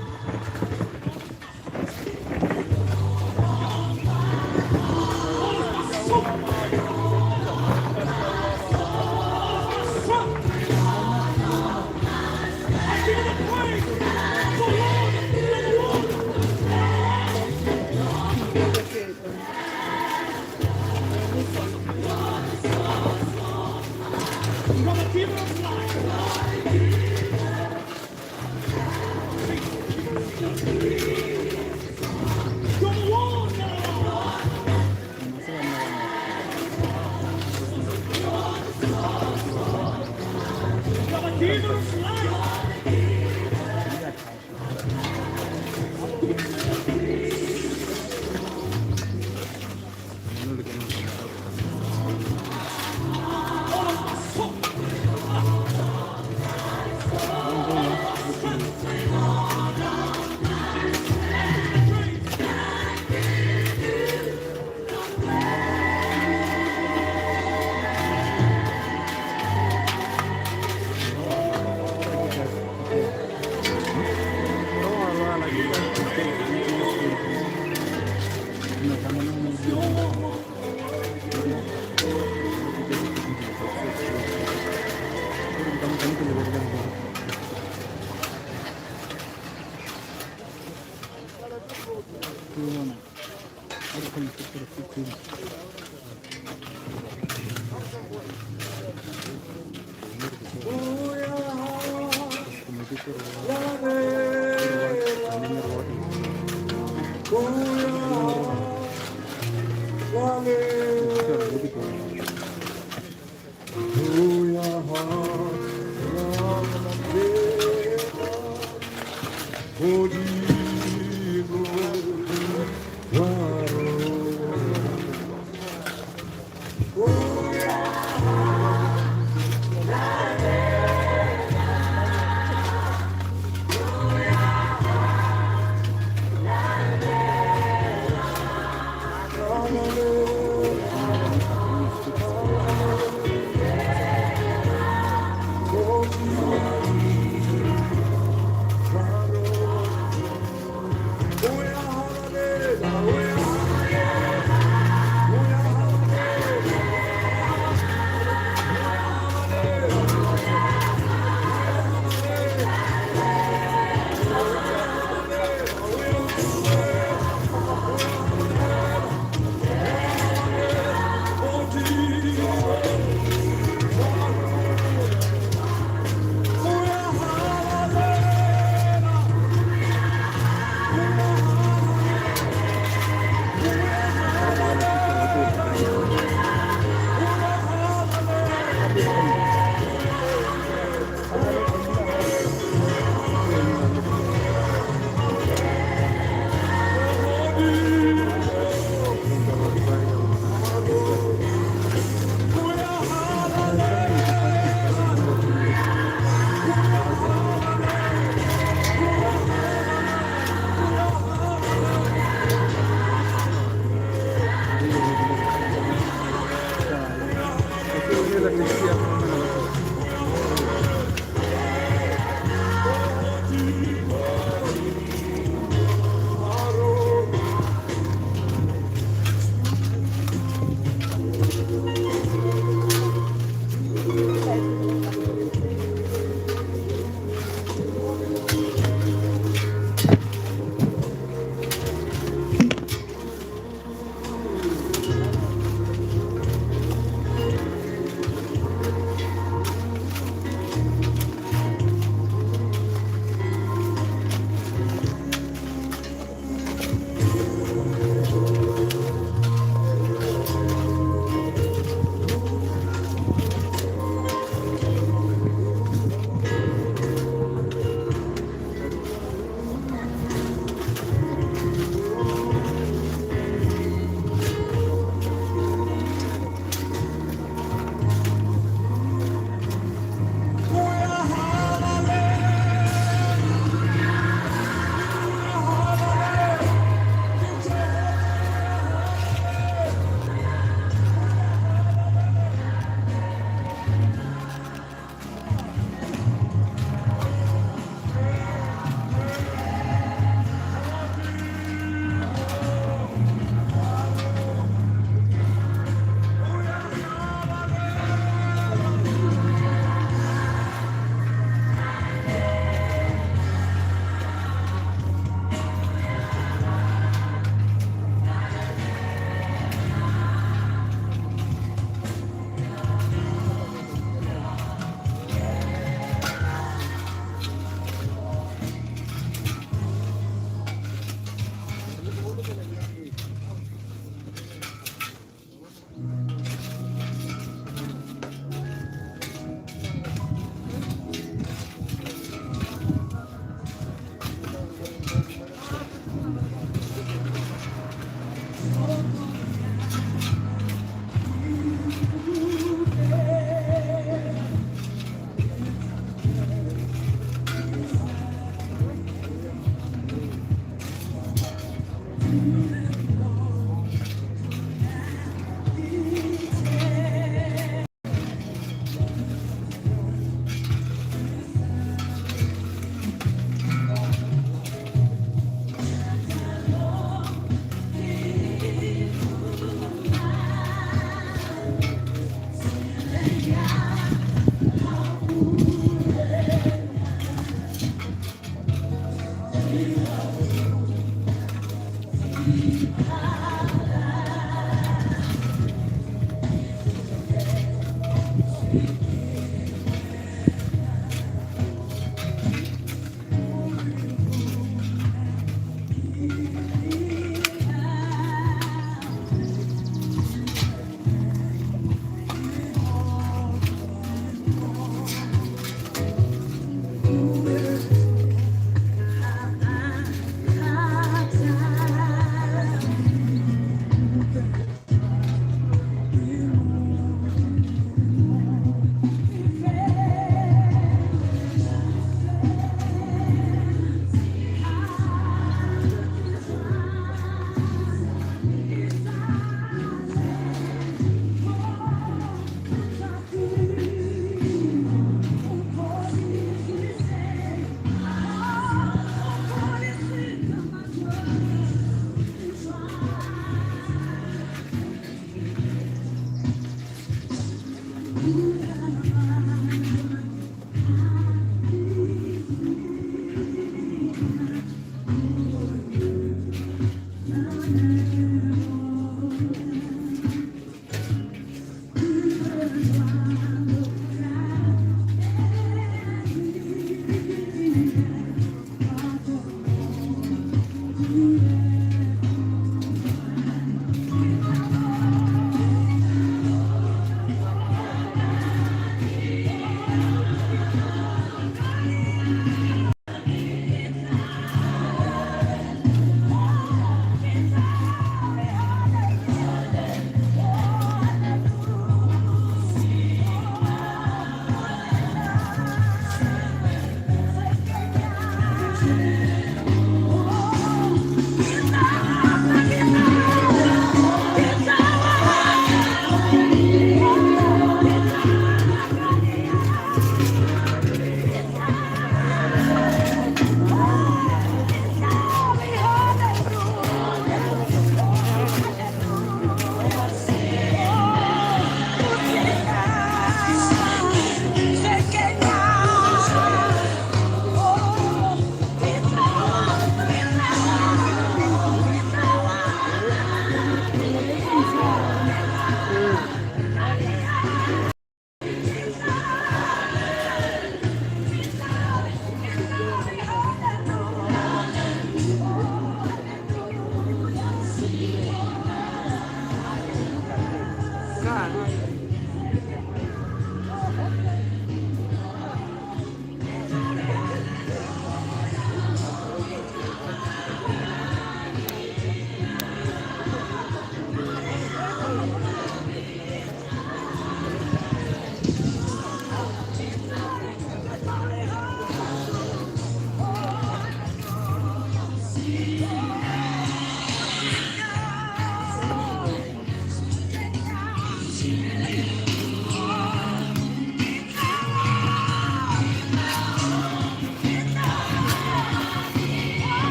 ka taxi ya rona ga ba.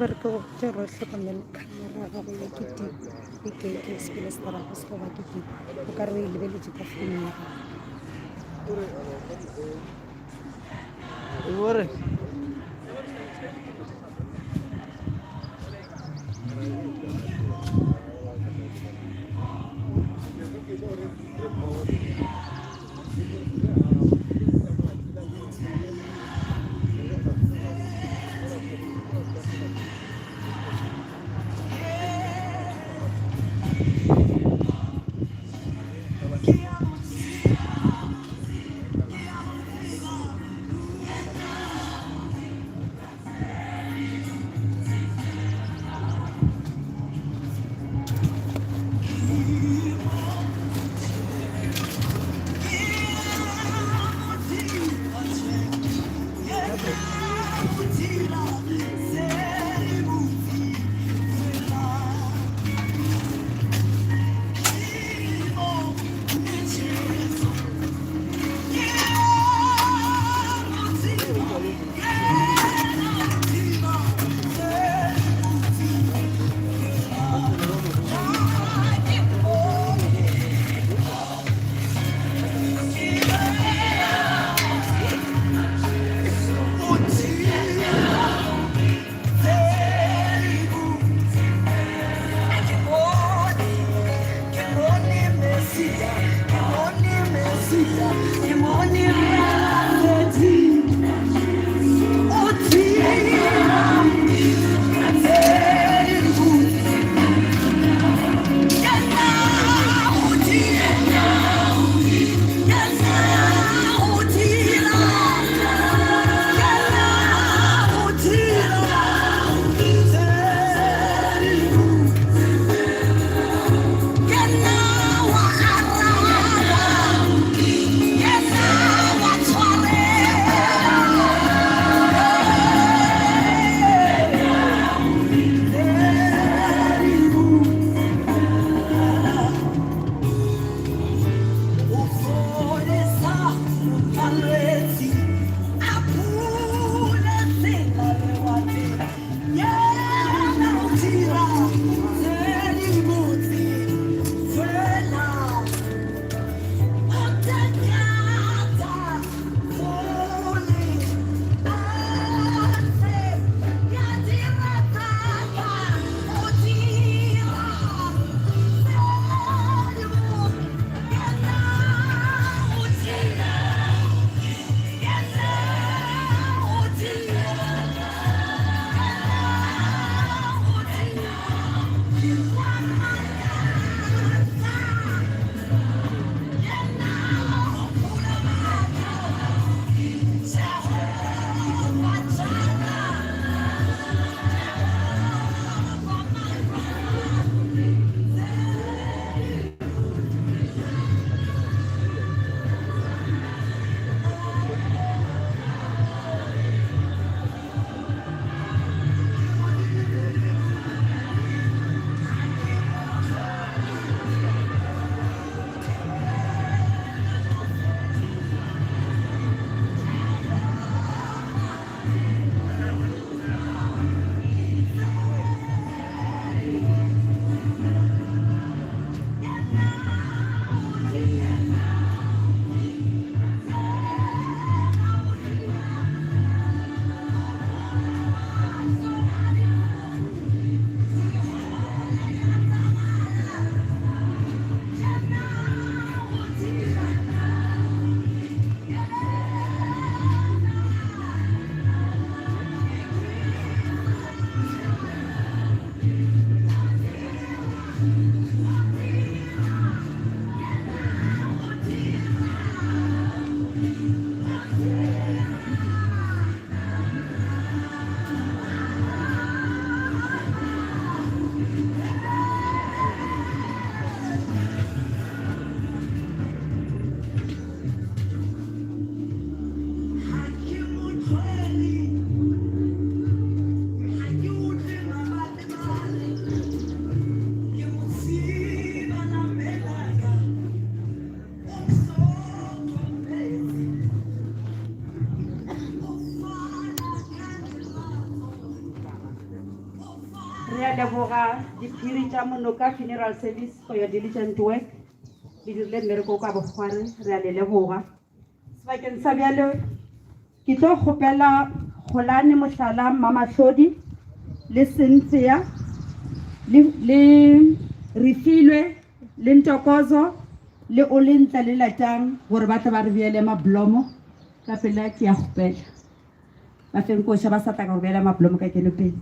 Berko cerro sepanjang kamera apa ya kiti ike sebelas terakhir sekolah kiti bukan lebih juga film ya. Re a leboga diphiri tša Monoka Funeral Service for your diligent work. Le dirile mmereko ka bogware, re a le leboga. Sebakeng sa bjale ke tlo kgopela Kgolane Mohlala Mamahlodi le Cynthia le Refilwe le Ntokozo le Olentla le Latang gore ba tla ba re beele mablomo ka pela ke ya kgopela ba feng ko ba sa tla ka go beela mablomo ka kene pele.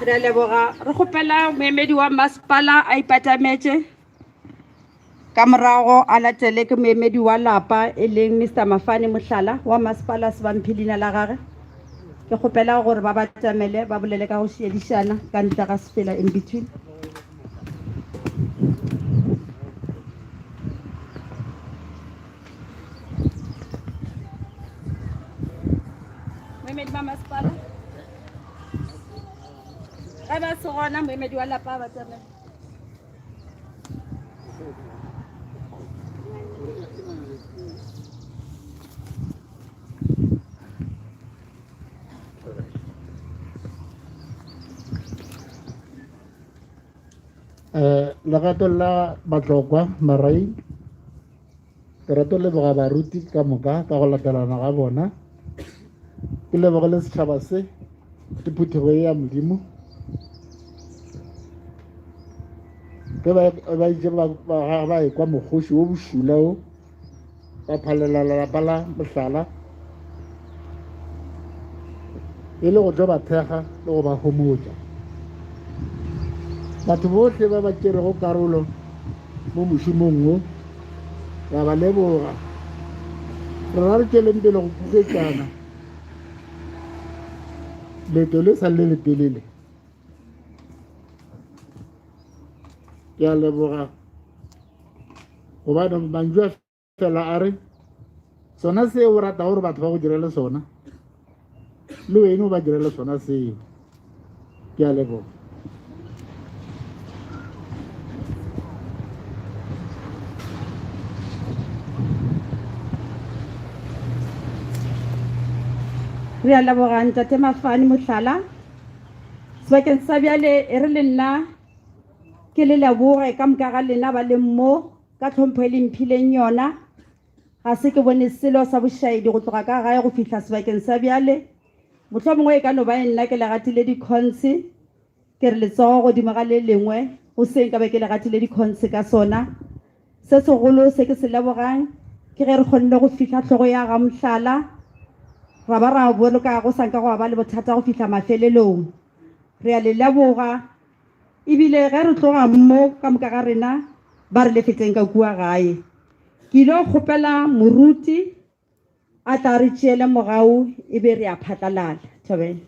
Re a leboga re kgopela moemedi wa masepala a ipatametše ka morago a latele ke moemedi wa lapa e leng Mr. Mafane Mohlala wa masepala Sebamphilina la gage ke kgopela gore ba batamele ba bolele ka go šiedišana ka ntle ga sefela in between. Moemedi wa masepala ga ba se gona moemedi wa lapa ba tsamaya legato la Batlokwa Marai ke rata go leboga baruti ka moka ka go latelana ga bona ke leboga le setšhaba se ke phuthego ya Modimo ke ba itse ba ekwa mogoši wo bošula o ba phalela lelapa la Mohlala e le go tlo ba thekga le go ba homotša batho bohle ba ba tšerego karolo mo mošomong wo ra ba leboga rena re tšweleng pele go puketšana leeto le sa le letelele ke a leboga gobane mantšu a fela a re sona seo o rata gore batho ba go direle sona le wena o ba direle sona seo ke a leboga Re a leboga Ntate Mafani Mohlala. Sebakeng sa bjale e re le nna ke le leboge ka moka ga lena ba le mmo ka tlhompho e le mphileng yona. Ga se ke bone selo sa bošaedi go tloga ka gae go fihla sebakeng sa bjale. Mohlomongwe e ka no ba nna ke le gatile dikhonse ke re letsogo godimo ga le lengwe go seng ka be ke le gatile dikhonse ka sona. Se segolo se ke se lebogang ke ge re kgonne go fihla tlhogo ya ga Mohlala ra ba ra boloka go sanka go ba le bothata go fihla mafelelong. Re a le leboga ebile ge re tloga mmo ka moka ga rena ba re lefetseng ka kua gae. Ke ile kgopela moruti a tla re tšeele mogau e be re a phatlalala. Thobela.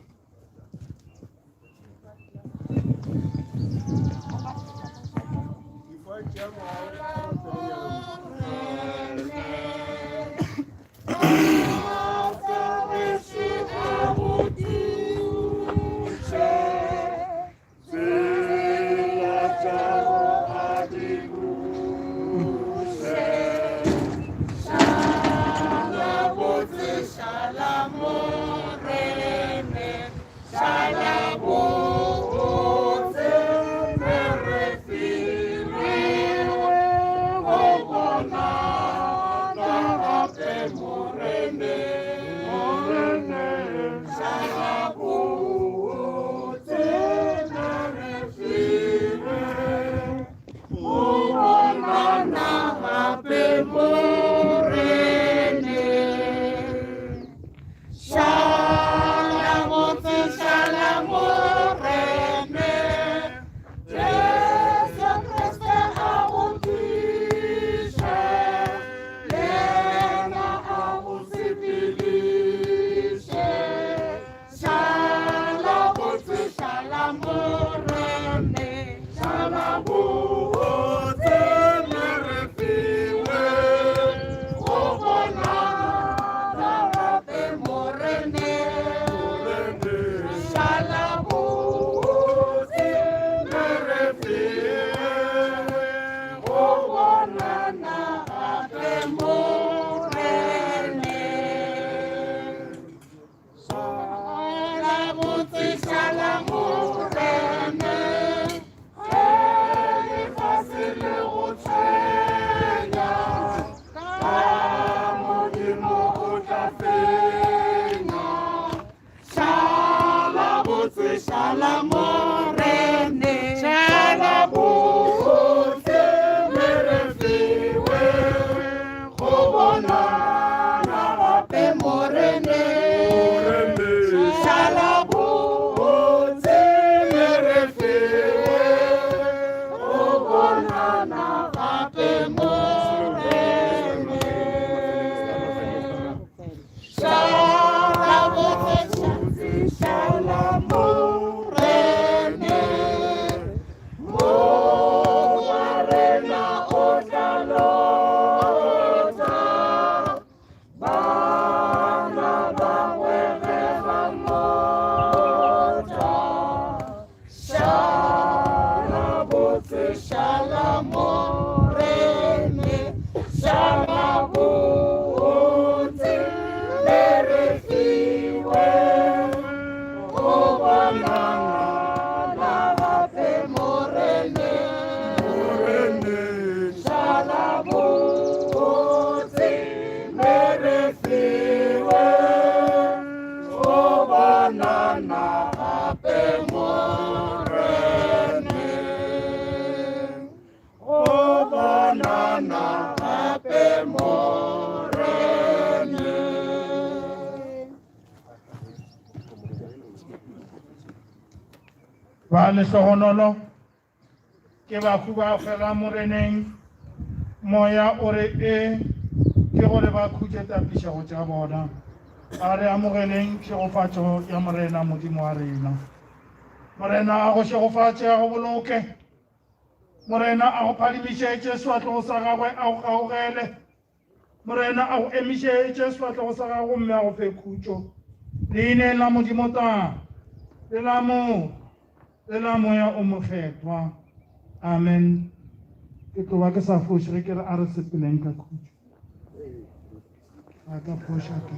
Ba le hlohonolo ke ba ba fela moreneng moya o re e ke gore ba khutse tapišego tša bona a re amogeleng tšegofatšo ya morena modimo wa rena. Morena a go tšegofatše a go boloke, morena a go phadimišetše sefatlego sa gagwe a go kgaogele, morena a go emišetše sefatlego sa gago mme a go fe khutšo leineng la modimo ta le la mo le la moya o mokgethwa. Amen. Ke tloba ke sa foše ge ke re a re sepeleng ka khutšo. a tla phosha ke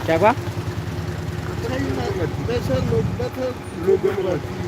Chakwa? China, better logo